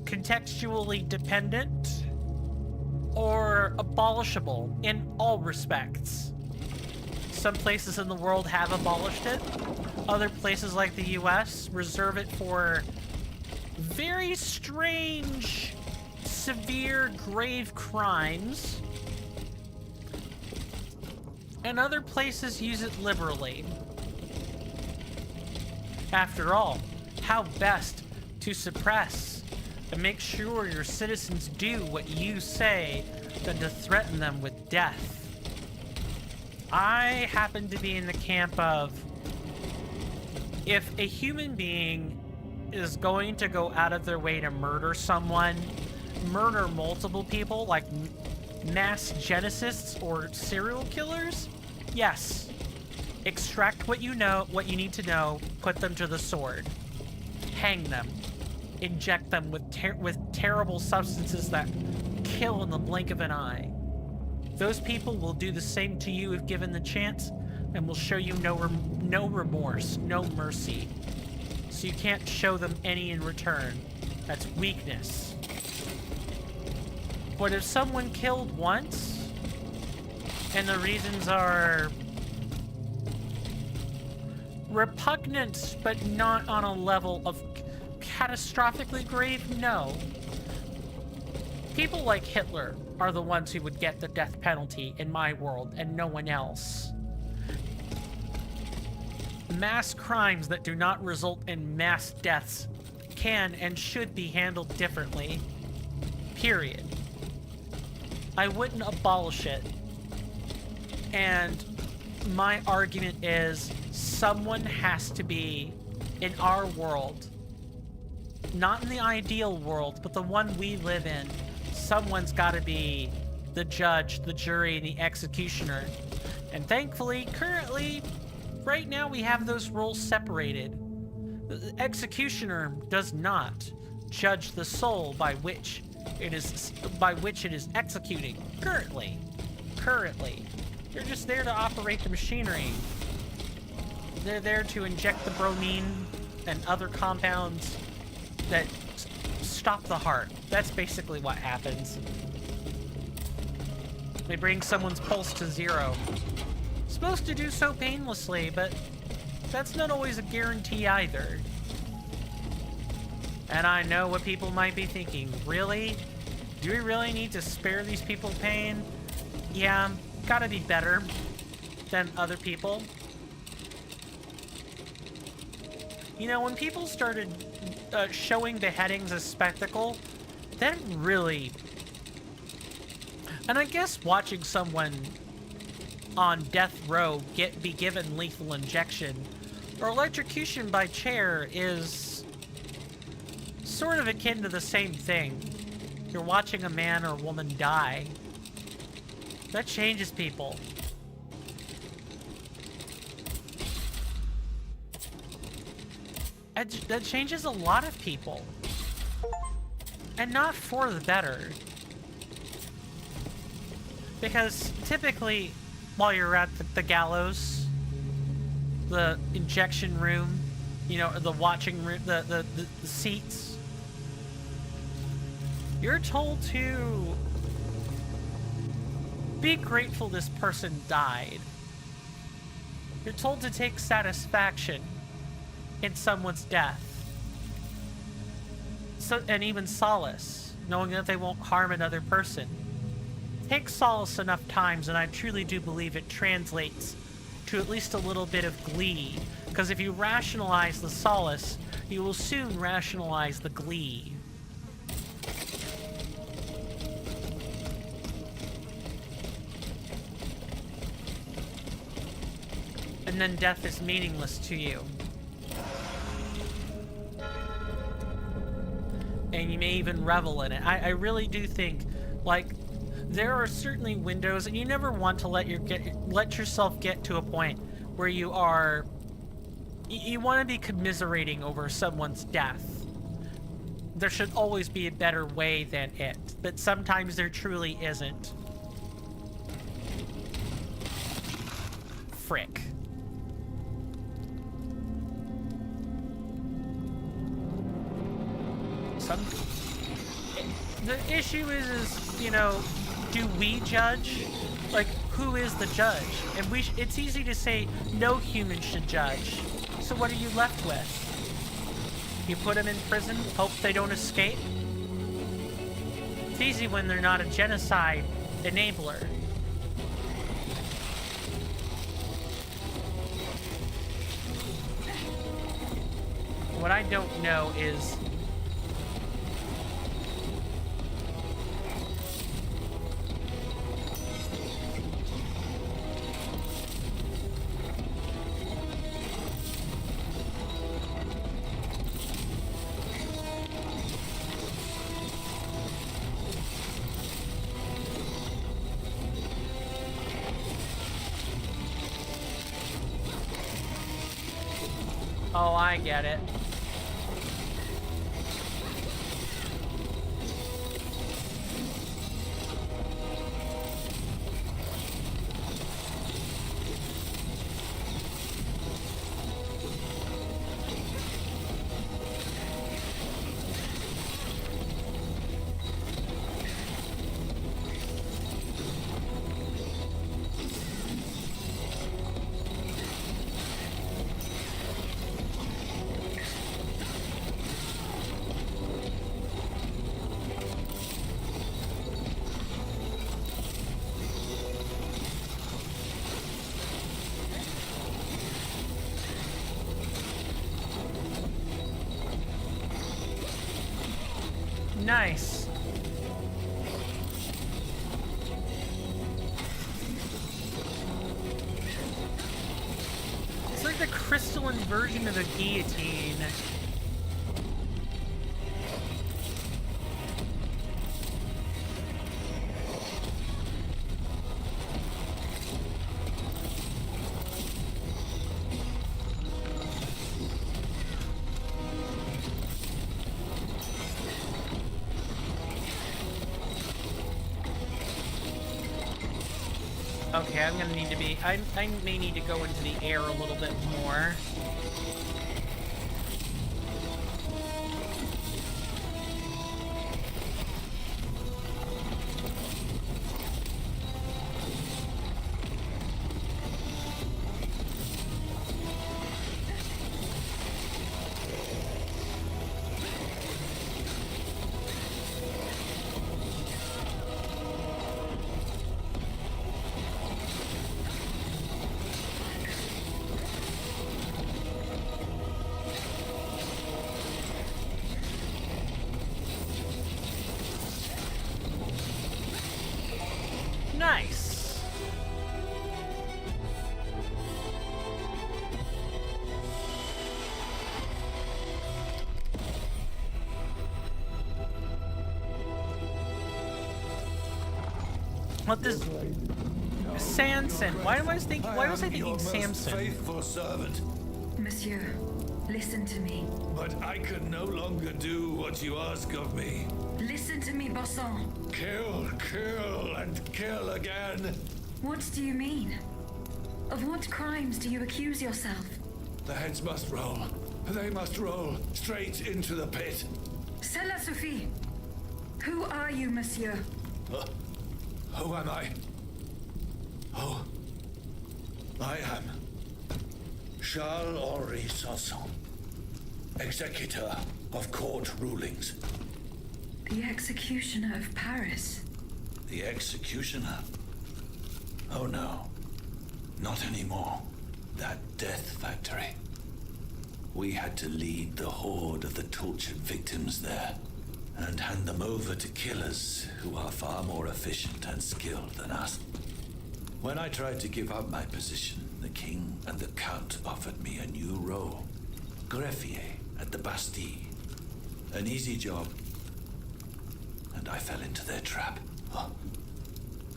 Contextually dependent? Or abolishable in all respects? Some places in the world have abolished it. Other places like the US reserve it for very strange, severe, grave crimes. And other places use it liberally. After all, how best to suppress and make sure your citizens do what you say than to threaten them with death? I happen to be in the camp of, if a human being is going to go out of their way to murder someone, murder multiple people, like mass genocists or serial killers, yes. Extract what you know, what you need to know, put them to the sword. Hang them. Inject them with terrible substances that kill in the blink of an eye. Those people will do the same to you if given the chance, and will show you no remorse, no mercy. So you can't show them any in return. That's weakness. But if someone killed once, and the reasons are repugnant, but not on a level of catastrophically grave, no. People like Hitler are the ones who would get the death penalty in my world, and no one else. Mass crimes that do not result in mass deaths can and should be handled differently. Period. I wouldn't abolish it. And my argument is someone has to be, in our world, not in the ideal world, but the one we live in, someone's got to be the judge, the jury, and the executioner. And thankfully, currently, right now we have those roles separated. The executioner does not judge the soul by which it is executing. Currently. They're just there to operate the machinery. They're there to inject the bromine and other compounds that stop the heart. That's basically what happens. They bring someone's pulse to 0. Supposed to do so painlessly, but that's not always a guarantee either. And I know what people might be thinking. Really? Do we really need to spare these people pain? Yeah, gotta be better than other people. You know, when people started showing beheadings as spectacle, that really... And I guess watching someone on death row be given lethal injection or electrocution by chair is sort of akin to the same thing. You're watching a man or woman die. That changes people. That changes a lot of people. And not for the better. Because typically, while you're at the gallows, the injection room, you know, the watching room, the seats, you're told to be grateful this person died. You're told to take satisfaction in someone's death. So, and even solace, knowing that they won't harm another person. Take solace enough times, and I truly do believe it translates to at least a little bit of glee. Because if you rationalize the solace, you will soon rationalize the glee. And then death is meaningless to you. And you may even revel in it. I really do think, like, there are certainly windows, and you never want to let yourself get to a point where you want to be commiserating over someone's death. There should always be a better way than it, but sometimes there truly isn't. Frick. The issue is, you know, do we judge? Like, who is the judge? And it's easy to say no human should judge. So what are you left with? You put them in prison, hope they don't escape? It's easy when they're not a genocide enabler. What I don't know is... Oh, I get it. Nice. It's like the crystalline version of a guillotine. Okay, I'm gonna need to be... I may need to go into the air a little bit more. Nice. What this Sanson? Why was I thinking Samson? Faithful servant, Monsieur, listen to me. but I can no longer do what you ask of me. Listen to me, Bosson. Kill, kill, and kill again. What do you mean? Of what crimes do you accuse yourself? The heads must roll. They must roll straight into the pit. Cela suffit. Who are you, monsieur? Who am I? Oh, I am Charles-Henri Sanson, executor of court rulings. The executioner of Paris. The executioner? Oh no, not anymore. That death factory. We had to lead the horde of the tortured victims there and hand them over to killers who are far more efficient and skilled than us. When I tried to give up my position, the king and the count offered me a new role. Greffier at the Bastille. An easy job. And I fell into their trap. Oh.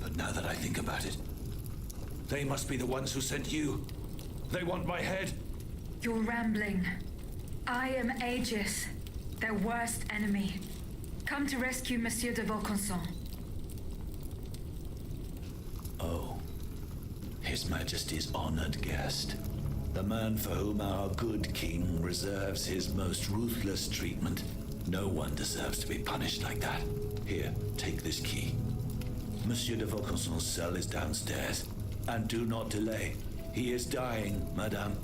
But now that I think about it, they must be the ones who sent you. They want my head. You're rambling. I am Aegis, their worst enemy. Come to rescue Monsieur de Vaucanson. Oh. His Majesty's honored guest. The man for whom our good king reserves his most ruthless treatment. No one deserves to be punished like that. Here, take this key. Monsieur de Vaucanson's cell is downstairs. And do not delay. He is dying, madame.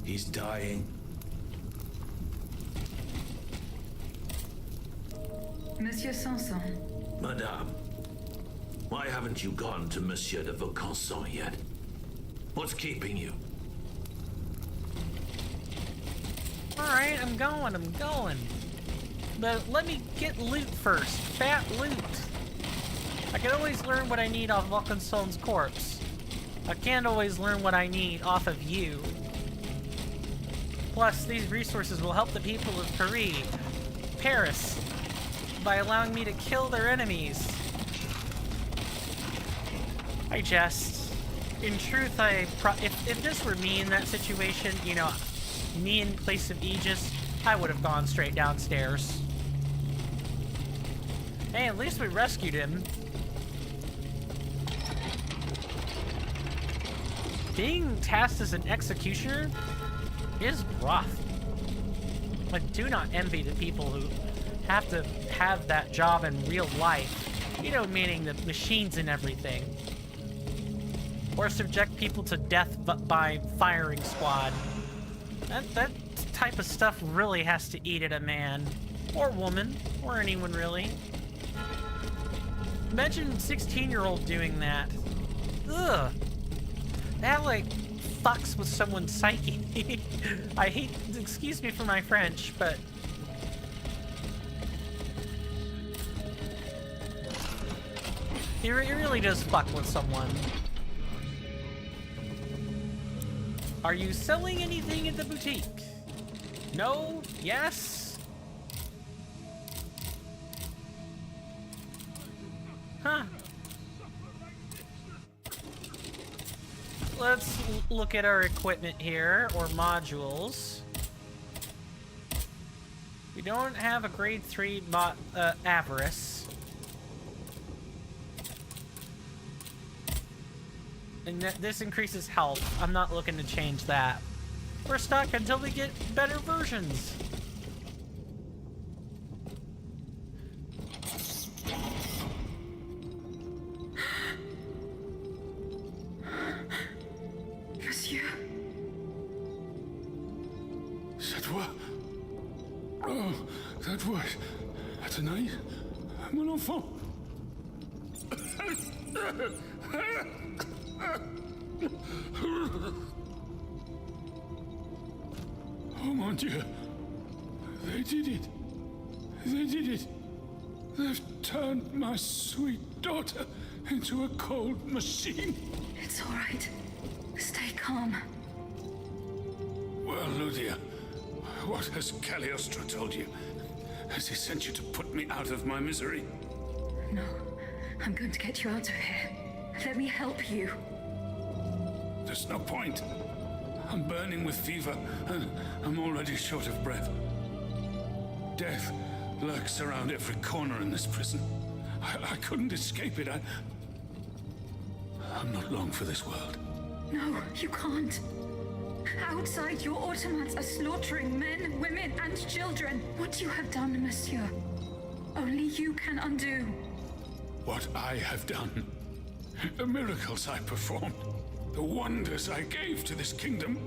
He's dying. Monsieur Sanson. Madame, why haven't you gone to Monsieur de Vaucanson yet? What's keeping you? Alright, I'm going. But let me get loot first. Fat loot. I can always learn what I need off Vaucanson's corpse. I can't always learn what I need off of you. Plus, these resources will help the people of Paris, by allowing me to kill their enemies. I jest. In truth, if this were me in that situation, you know, me in place of Aegis, I would have gone straight downstairs. Hey, at least we rescued him. Being tasked as an executioner is rough. I do not envy the people who have to have that job in real life. You know, meaning the machines and everything. Or subject people to death by firing squad. That type of stuff really has to eat at a man. Or woman. Or anyone, really. Imagine a 16-year-old doing that. Ugh. That, like, fucks with someone's psyche. I hate... Excuse me for my French, but... It really does fuck with someone. Are you selling anything at the boutique? No? Yes? Huh. Let's look at our equipment here, or modules. We don't have a grade 3 avarice. And this increases health. I'm not looking to change that. We're stuck until we get better versions. Monsieur. C'est toi? Oh, that was... Tonight? Mon enfant? Oh mon Dieu. They did it. They did it. They've turned my sweet daughter into a cold machine. It's all right. Stay calm. Well, Ludia, what has Cagliostro told you? Has he sent you to put me out of my misery? No, I'm going to get you out of here. Let me help you. There's no point. I'm burning with fever, and I'm already short of breath. Death lurks around every corner in this prison. I couldn't escape it. I'm not long for this world. No, you can't. Outside, your automats are slaughtering men, women, and children. What you have done, monsieur, only you can undo. What I have done, the miracles I performed, the wonders I gave to this kingdom,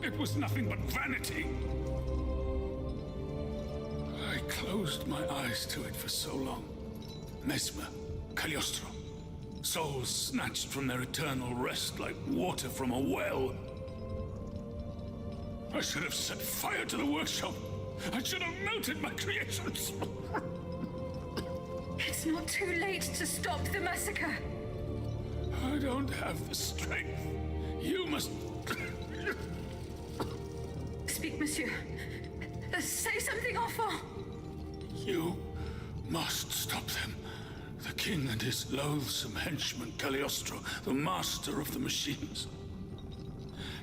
it was nothing but vanity. I closed my eyes to it for so long. Mesmer, Cagliostro, souls snatched from their eternal rest like water from a well. I should have set fire to the workshop. I should have melted my creations. It's not too late to stop the massacre. I don't have the strength. You must... Speak, monsieur. Say something, enfant. You must stop them. The king and his loathsome henchman, Cagliostro, the master of the machines.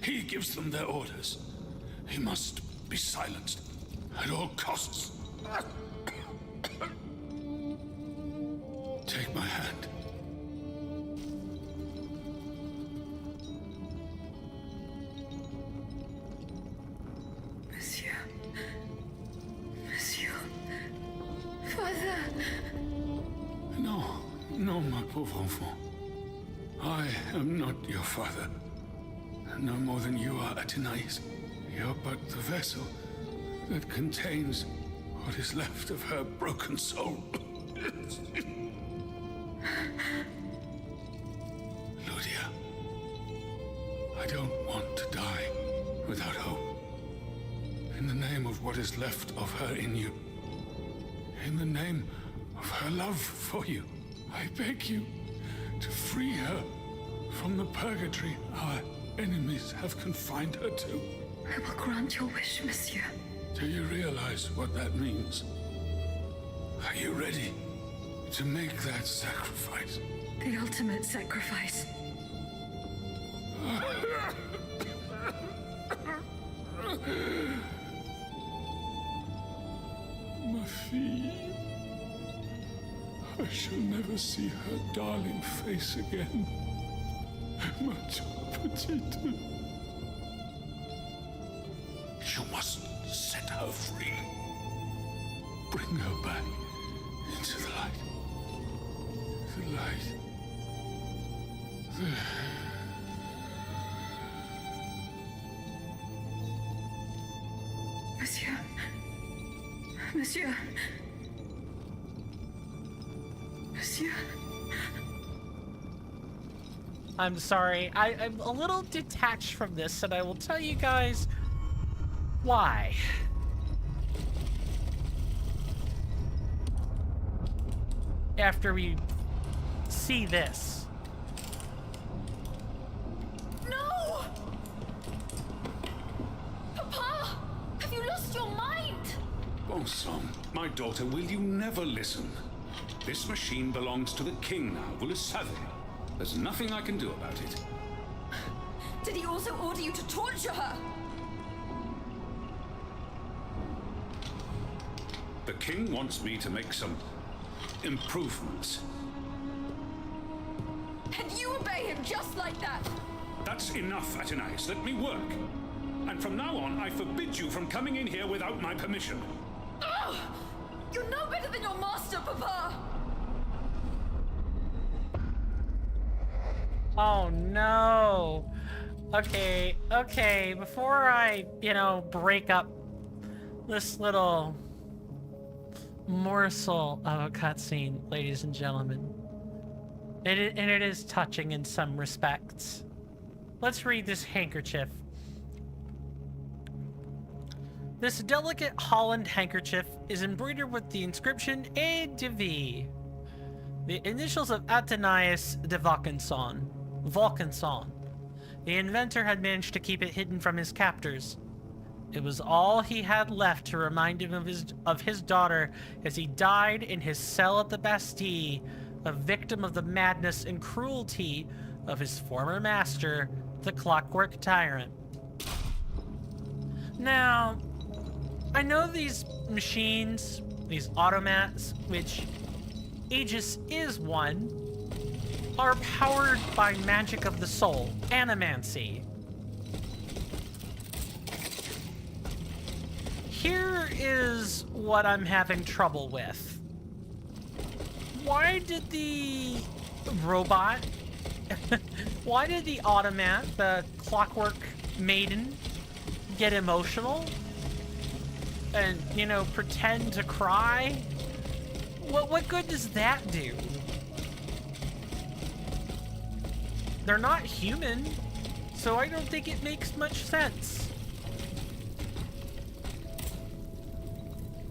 He gives them their orders. He must be silenced at all costs. Take my hand. Monsieur. Monsieur. Father. No, no, my pauvre enfant. I am not your father. No more than you are Athenais. You're but the vessel that contains what is left of her broken soul. Ludia, I don't want to die without hope. In the name of what is left of her in you, in the name of her love for you, I beg you to free her from the purgatory our enemies have confined her to. I will grant your wish, monsieur. Do you realize what that means? Are you ready to make that sacrifice? The ultimate sacrifice. Ma fille. I shall never see her darling face again. Ma petite. You must set her free. Bring her back into the light. The light. Monsieur. Monsieur. Monsieur. I'm sorry. I'm a little detached from this, and I will tell you guys why. After we see this. No! Papa! Have you lost your mind? Bon sang, my daughter, will you never listen? This machine belongs to the king now, vous le savez. There's nothing I can do about it. Did he also order you to torture her? The king wants me to make some improvements. And you obey him just like that? That's enough, Athenais. Let me work. And from now on, I forbid you from coming in here without my permission. Ugh! You're no better than your master, Papa! Oh no. Okay, before I, break up this little morsel of a cutscene, ladies and gentlemen, and it is touching in some respects, let's read this handkerchief. This delicate Holland handkerchief is embroidered with the inscription A de V, the initials of Athenais de Vaucanson. The inventor had managed to keep it hidden from his captors. It was all he had left to remind him of his daughter as he died in his cell at the Bastille, a victim of the madness and cruelty of his former master, the Clockwork Tyrant. Now, I know these machines, these automats, which Aegis is one, are powered by magic of the soul, animancy. Here is what I'm having trouble with. Why did the robot, why did the automat, the clockwork maiden, get emotional? And, pretend to cry? What good does that do? They're not human, so I don't think it makes much sense.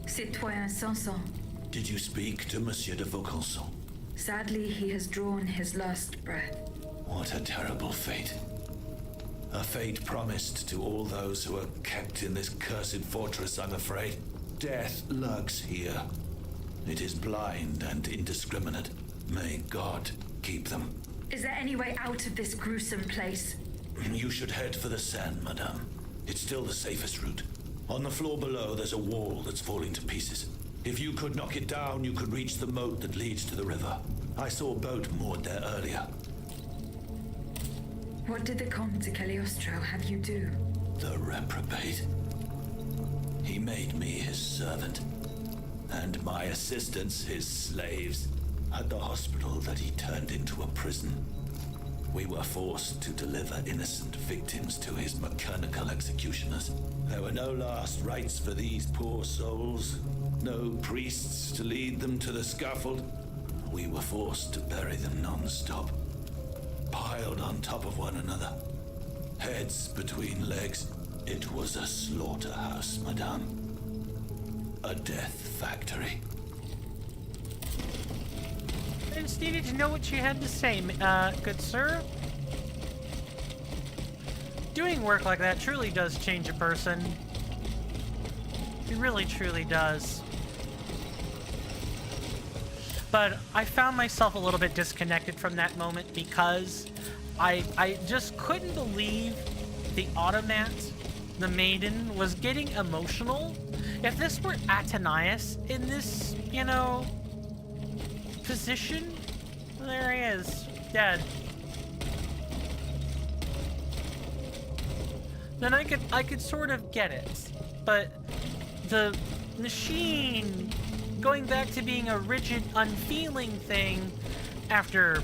Citoyen Sanson. Did you speak to Monsieur de Vaucanson? Sadly, he has drawn his last breath. What a terrible fate. A fate promised to all those who are kept in this cursed fortress, I'm afraid. Death lurks here. It is blind and indiscriminate. May God keep them. Is there any way out of this gruesome place? You should head for the Seine, madame. It's still the safest route. On the floor below, there's a wall that's falling to pieces. If you could knock it down, you could reach the moat that leads to the river. I saw a boat moored there earlier. What did the Comte de Cagliostro have you do? The reprobate. He made me his servant, and my assistants his slaves. At the hospital that he turned into a prison, we were forced to deliver innocent victims to his mechanical executioners. There were no last rites for these poor souls, no priests to lead them to the scaffold. We were forced to bury them non-stop, piled on top of one another, heads between legs. It was a slaughterhouse, madame. A death factory. I just needed to know what you had to say, good sir. Doing work like that truly does change a person. It really, truly does. But I found myself a little bit disconnected from that moment because I just couldn't believe the automat, the maiden, was getting emotional. If this were Athenais in this, position, there he is, dead. Then I could sort of get it, but the machine going back to being a rigid, unfeeling thing after,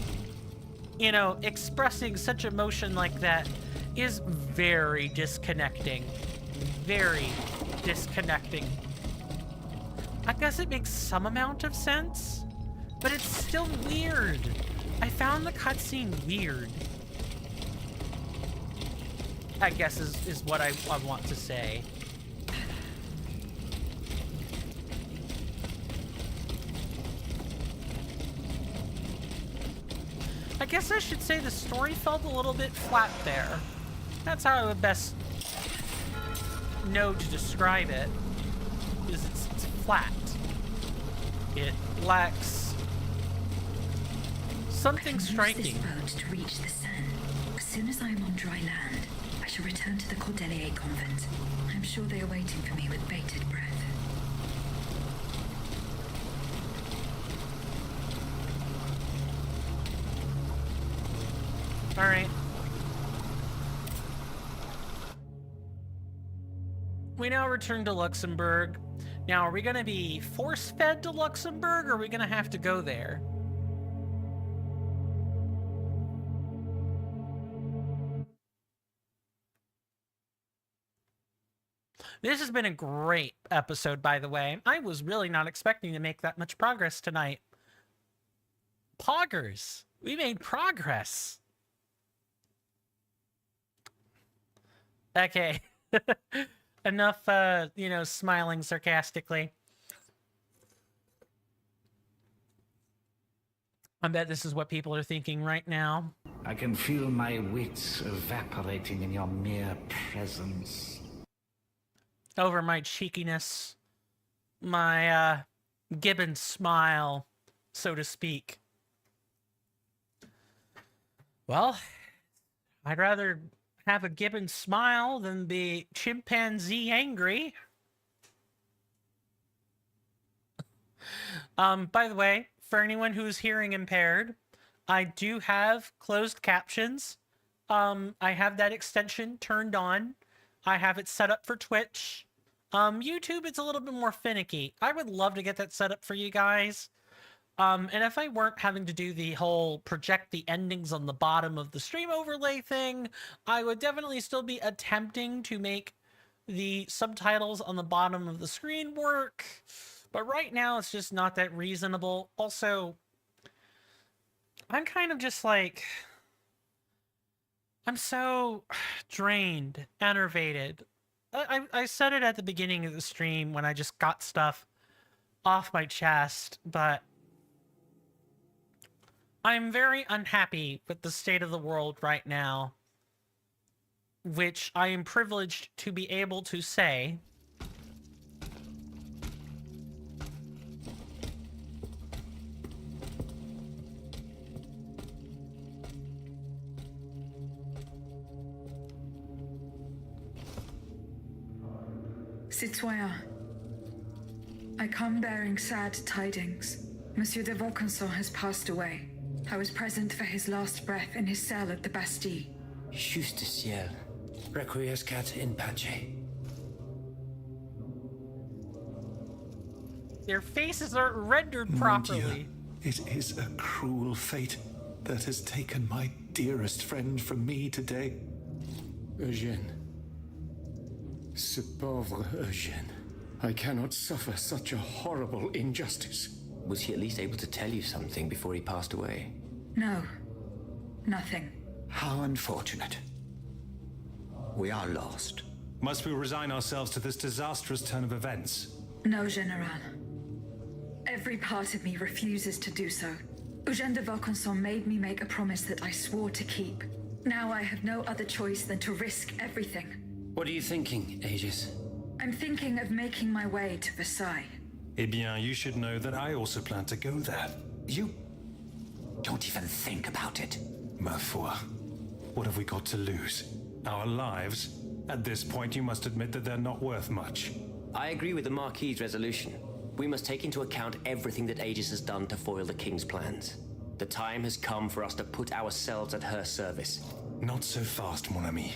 expressing such emotion like that is very disconnecting. Very disconnecting. I guess it makes some amount of sense, but it's still weird. I found the cutscene weird, I guess is what I want to say. I guess I should say the story felt a little bit flat there. That's how I would best know to describe it. Is it's flat. It lacks something striking. I can use this road to reach the Seine. As soon as I am on dry land, I shall return to the Cordelier convent. I'm sure they are waiting for me with bated breath. All right. We now return to Luxembourg. Now, are we going to be force-fed to Luxembourg, or are we going to have to go there? This has been a great episode, by the way. I was really not expecting to make that much progress tonight. Poggers! We made progress! Okay. Enough, you know, smiling sarcastically. I bet this is what people are thinking right now. I can feel my wits evaporating in your mere presence. Over my cheekiness. My, Gibbon smile, so to speak. Well, I'd rather have a Gibbon smile than be chimpanzee angry. By the way, for anyone who's hearing impaired, I do have closed captions. I have that extension turned on. I have it set up for Twitch. YouTube, it's a little bit more finicky. I would love to get that set up for you guys. And if I weren't having to do the whole project the endings on the bottom of the stream overlay thing, I would definitely still be attempting to make the subtitles on the bottom of the screen work. But right now, it's just not that reasonable. Also, I'm kind of just like... I'm so drained, enervated. I said it at the beginning of the stream when I just got stuff off my chest, but... I'm very unhappy with the state of the world right now, which I am privileged to be able to say. Citoyen, I come bearing sad tidings. Monsieur de Vaucanson has passed away. I was present for his last breath in his cell at the Bastille. Juste ciel. Requiescat in pace. Their faces aren't rendered properly. It is a cruel fate that has taken my dearest friend from me today. Eugène. Ce pauvre Eugène. I cannot suffer such a horrible injustice. Was he at least able to tell you something before he passed away? No. Nothing. How unfortunate. We are lost. Must we resign ourselves to this disastrous turn of events? No, General. Every part of me refuses to do so. Eugène de Vaucanson made me make a promise that I swore to keep. Now I have no other choice than to risk everything. What are you thinking, Aegis? I'm thinking of making my way to Versailles. Eh bien, you should know that I also plan to go there. You don't even think about it. Ma foi. What have we got to lose? Our lives? At this point, you must admit that they're not worth much. I agree with the Marquis's resolution. We must take into account everything that Aegis has done to foil the King's plans. The time has come for us to put ourselves at her service. Not so fast, mon ami.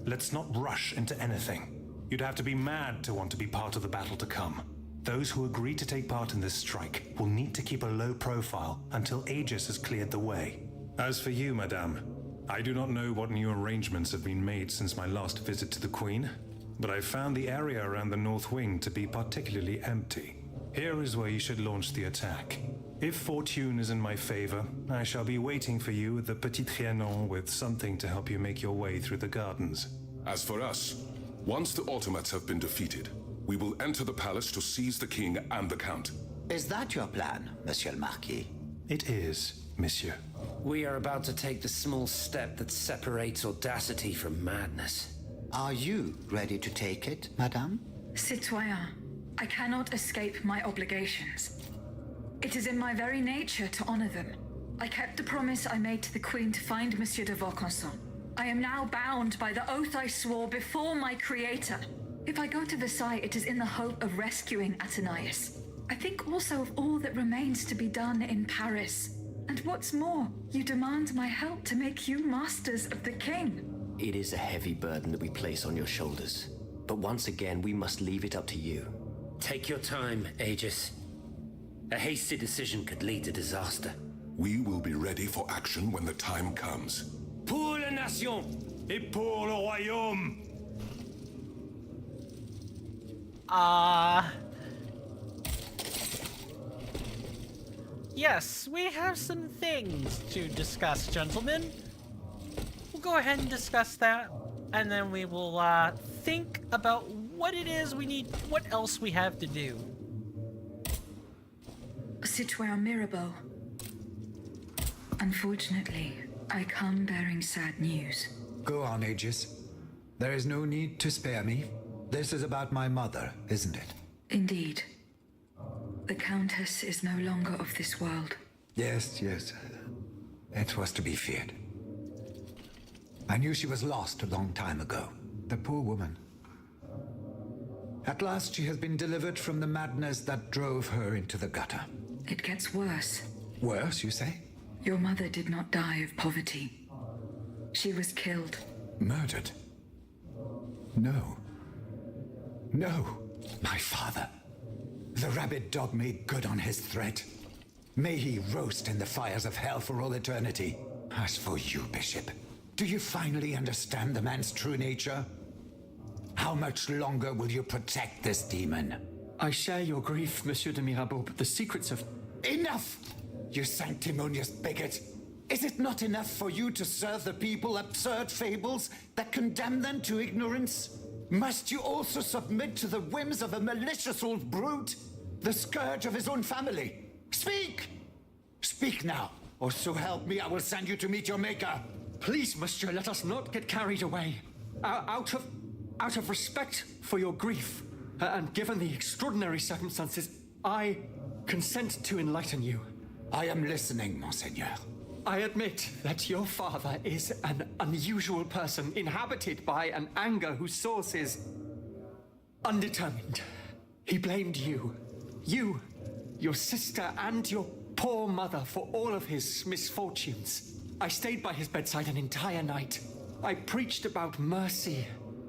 Let's not rush into anything. You'd have to be mad to want to be part of the battle to come. Those who agree to take part in this strike will need to keep a low profile until Aegis has cleared the way. As for you, madame, I do not know what new arrangements have been made since my last visit to the Queen, but I found the area around the North Wing to be particularly empty. Here is where you should launch the attack. If fortune is in my favor, I shall be waiting for you at the Petit Trianon with something to help you make your way through the gardens. As for us, once the automats have been defeated, we will enter the palace to seize the king and the count. Is that your plan, Monsieur le Marquis? It is, monsieur. We are about to take the small step that separates audacity from madness. Are you ready to take it, madame? Citoyen, I cannot escape my obligations. It is in my very nature to honor them. I kept the promise I made to the Queen to find Monsieur de Vaucanson. I am now bound by the oath I swore before my creator. If I go to Versailles, it is in the hope of rescuing Athenais. I think also of all that remains to be done in Paris. And what's more, you demand my help to make you masters of the king. It is a heavy burden that we place on your shoulders. But once again, we must leave it up to you. Take your time, Aegis. A hasty decision could lead to disaster. We will be ready for action when the time comes. Pour la nation et pour le royaume. Yes, we have some things to discuss, gentlemen. We'll go ahead and discuss that, and then we will think about what it is we need, what else we have to do. Citoyen Mirabeau. Unfortunately, I come bearing sad news. Go on, Aegis. There is no need to spare me. This is about my mother, isn't it? Indeed. The Countess is no longer of this world. Yes. It was to be feared. I knew she was lost a long time ago. The poor woman. At last she has been delivered from the madness that drove her into the gutter. It gets worse. Worse, you say? Your mother did not die of poverty. She was killed. Murdered? No. My father. The rabid dog made good on his threat. May he roast in the fires of hell for all eternity. As for you, Bishop, do you finally understand the man's true nature? How much longer will you protect this demon? I share your grief, Monsieur de Mirabeau, but the secrets of... Enough! You sanctimonious bigot! Is it not enough for you to serve the people absurd fables that condemn them to ignorance? Must you also submit to the whims of a malicious old brute? The scourge of his own family? Speak! Speak now, or so help me, I will send you to meet your maker. Please, monsieur, let us not get carried away. Out of respect for your grief, and given the extraordinary circumstances, I consent to enlighten you. I am listening, Monseigneur. I admit that your father is an unusual person, inhabited by an anger whose source is undetermined. He blamed you, your sister, and your poor mother for all of his misfortunes. I stayed by his bedside an entire night. I preached about mercy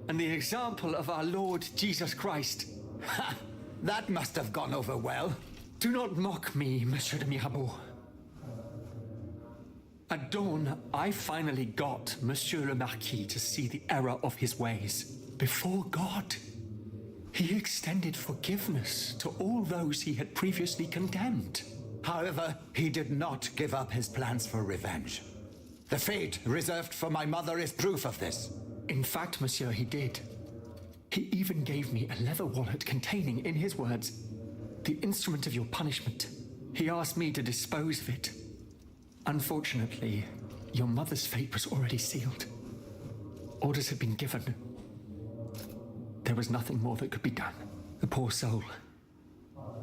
and the example of our Lord Jesus Christ. Ha! That must have gone over well. Do not mock me, Monsieur de Mirabeau. At dawn, I finally got Monsieur le Marquis to see the error of his ways. Before God, he extended forgiveness to all those he had previously condemned. However, he did not give up his plans for revenge. The fate reserved for my mother is proof of this. In fact, monsieur, he did. He even gave me a leather wallet containing, in his words, the instrument of your punishment. He asked me to dispose of it. Unfortunately, your mother's fate was already sealed. Orders had been given. There was nothing more that could be done. The poor soul.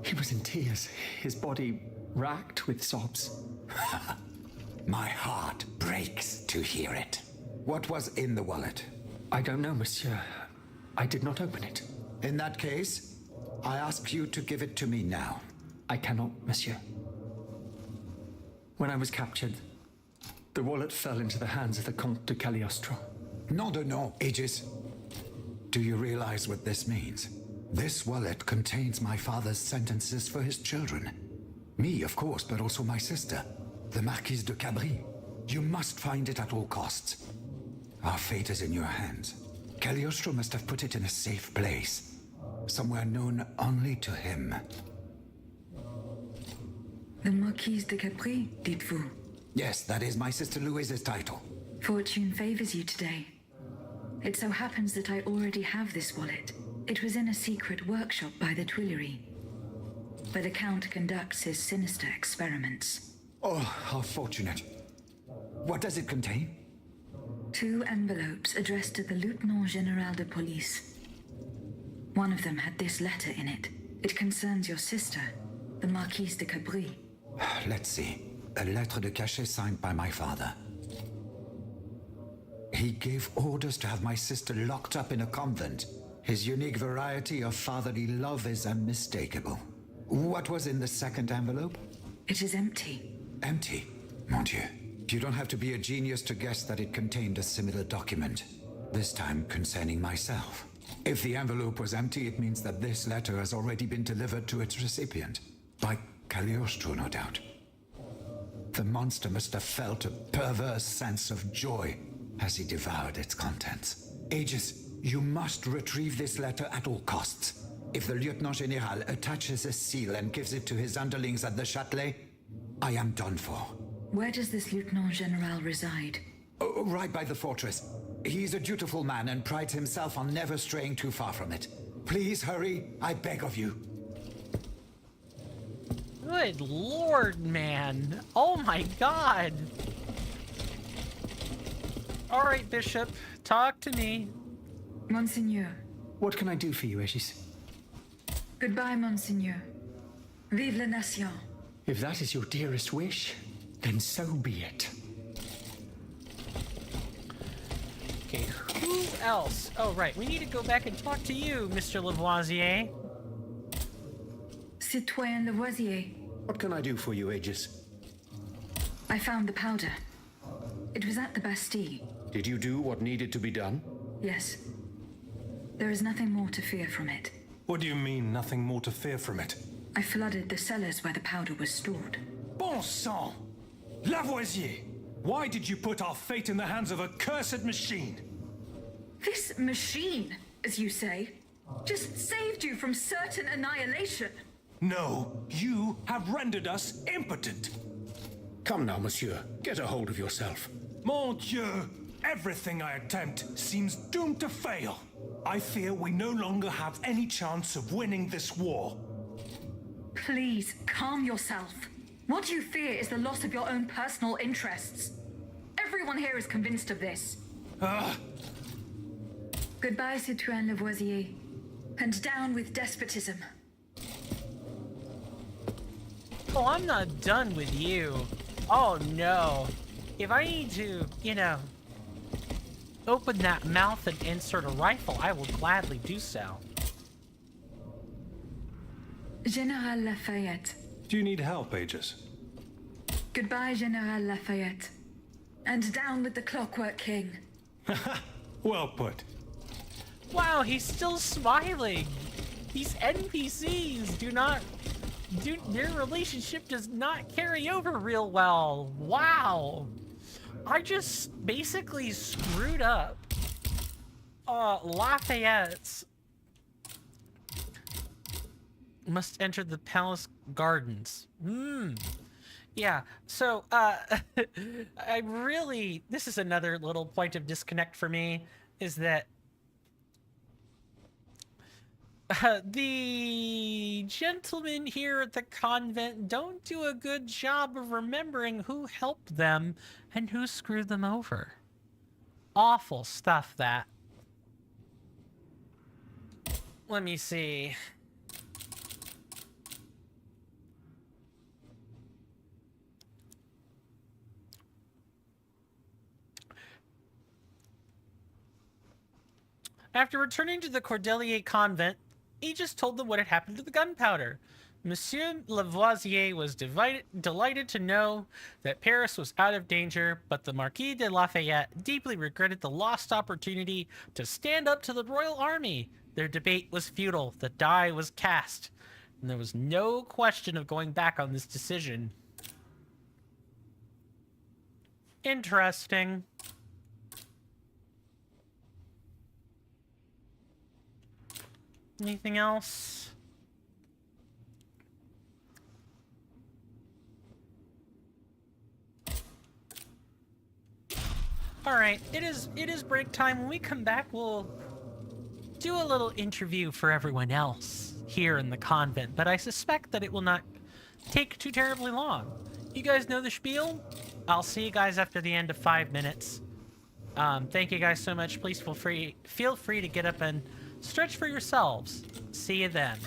He was in tears, his body racked with sobs. My heart breaks to hear it. What was in the wallet? I don't know, monsieur. I did not open it. In that case, I ask you to give it to me now. I cannot, monsieur. When I was captured, the wallet fell into the hands of the Comte de Cagliostro. Nom de nom, Aegis. Do you realize what this means? This wallet contains my father's sentences for his children. Me, of course, but also my sister, the Marquise de Cabri. You must find it at all costs. Our fate is in your hands. Cagliostro must have put it in a safe place, somewhere known only to him. The Marquise de Capri, dites-vous? Yes, that is my sister Louise's title. Fortune favors you today. It so happens that I already have this wallet. It was in a secret workshop by the Tuileries, where the Count conducts his sinister experiments. Oh, how fortunate. What does it contain? 2 envelopes addressed to the Lieutenant General de Police. One of them had this letter in it. It concerns your sister, the Marquise de Cabris. Let's see. A lettre de cachet signed by my father. He gave orders to have my sister locked up in a convent. His unique variety of fatherly love is unmistakable. What was in the second envelope? It is empty. Empty? Mon Dieu. You don't have to be a genius to guess that it contained a similar document. This time concerning myself. If the envelope was empty, it means that this letter has already been delivered to its recipient. By Cagliostro, no doubt. The monster must have felt a perverse sense of joy as he devoured its contents. Aegis, you must retrieve this letter at all costs. If the Lieutenant General attaches a seal and gives it to his underlings at the Châtelet, I am done for. Where does this Lieutenant General reside? Oh, right by the fortress. He's a dutiful man and prides himself on never straying too far from it. Please hurry, I beg of you. Good lord, man. Oh my god. Alright, Bishop. Talk to me. Monseigneur. What can I do for you, Aegis? Goodbye, Monseigneur. Vive la Nation. If that is your dearest wish, then so be it. Okay, who else? Oh, right. We need to go back and talk to you, Mr. Lavoisier. Citoyen Lavoisier. What can I do for you, Aegis? I found the powder. It was at the Bastille. Did you do what needed to be done? Yes. There is nothing more to fear from it. What do you mean, nothing more to fear from it? I flooded the cellars where the powder was stored. Bon sang! Lavoisier! Why did you put our fate in the hands of a cursed machine? This machine, as you say, just saved you from certain annihilation. No, you have rendered us impotent. Come now, monsieur. Get a hold of yourself. Mon Dieu! Everything I attempt seems doomed to fail. I fear we no longer have any chance of winning this war. Please, calm yourself. What you fear is the loss of your own personal interests. Everyone here is convinced of this. Goodbye, Citoyen Lavoisier. And down with despotism. Oh, I'm not done with you. Oh, no. If I need to, you know, open that mouth and insert a rifle, I will gladly do so. General Lafayette. Do you need help, Aegis? Goodbye, General Lafayette. And down with the Clockwork King. Well put. Wow, he's still smiling. These NPCs their relationship does not carry over real well. Wow. I just basically screwed up Lafayette's. Must enter the palace gardens. Yeah, so, this is another little point of disconnect for me, is that the gentlemen here at the convent don't do a good job of remembering who helped them and who screwed them over. Awful stuff, that. Let me see. After returning to the Cordelier convent, Aegis told them what had happened to the gunpowder. Monsieur Lavoisier was delighted to know that Paris was out of danger, but the Marquis de Lafayette deeply regretted the lost opportunity to stand up to the royal army. Their debate was futile. The die was cast, and there was no question of going back on this decision. Interesting. Anything else? All right, it is break time. When we come back, we'll do a little interview for everyone else here in the convent, but I suspect that it will not take too terribly long. You guys know the spiel? I'll see you guys after the end of 5 minutes. Thank you guys so much. Please feel free to get up and stretch for yourselves. See you then.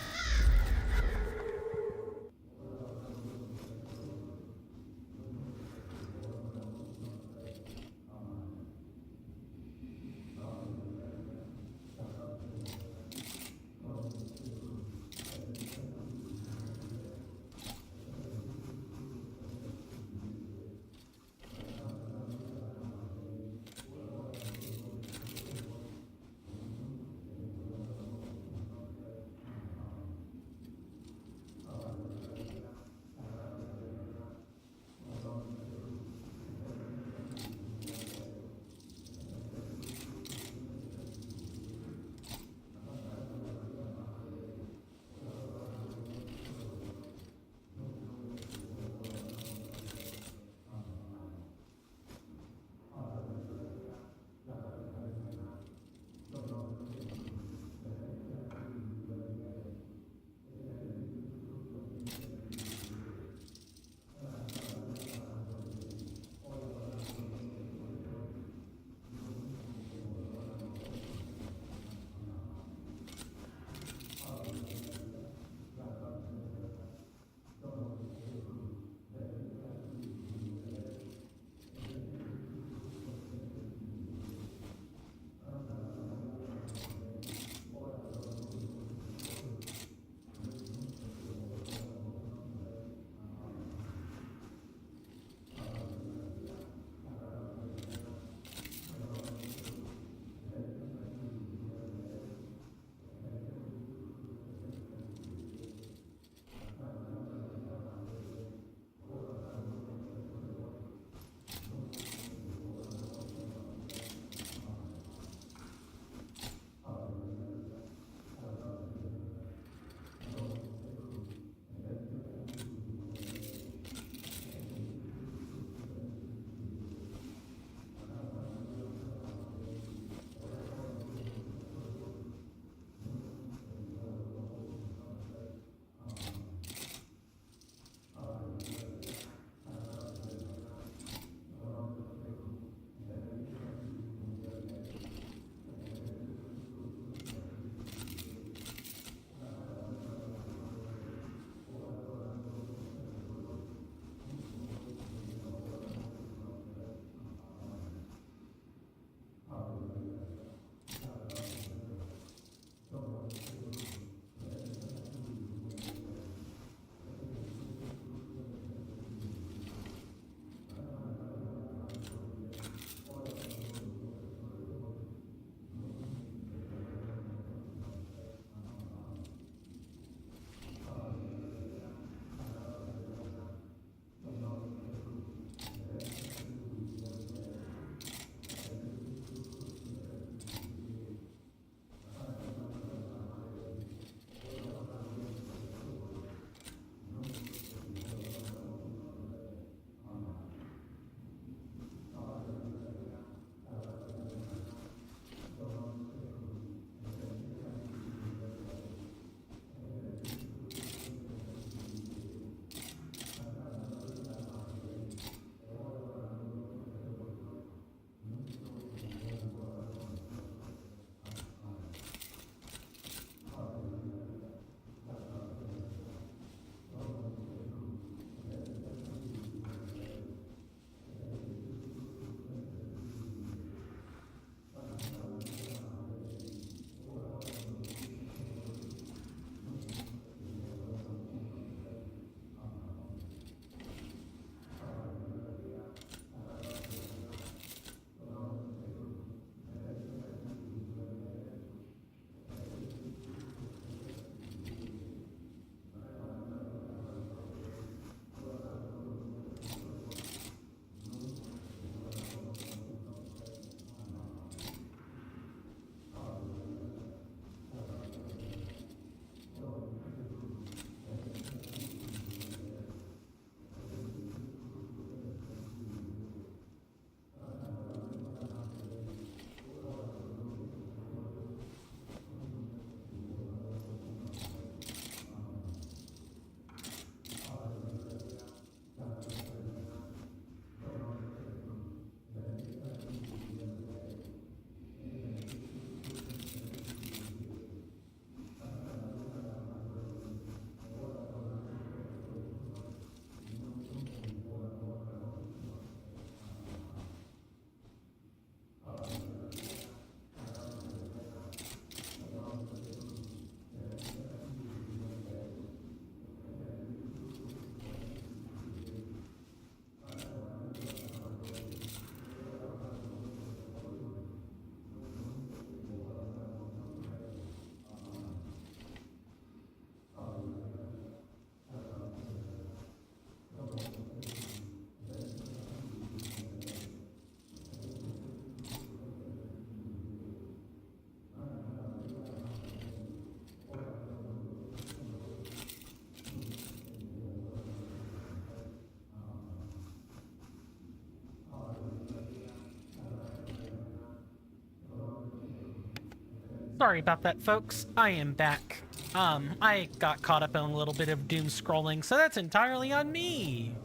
Sorry about that, folks. I am back. I got caught up in a little bit of doom scrolling, so that's entirely on me.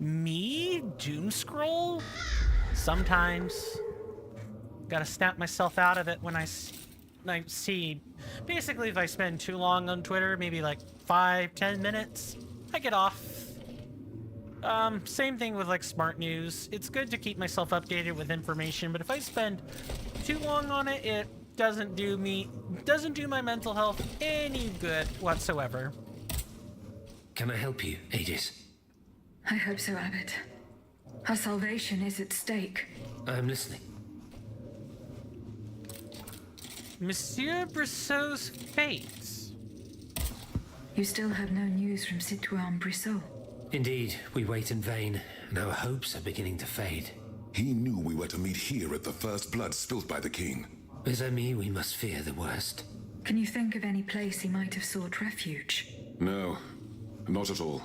Me? Doom scroll? Sometimes. Gotta snap myself out of it when I see... Basically, if I spend too long on Twitter, maybe like 5-10 minutes, I get off. Same thing with like smart news. It's good to keep myself updated with information, but if I spend too long on it, it doesn't do my mental health any good whatsoever. Can I help you, Aegis? I hope so, Abbot. Our salvation is at stake. I'm listening. Monsieur Brissot's fate. You still have no news from Citoyen Brissot? Indeed, we wait in vain, and our hopes are beginning to fade. He knew we were to meet here at the first blood spilt by the king. Mes amis, we must fear the worst. Can you think of any place he might have sought refuge? No, not at all.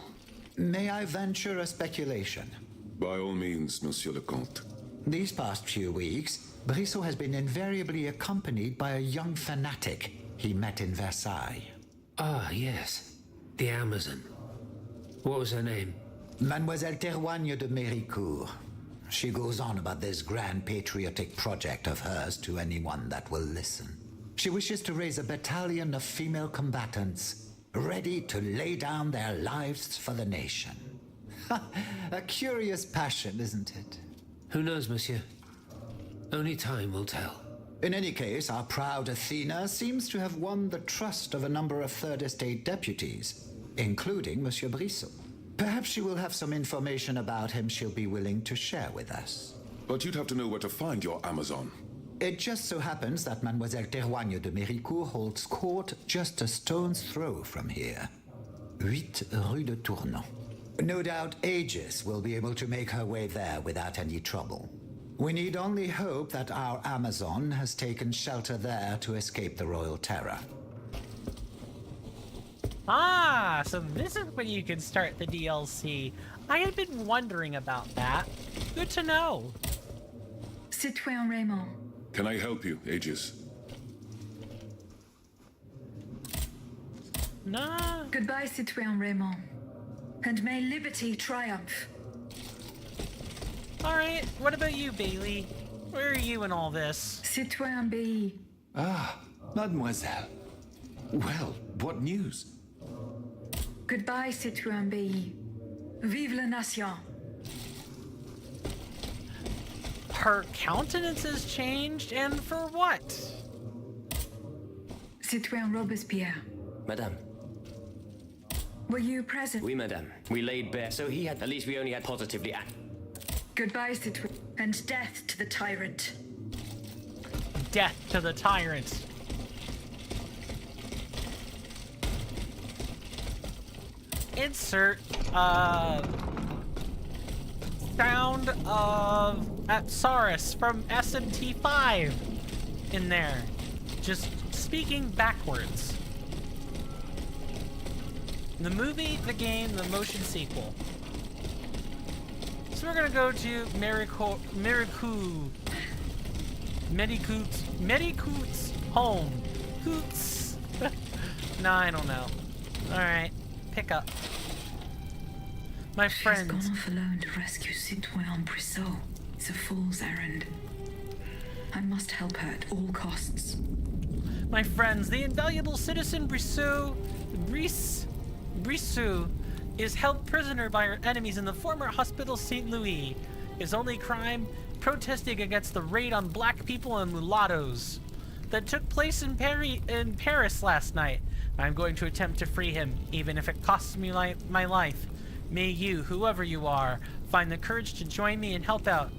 May I venture a speculation? By all means, Monsieur le Comte. These past few weeks, Brissot has been invariably accompanied by a young fanatic he met in Versailles. Ah, yes. The Amazon. What was her name? Mademoiselle Terroigne de Méricourt. She goes on about this grand patriotic project of hers to anyone that will listen. She wishes to raise a battalion of female combatants, ready to lay down their lives for the nation. A curious passion, isn't it? Who knows, monsieur? Only time will tell. In any case, our proud Athena seems to have won the trust of a number of Third Estate deputies, including Monsieur Brissot. Perhaps she will have some information about him she'll be willing to share with us. But you'd have to know where to find your Amazon. It just so happens that Mademoiselle Terroigne de Méricourt holds court just a stone's throw from here. 8 Rue de Tournon. No doubt Aegis will be able to make her way there without any trouble. We need only hope that our Amazon has taken shelter there to escape the royal terror. Ah, so this is when you can start the DLC. I had been wondering about that. Good to know. Citoyen Raymond. Can I help you, Aegis? Nah. Goodbye, Citoyen Raymond. And may liberty triumph. Alright, what about you, Bailey? Where are you in all this? Citoyen B. Ah, mademoiselle. Well, what news? Goodbye, Citoyen B. Vive la nation. Her countenance has changed, and for what? Citoyen Robespierre. Madame. Were you present? Oui, madame. We laid bare, so he had, at least we only had positively Goodbye, Citoyen. And death to the tyrant. Death to the tyrant. Insert, sound of Saurus from SMT5 in there. Just speaking backwards. The movie, the game, the motion sequel. So we're gonna go to Medicoot's home. Coots. Nah, I don't know. Alright, pick up. My friend. She's gone off alone to rescue Citoyen Brissot. It's a fool's errand. I must help her at all costs. My friends, the invaluable citizen Brissot is held prisoner by our enemies in the former Hospital St. Louis. His only crime, protesting against the raid on black people and mulattoes that took place in Paris last night. I'm going to attempt to free him, even if it costs me my life. May you, whoever you are, find the courage to join me and help out.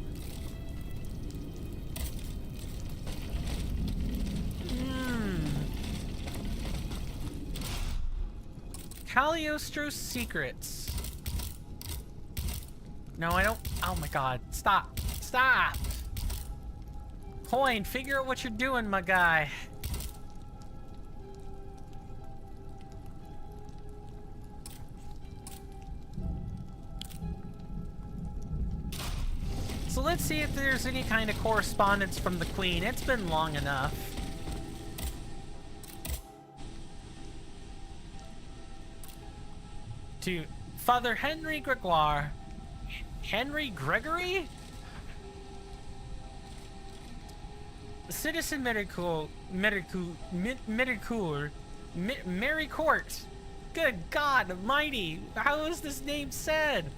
Cagliostro's secrets. No, I don't. Oh my god. Stop. Stop. Coin, figure out what you're doing, my guy. So let's see if there's any kind of correspondence from the Queen. It's been long enough. to Father Henry Gregoire. Henry Gregory? Citizen Mary Court. Good God Almighty! How is this name said?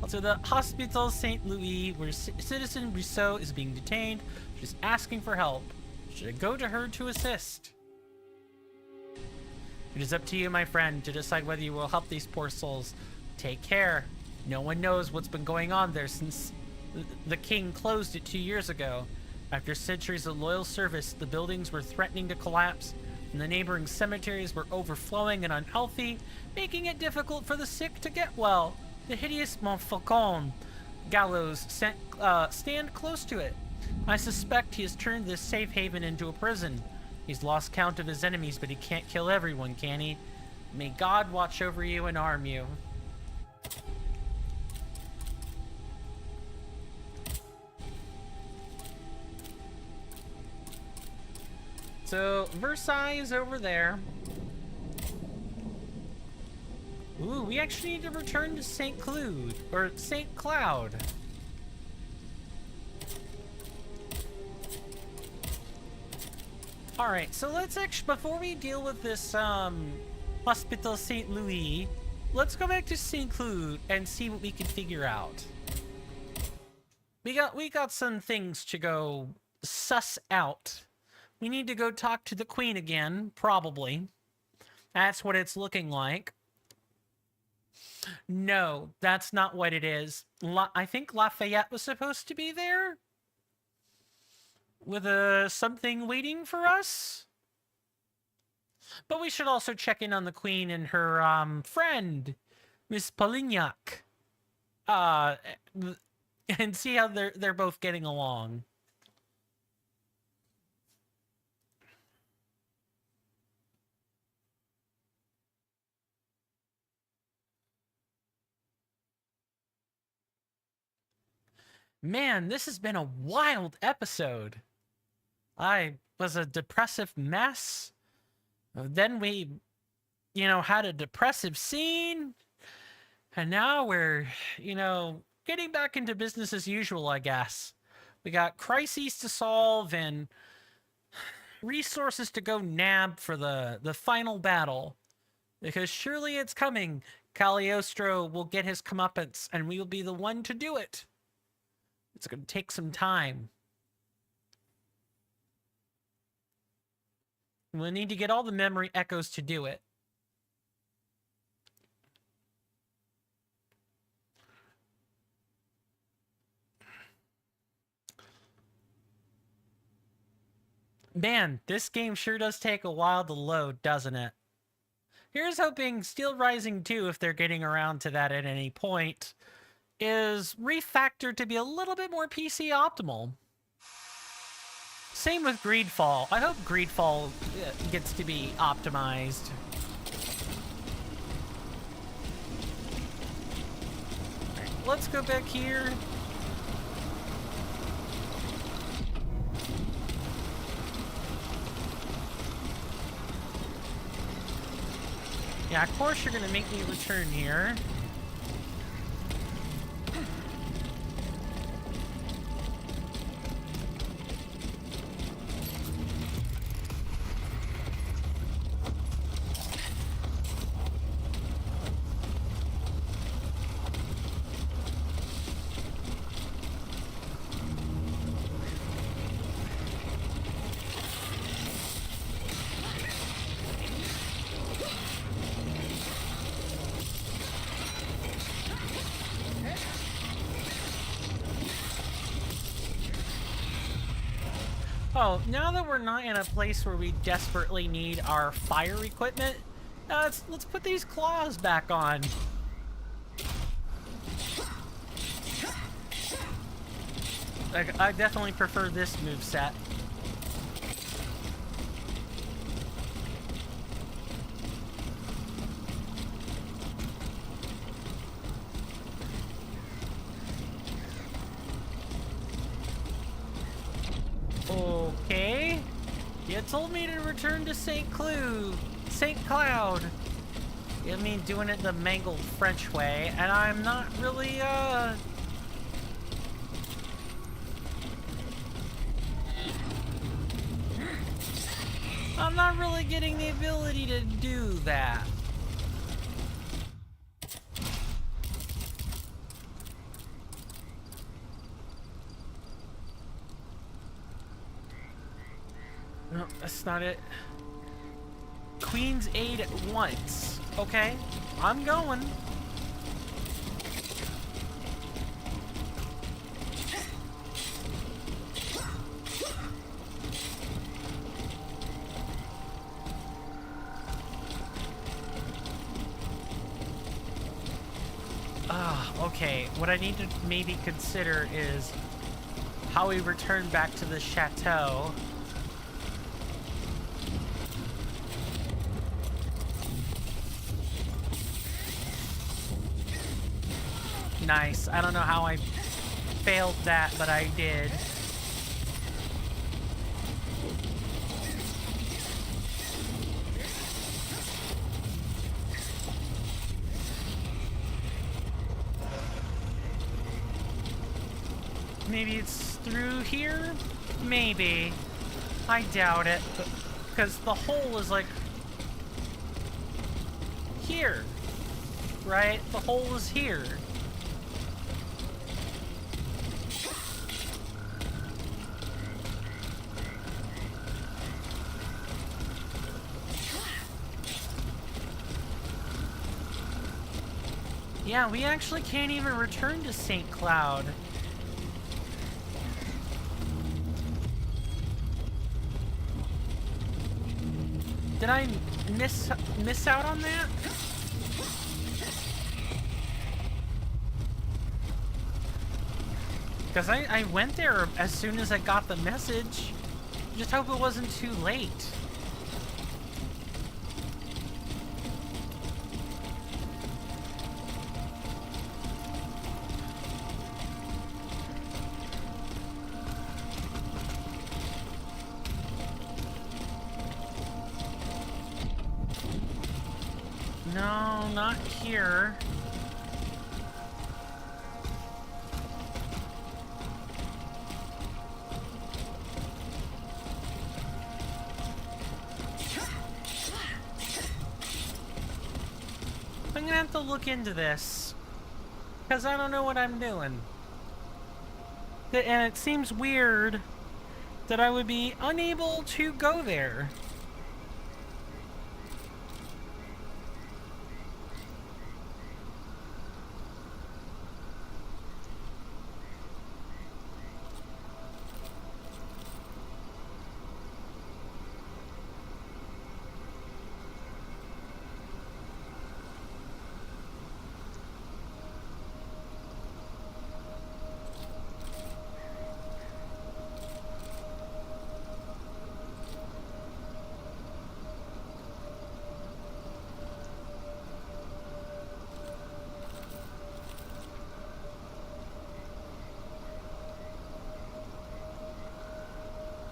Also, the Hospital Saint Louis, where Citizen Brissot is being detained. She's asking for help. Should I go to her to assist? It is up to you, my friend, to decide whether you will help these poor souls. Take care. No one knows what's been going on there since the king closed it 2 years ago. After centuries of loyal service, the buildings were threatening to collapse, and the neighboring cemeteries were overflowing and unhealthy, making it difficult for the sick to get well. The hideous Montfaucon gallows stand close to it. I suspect he has turned this safe haven into a prison. He's lost count of his enemies, but he can't kill everyone, can he? May God watch over you and arm you. So, Versailles is over there. Ooh, we actually need to return to St. Cloud, or St. Cloud. Alright, so let's actually, before we deal with this, Hospital St. Louis, let's go back to St. Cloud and see what we can figure out. We got some things to go suss out. We need to go talk to the Queen again, probably. That's what it's looking like. No, that's not what it is. I think Lafayette was supposed to be there? With something waiting for us? But we should also check in on the Queen and her friend, Miss Polignac. And see how they're both getting along. Man, this has been a wild episode. I was a depressive mess. Then we, had a depressive scene. And now we're, getting back into business as usual, I guess. We got crises to solve and resources to go nab for the final battle. Because surely it's coming. Cagliostro will get his comeuppance, and we will be the one to do it. It's going to take some time. We'll need to get all the memory echoes to do it. Man, this game sure does take a while to load, doesn't it? Here's hoping Steelrising 2, if they're getting around to that at any point, is refactored to be a little bit more PC optimal. Same with Greedfall. I hope Greedfall gets to be optimized. Right, let's go back here. Yeah, of course you're gonna make me return here. Oh, now that we're not in a place where we desperately need our fire equipment, let's put these claws back on. I definitely prefer this moveset. Okay. You told me to return to St. Cloud. I mean, doing it the mangled French way, and I'm not really, I'm not really getting the ability to do that. No, that's not it. Queen's Aid at once. Okay, I'm going. Okay, what I need to maybe consider is how we return back to the chateau. Nice. I don't know how I failed that, but I did. Maybe it's through here? Maybe. I doubt it, because the hole is like here, right? The hole is here. Yeah, we actually can't even return to St. Cloud. Did I miss out on that? Because I went there as soon as I got the message. Just hope it wasn't too late. No, not here. I'm gonna have to look into this, because I don't know what I'm doing. And it seems weird that I would be unable to go there.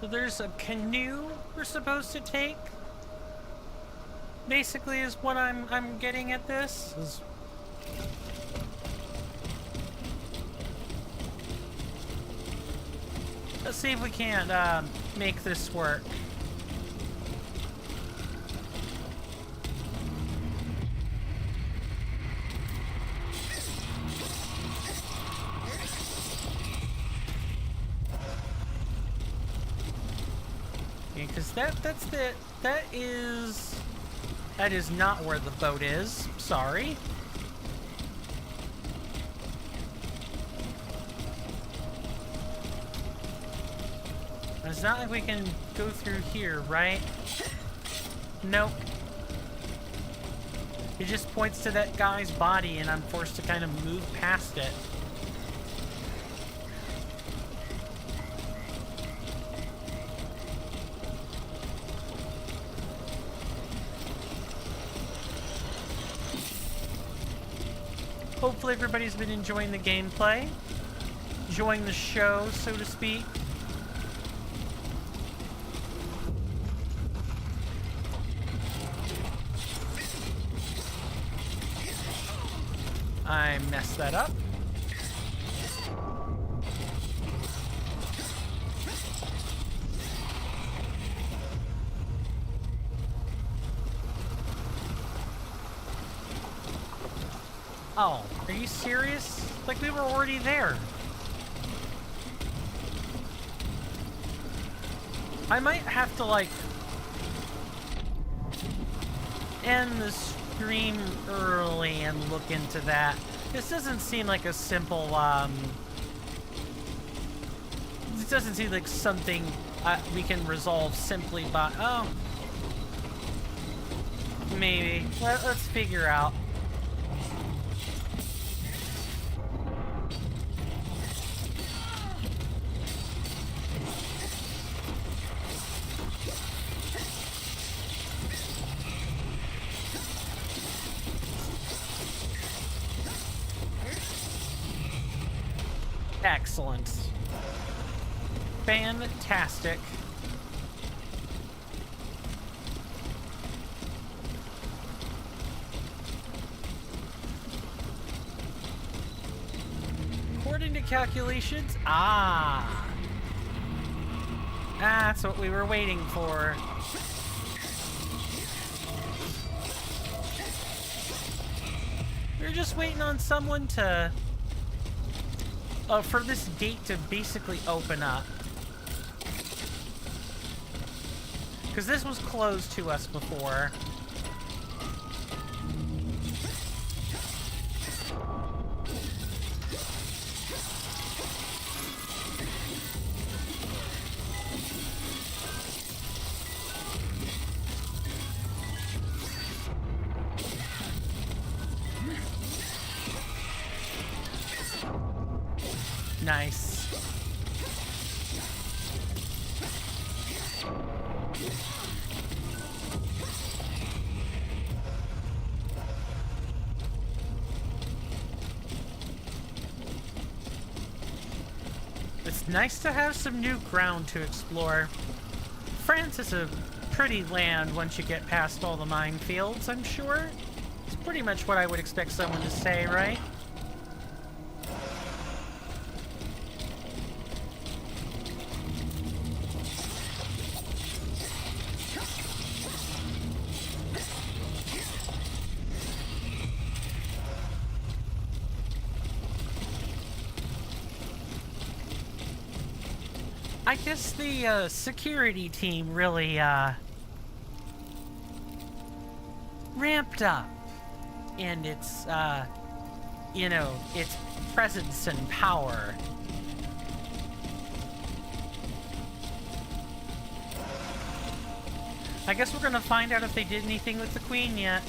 So there's a canoe we're supposed to take. Basically, is what I'm getting at this. Let's see if we can't make this work. Because that is not where the boat is. Sorry. It's not like we can go through here, right? Nope. It just points to that guy's body and I'm forced to kind of move past it. Hopefully everybody's been enjoying the gameplay, enjoying the show, so to speak. I messed that up. Oh, are you serious? Like, we were already there. I might have to, like, end the stream early and look into that. This doesn't seem like a simple, This doesn't seem like something we can resolve simply by... Oh. Maybe. Let's figure out. Excellent. Fantastic. According to calculations, that's what we were waiting for. We were just waiting on someone to for this gate to basically open up. Because this was closed to us before. Nice. It's nice to have some new ground to explore. France is a pretty land once you get past all the minefields, I'm sure. It's pretty much what I would expect someone to say, right? I guess the security team really ramped up in its you know, its presence and power. I guess we're gonna find out if they did anything with the Queen yet.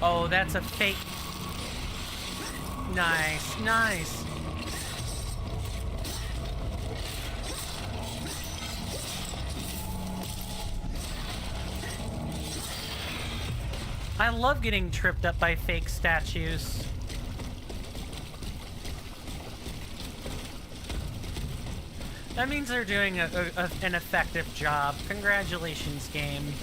Oh, that's a fake. Nice, nice. I love getting tripped up by fake statues. That means they're doing an effective job. Congratulations, game.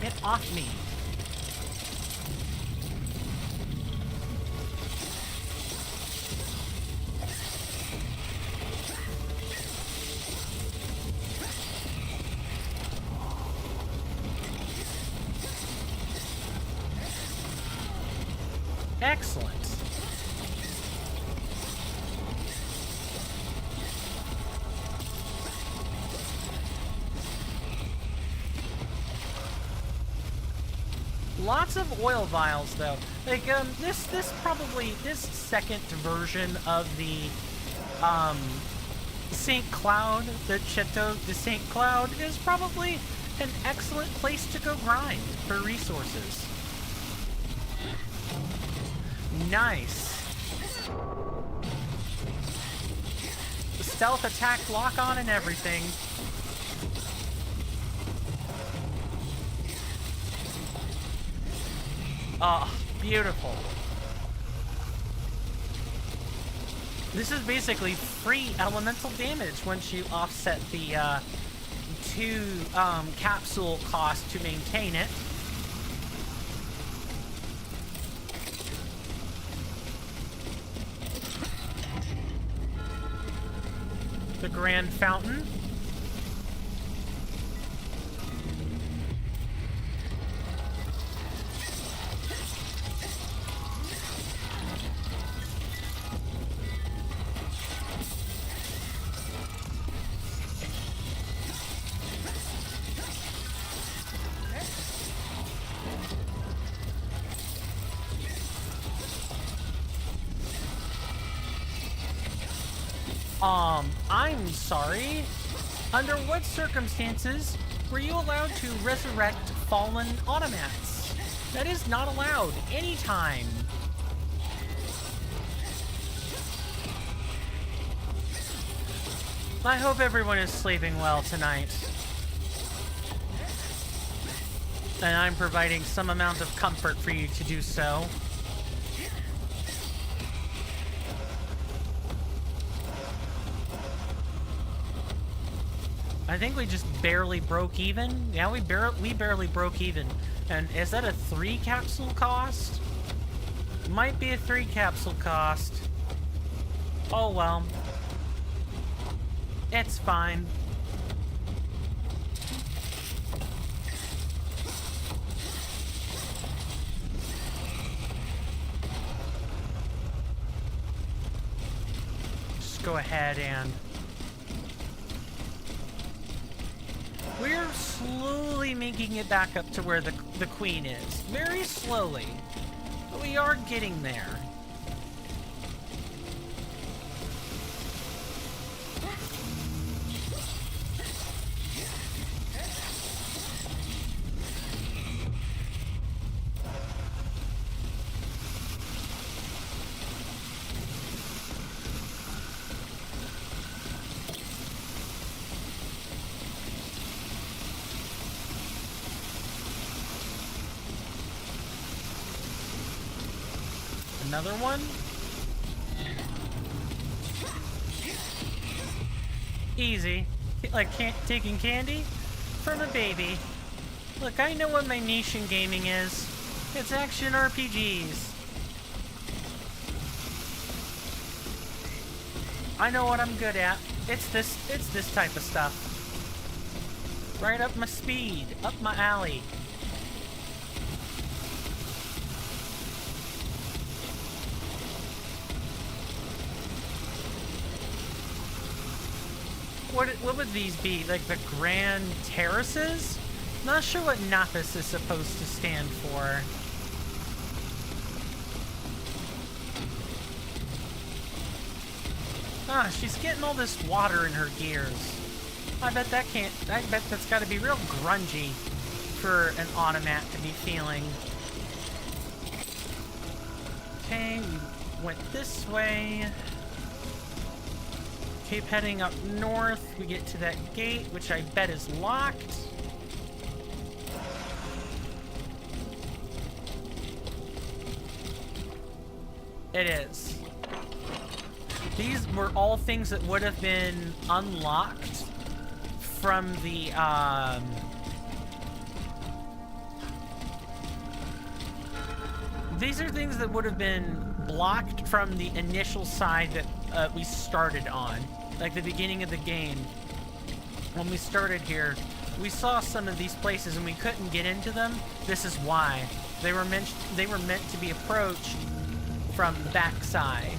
Get off me. Excellent. Lots of oil vials, though. Like, this second version of the, St. Cloud, the Chateau de St. Cloud, is probably an excellent place to go grind for resources. Nice. The stealth attack, lock on, and everything. Oh, beautiful. This is basically free elemental damage once you offset the 2 capsule cost to maintain it. The Grand Fountain. I'm sorry. Under what circumstances were you allowed to resurrect fallen automats? That is not allowed anytime. I hope everyone is sleeping well tonight. And I'm providing some amount of comfort for you to do so. I think we just barely broke even. Yeah, we barely broke even. And is that a 3 capsule cost? Might be a 3 capsule cost. Oh well. It's fine. Just go ahead and... We're slowly making it back up to where the Queen is. Very slowly. But we are getting there. Another one? Easy. Like taking candy from a baby. Look, I know what my niche in gaming is. It's action RPGs. I know what I'm good at. It's this type of stuff. Right up my speed, up my alley. What would these be? Like the Grand Terraces? Not sure what Napis is supposed to stand for. Ah, she's getting all this water in her gears. I bet that's gotta be real grungy for an automat to be feeling. Okay, we went this way. Keep heading up north. We get to that gate, which I bet is locked. It is. These were all things that would have been unlocked from the, These are things that would have been blocked from the initial side that we started on. Like the beginning of the game. When we started here, we saw some of these places and we couldn't get into them. This is why. They were meant to be approached from the backside.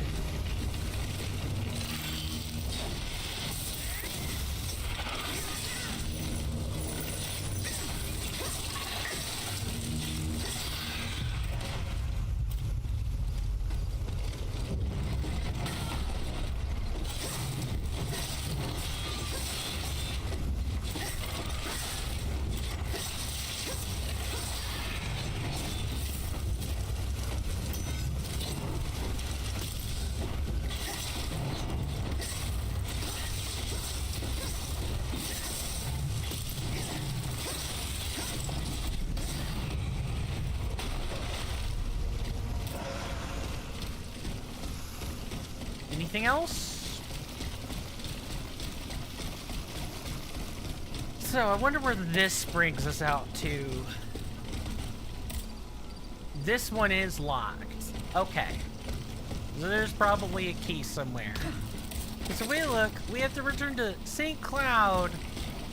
anything else? So, I wonder where this brings us out to. This one is locked. Okay. So there's probably a key somewhere. So we look, we have to return to St. Cloud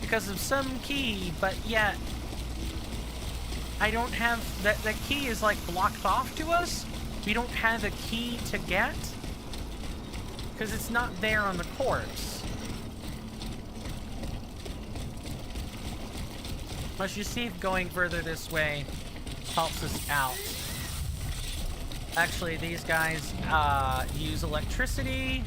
because of some key, but yet I don't have, that key is like blocked off to us. We don't have a key to get because it's not there on the corpse. Let's just see if going further this way helps us out. Actually, these guys use electricity.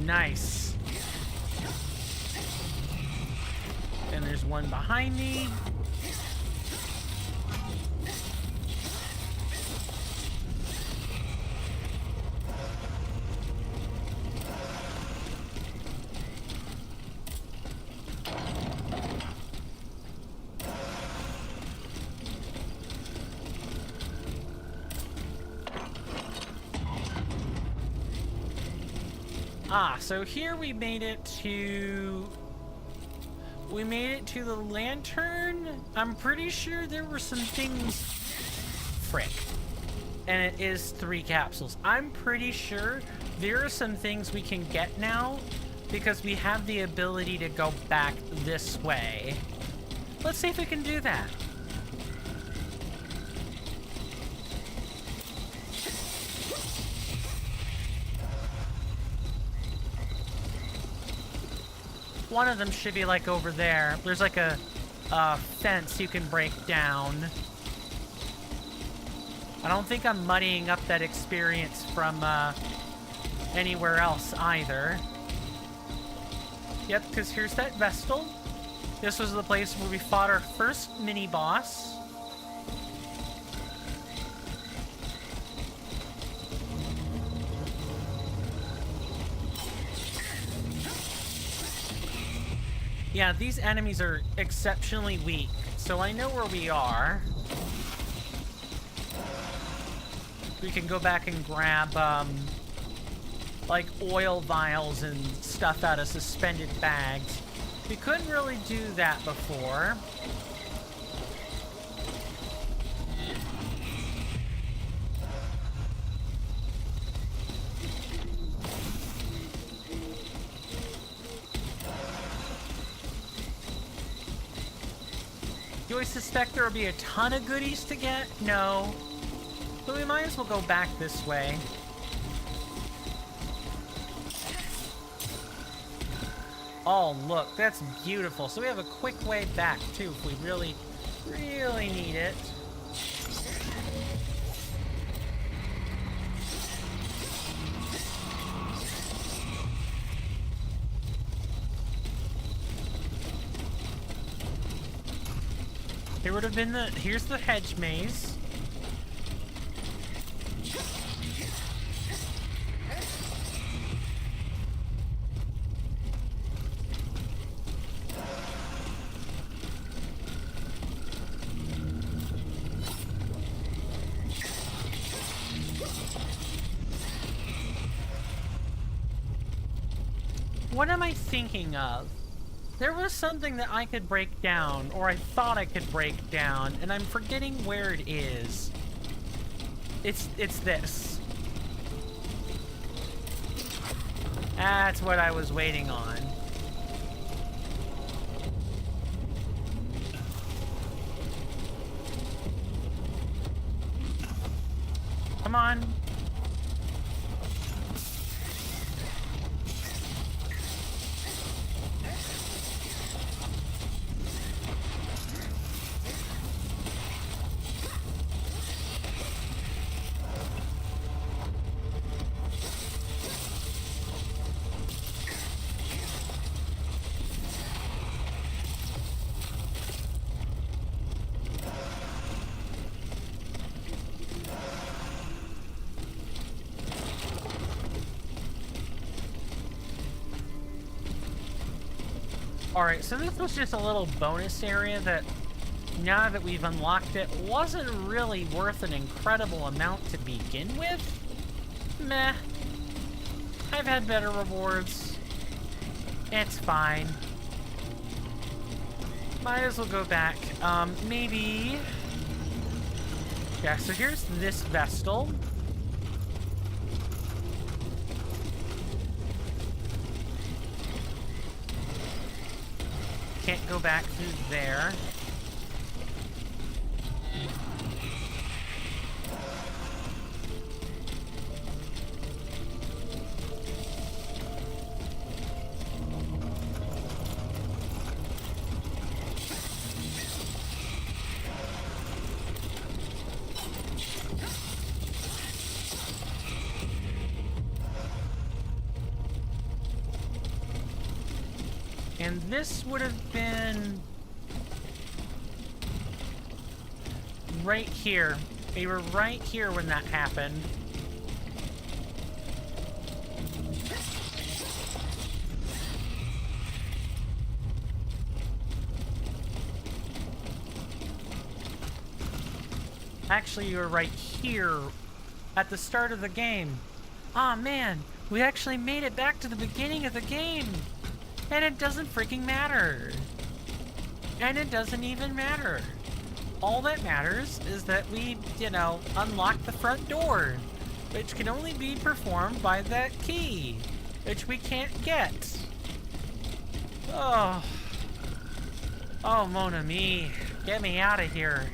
Nice. And there's one behind me. So here we made it to the lantern. I'm pretty sure there were some things. Frick. And it is 3 capsules. I'm pretty sure there are some things we can get now because we have the ability to go back this way. Let's see if we can do that. One of them should be like over there. There's like a fence you can break down. I don't think I'm muddying up that experience from anywhere else either. Yep, because here's that Bastille. This was the place where we fought our first mini-boss. Yeah, these enemies are exceptionally weak, so I know where we are. We can go back and grab, like, oil vials and stuff out of suspended bags. We couldn't really do that before. Do I suspect there will be a ton of goodies to get? No. But we might as well go back this way. Oh, look, that's beautiful. So we have a quick way back, too, if we really, really need it. Here would have been the, here's the hedge maze. What am I thinking of? There was something that I could break down, or I thought I could break down, and I'm forgetting where it is. It's this. That's what I was waiting on. Come on. Alright, so this was just a little bonus area that, now that we've unlocked it, wasn't really worth an incredible amount to begin with. Meh. I've had better rewards. It's fine. Might as well go back. Maybe... Yeah, so here's this Bastille. Can't go back through there. And this would have been right here. They were right here when that happened. Actually, you were right here at the start of the game. Aw, man, we actually made it back to the beginning of the game. And it doesn't freaking matter. And it doesn't even matter. All that matters is that we, you know, unlock the front door, which can only be performed by that key, which we can't get. Oh. Oh, mon ami. Get me out of here.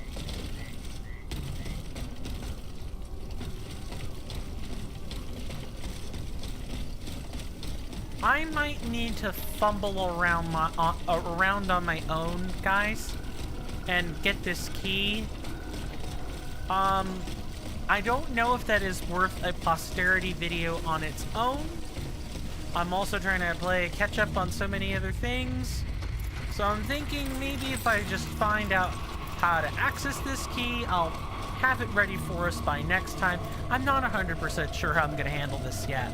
I might need to fumble around on my own, guys, and get this key. I don't know if that is worth a posterity video on its own. I'm also trying to play catch up on so many other things. So I'm thinking maybe if I just find out how to access this key, I'll have it ready for us by next time. I'm not 100% sure how I'm going to handle this yet.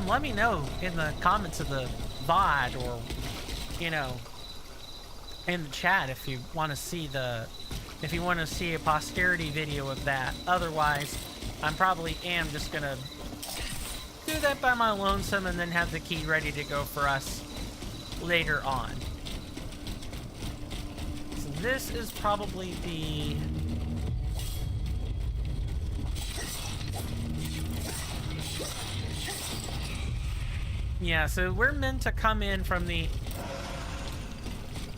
Let me know in the comments of the VOD, or, you know, in the chat if you want to see a posterity video of that. Otherwise, I'm probably just gonna do that by my lonesome and then have the key ready to go for us later on. So this is probably the... Yeah, so we're meant to come in from the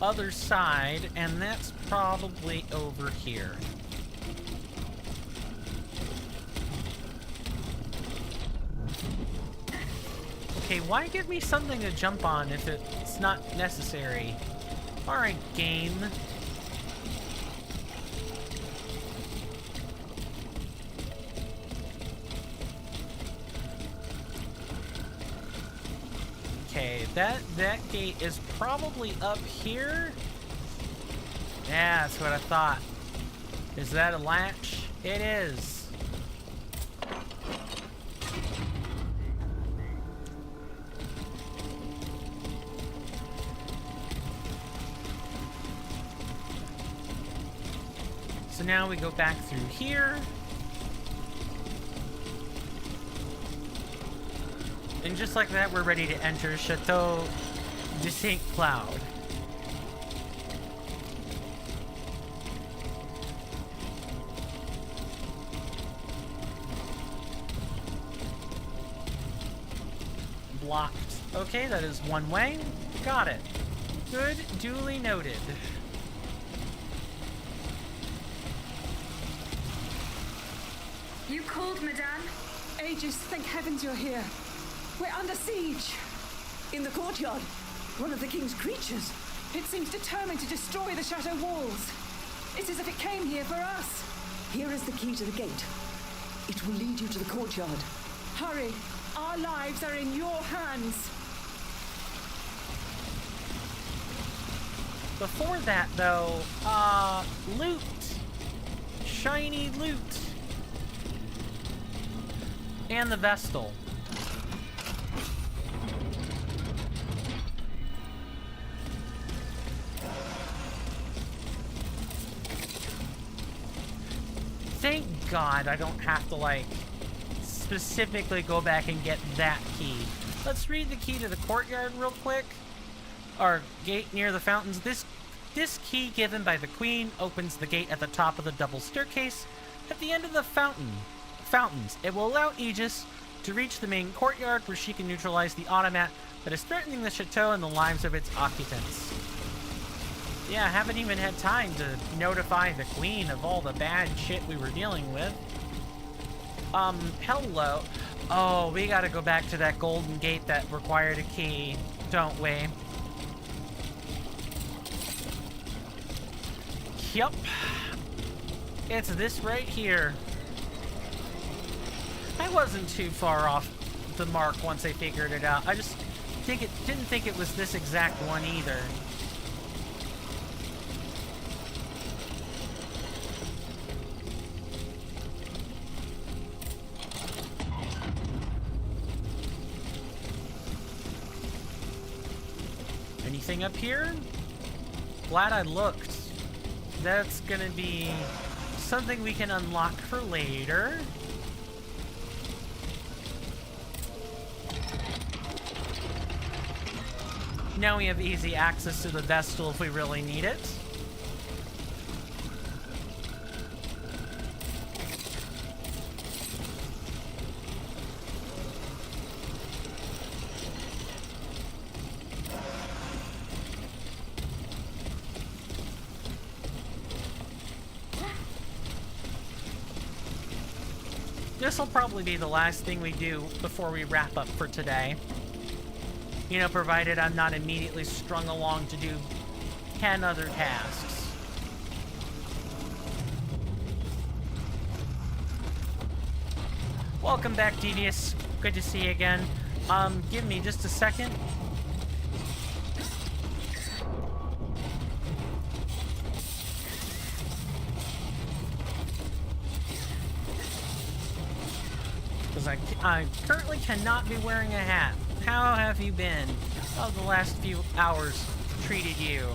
other side, and that's probably over here. Okay, why give me something to jump on if it's not necessary? Alright, game. Okay, that gate is probably up here. Yeah, that's what I thought. Is that a latch? It is. So now we go back through here. And just like that, we're ready to enter Chateau de St. Cloud. blocked. Okay, that is one way. Got it. Good, duly noted. You called, madame? Aegis, thank heavens you're here. We're under siege. In the courtyard, one of the king's creatures. It seems determined to destroy the chateau walls. It's as if it came here for us. Here is the key to the gate. It will lead you to the courtyard. Hurry, our lives are in your hands. Before that, though, loot. Shiny loot. And the Bastille. Thank God I don't have to, like, specifically go back and get that key. Let's read the key to the courtyard real quick. Our gate near the fountains. This key given by the Queen opens the gate at the top of the double staircase at the end of the fountains. It will allow Aegis to reach the main courtyard where she can neutralize the automat that is threatening the chateau and the lives of its occupants. Yeah, I haven't even had time to notify the Queen of all the bad shit we were dealing with. Hello. Oh, we gotta go back to that golden gate that required a key, don't we? Yup. It's this right here. I wasn't too far off the mark once I figured it out. I just didn't think it was this exact one either. Anything up here? Glad I looked. That's gonna be something we can unlock for later. Now we have easy access to the Bastille if we really need it. This will probably be the last thing we do before we wrap up for today. You know, provided I'm not immediately strung along to do 10 other tasks. Welcome back, Devious. Good to see you again. Give me just a second. Because I currently cannot be wearing a hat. How have you been? How have the last few hours treated you?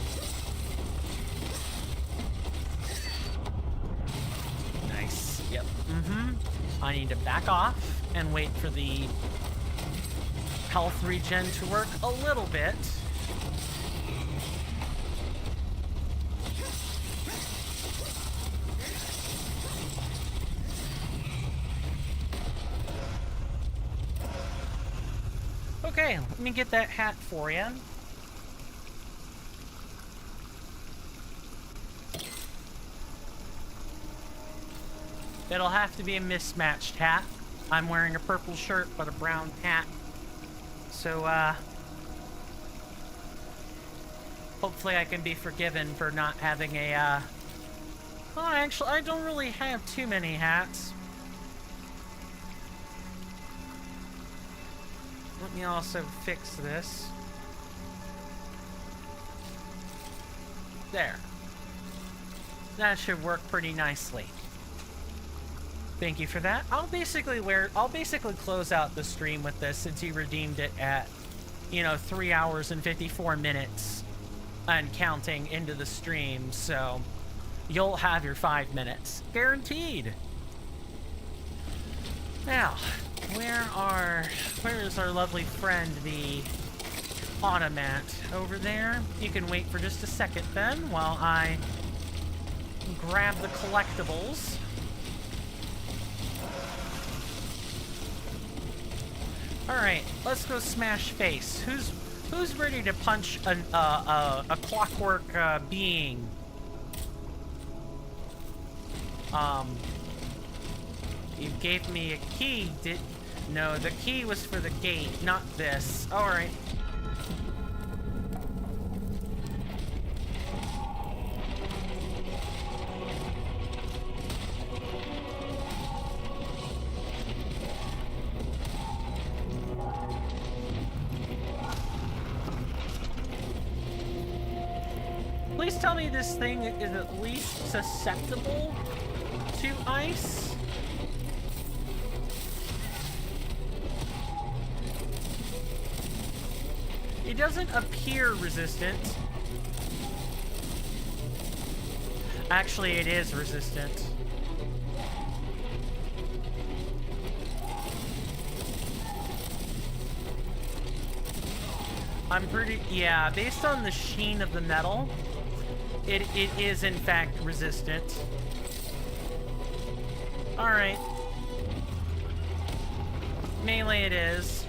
Nice. Yep. I need to back off and wait for the health regen to work a little bit. Okay, let me get that hat for you. It'll have to be a mismatched hat. I'm wearing a purple shirt, but a brown hat. So, hopefully I can be forgiven for not having a, well, actually, I don't really have too many hats. Let me also fix this. There. That should work pretty nicely. Thank you for that. I'll basically close out the stream with this since you redeemed it at, 3 hours and 54 minutes and counting into the stream, so you'll have your 5 minutes. Guaranteed. Now, where is our lovely friend, the automat? Over there? You can wait for just a second then while I grab the collectibles. Alright, let's go smash face. Who's ready to punch a clockwork being? You gave me a key, No, the key was for the gate, not this. Alright. Please tell me this thing is at least susceptible to ice. It doesn't appear resistant. Actually, it is resistant. Yeah, based on the sheen of the metal, it is in fact resistant. Alright. Melee it is.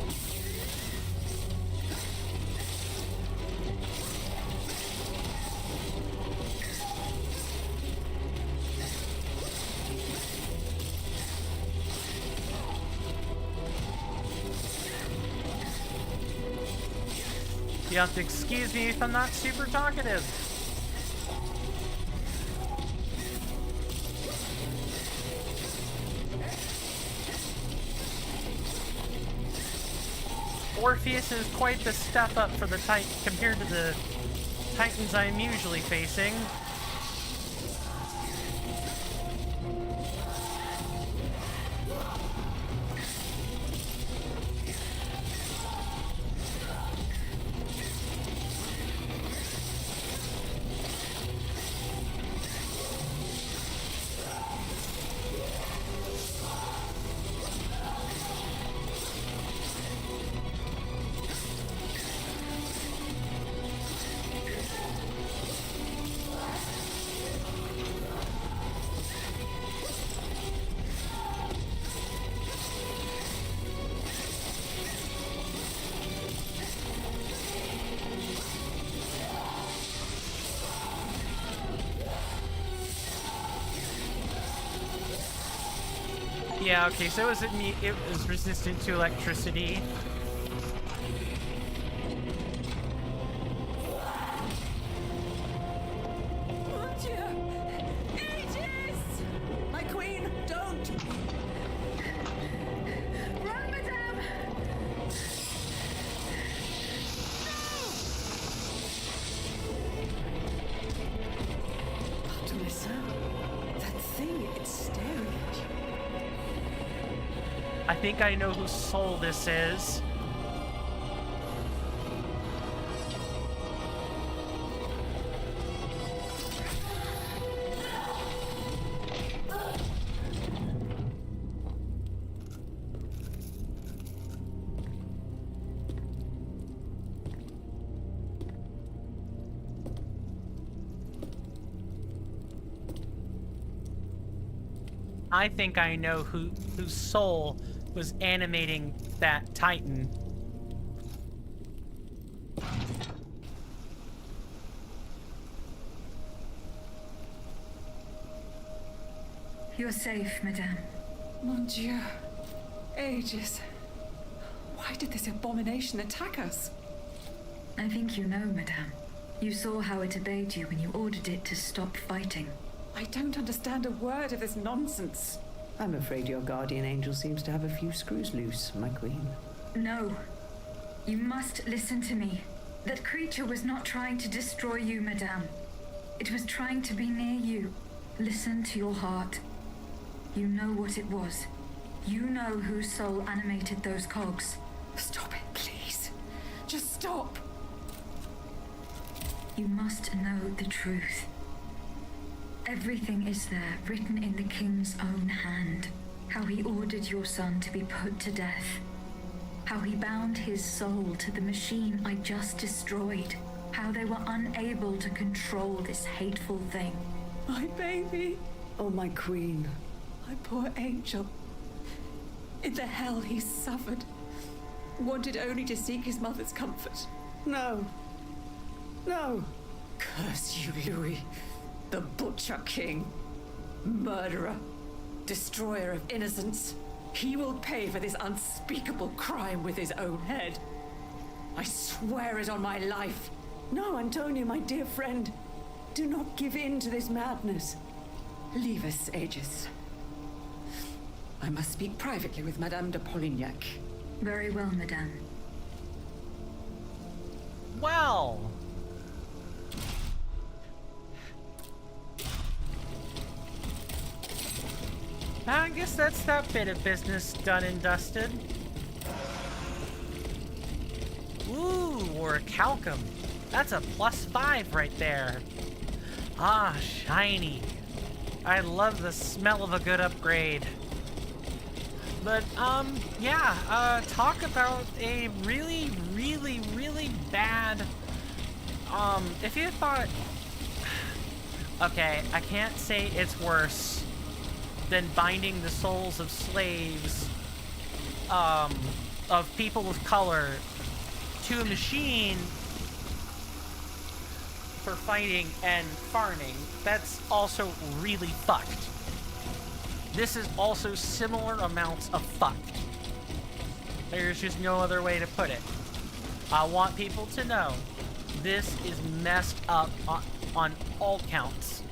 You have to excuse me if I'm not super talkative. Orpheus is quite the step up for the Titan compared to the Titans I'm usually facing. Yeah, okay, so it was resistant to electricity. Mon Dieu! Aegis! My queen, don't! Run, madame! No! Artemisa, that thing, it's staring at you. I think I know whose soul this is. I think I know whose soul was animating that Titan. You're safe, madame. Mon Dieu. Aegis. Why did this abomination attack us? I think you know, madame. You saw how it obeyed you when you ordered it to stop fighting. I don't understand a word of this nonsense. I'm afraid your guardian angel seems to have a few screws loose, my queen. No. You must listen to me. That creature was not trying to destroy you, madame. It was trying to be near you. Listen to your heart. You know what it was. You know whose soul animated those cogs. Stop it, please. Just stop. You must know the truth. Everything is there, written in the king's own hand. How he ordered your son to be put to death. How he bound his soul to the machine I just destroyed. How they were unable to control this hateful thing. My baby. Oh, my queen. My poor angel. In the hell he suffered. wanted only to seek his mother's comfort. No. No. Curse you, Louis. The Butcher King. Murderer. Destroyer of innocence. He will pay for this unspeakable crime with his own head. I swear it on my life. No, Antonio, my dear friend. Do not give in to this madness. Leave us, Aegis. I must speak privately with Madame de Polignac. Very well, Madame. Well. I guess that's that bit of business done and dusted. Ooh, or a calcum. That's a +5 right there. Ah, shiny. I love the smell of a good upgrade. But, yeah, talk about a really, really, really bad, if you thought, okay, I can't say it's worse than binding the souls of slaves, of people of color to a machine for fighting and farming. That's also really fucked. This is also similar amounts of fucked. There's just no other way to put it. I want people to know this is messed up on all counts.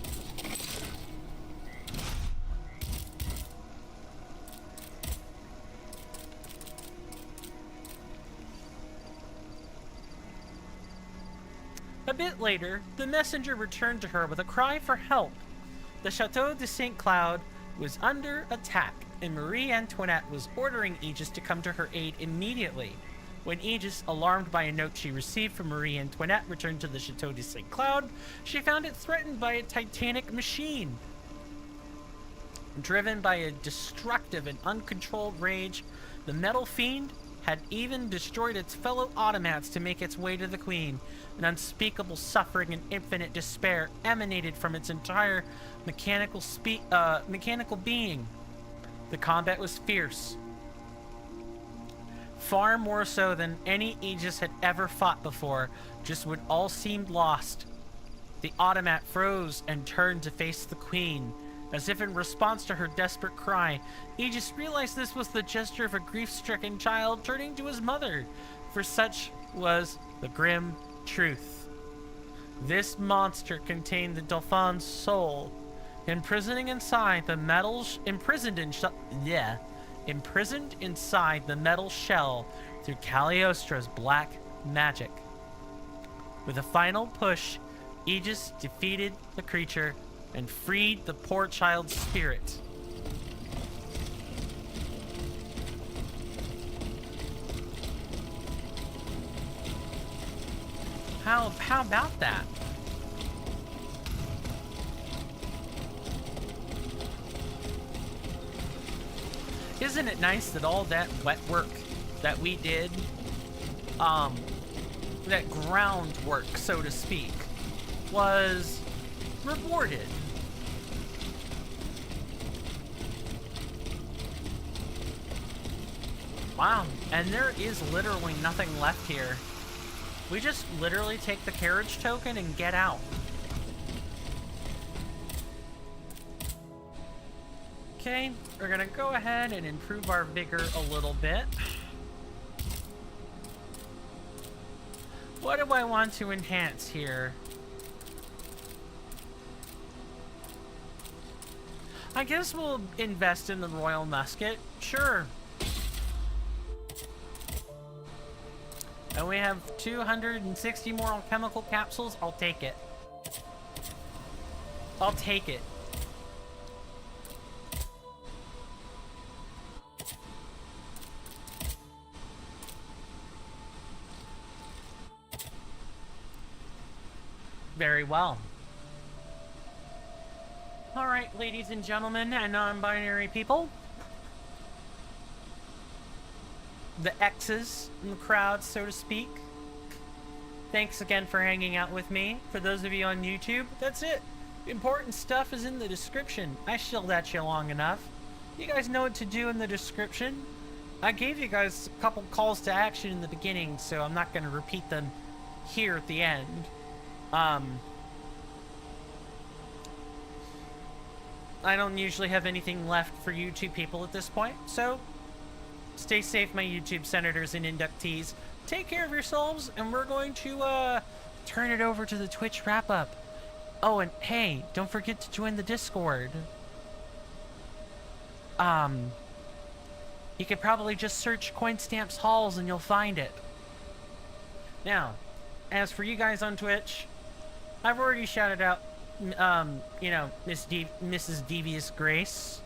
A bit later, the messenger returned to her with a cry for help. The Chateau de St. Cloud was under attack, and Marie Antoinette was ordering Aegis to come to her aid immediately. When Aegis, alarmed by a note she received from Marie Antoinette, returned to the Chateau de St. Cloud, she found it threatened by a titanic machine. Driven by a destructive and uncontrolled rage, the metal fiend had even destroyed its fellow automats to make its way to the Queen. An unspeakable suffering and infinite despair emanated from its entire mechanical being. The combat was fierce, far more so than any Aegis had ever fought before. Just when all seemed lost, the automat froze and turned to face the Queen. As if in response to her desperate cry, Aegis realized this was the gesture of a grief-stricken child turning to his mother, for such was the grim truth. This monster contained the Dauphin's soul, imprisoned inside the metal imprisoned inside the metal shell through Cagliostro's black magic. With a final push, Aegis defeated the creature and freed the poor child's spirit. How about that? Isn't it nice that all that wet work that we did, that groundwork, so to speak, was rewarded? Wow, and there is literally nothing left here. We just literally take the carriage token and get out. Okay, we're gonna go ahead and improve our vigor a little bit. What do I want to enhance here? I guess we'll invest in the Royal Musket. Sure. And we have 260 more alchemical capsules. I'll take it. I'll take it. Very well. Alright, ladies and gentlemen and non-binary people. The X's in the crowd, so to speak. Thanks again for hanging out with me. For those of you on YouTube, that's it. Important stuff is in the description. I shilled at you long enough. You guys know what to do in the description. I gave you guys a couple calls to action in the beginning, so I'm not going to repeat them here at the end. I don't usually have anything left for YouTube people at this point, so stay safe, my YouTube senators and inductees. Take care of yourselves, and we're going to turn it over to the Twitch wrap-up. Oh, and hey, don't forget to join the Discord. You could probably just search Coinstamp's Halls and you'll find it. Now, as for you guys on Twitch, I've already shouted out, you know, Mrs. Devious Grace.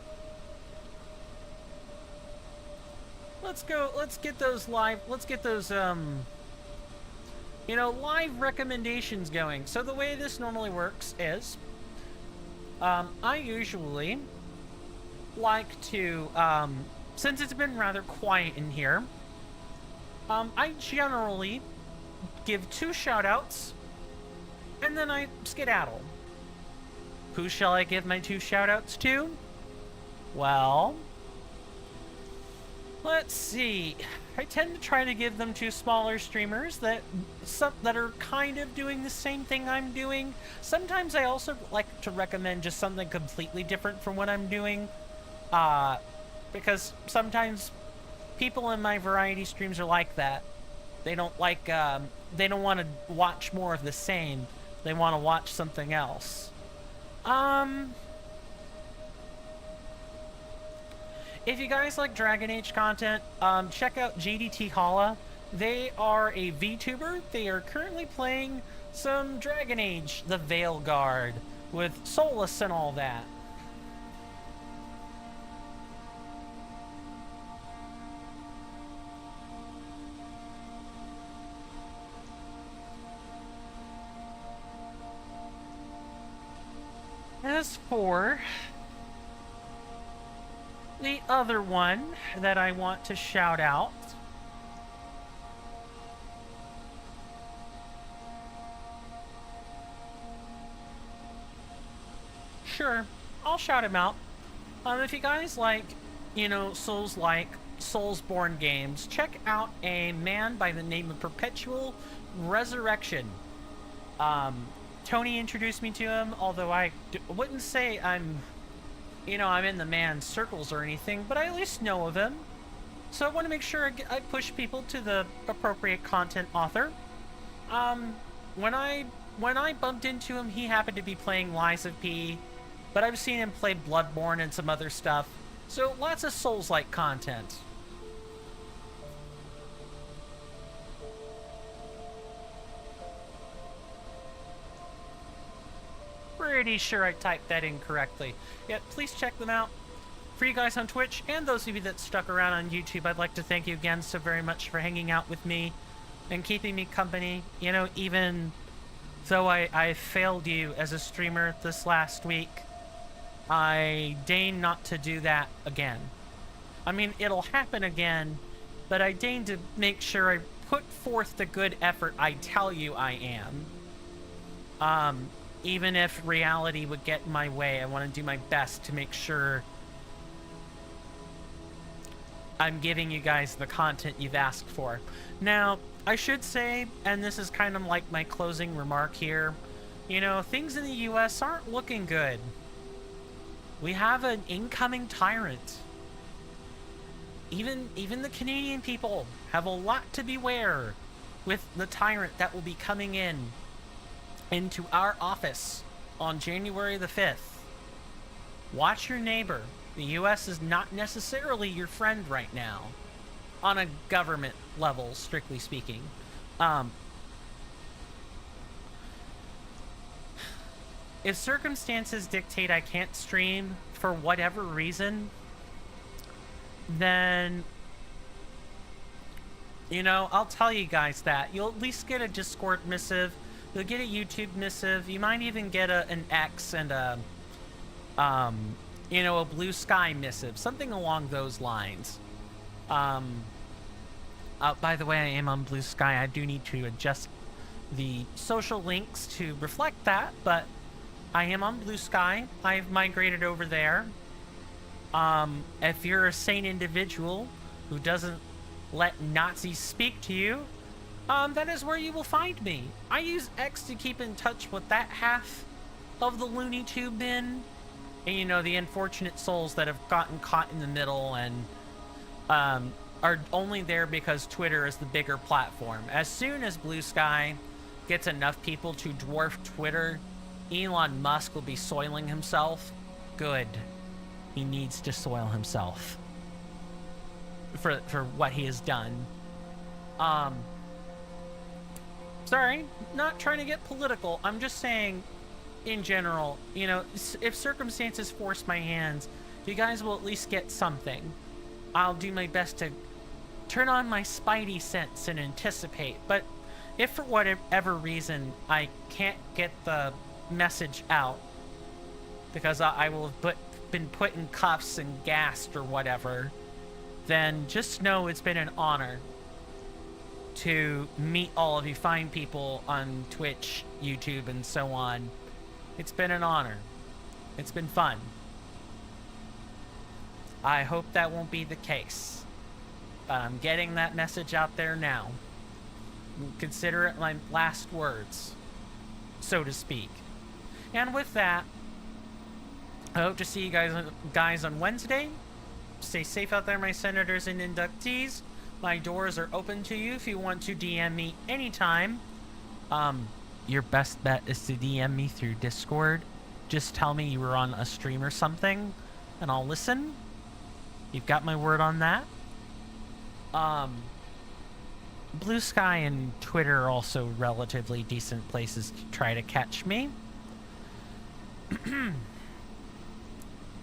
Let's get those live, you know, live recommendations going. So the way this normally works is, I usually like to, since it's been rather quiet in here, I generally give 2 shoutouts, and then I skedaddle. Who shall I give my 2 shoutouts to? Well, let's see. I tend to try to give them to smaller streamers that are kind of doing the same thing I'm doing. Sometimes I also like to recommend just something completely different from what I'm doing. Because sometimes people in my variety streams are like that. They don't like, they don't want to watch more of the same. They want to watch something else. If you guys like Dragon Age content, check out JDT Hala. They are a VTuber. They are currently playing some Dragon Age, the Veil Guard, with Solus and all that. As for the other one that I want to shout out, sure, I'll shout him out. If you guys like, you know, Soulsborne games, check out a man by the name of Perpetual Resurrection. Tony introduced me to him, although I wouldn't say I'm in the man's circles or anything, but I at least know of him. So I want to make sure I push people to the appropriate content author. When I bumped into him, he happened to be playing Lies of P, but I've seen him play Bloodborne and some other stuff. So lots of Souls-like content. Pretty sure I typed that in correctly. Yeah, please check them out. For you guys on Twitch, and those of you that stuck around on YouTube, I'd like to thank you again so very much for hanging out with me and keeping me company. You know, even though I failed you as a streamer this last week, I deign not to do that again. I mean, it'll happen again, but I deign to make sure I put forth the good effort I tell you I am. Even if reality would get in my way, I want to do my best to make sure I'm giving you guys the content you've asked for. Now, I should say, and this is kind of like my closing remark here, you know, things in the US aren't looking good. We have an incoming tyrant. Even the Canadian people have a lot to beware with the tyrant that will be coming into our office on January the 5th. Watch your neighbor. The US is not necessarily your friend right now, on a government level, strictly speaking. If circumstances dictate I can't stream for whatever reason, then, you know, I'll tell you guys that. You'll at least get a Discord missive. You'll get a YouTube missive. You might even get an X and a Blue Sky missive. Something along those lines. By the way, I am on Blue Sky. I do need to adjust the social links to reflect that, but I am on Blue Sky. I've migrated over there. If you're a sane individual who doesn't let Nazis speak to you, that is where you will find me. I use X to keep in touch with that half of the Looney Tube bin, and you know, the unfortunate souls that have gotten caught in the middle and are only there because Twitter is the bigger platform. As soon as Blue Sky gets enough people to dwarf Twitter, Elon Musk will be soiling himself. Good. He needs to soil himself for what he has done. Sorry, not trying to get political. I'm just saying, in general, you know, if circumstances force my hands, you guys will at least get something. I'll do my best to turn on my spidey sense and anticipate. But if for whatever reason I can't get the message out because I will have been put in cuffs and gassed or whatever, then just know it's been an honor to meet all of you fine people on Twitch, YouTube, and so on. It's been an honor. It's been fun. I hope that won't be the case. But I'm getting that message out there now. Consider it my last words, so to speak. And with that, I hope to see you guys on Wednesday. Stay safe out there, my senators and inductees. My doors are open to you if you want to DM me anytime. Your best bet is to DM me through Discord. Just tell me you were on a stream or something, and I'll listen. You've got my word on that. Blue Sky and Twitter are also relatively decent places to try to catch me.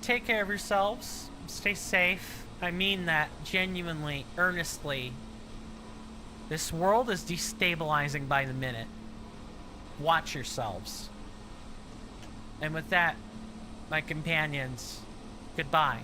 Take care of yourselves. Stay safe. I mean that genuinely, earnestly. This world is destabilizing by the minute. Watch yourselves. And with that, my companions, goodbye.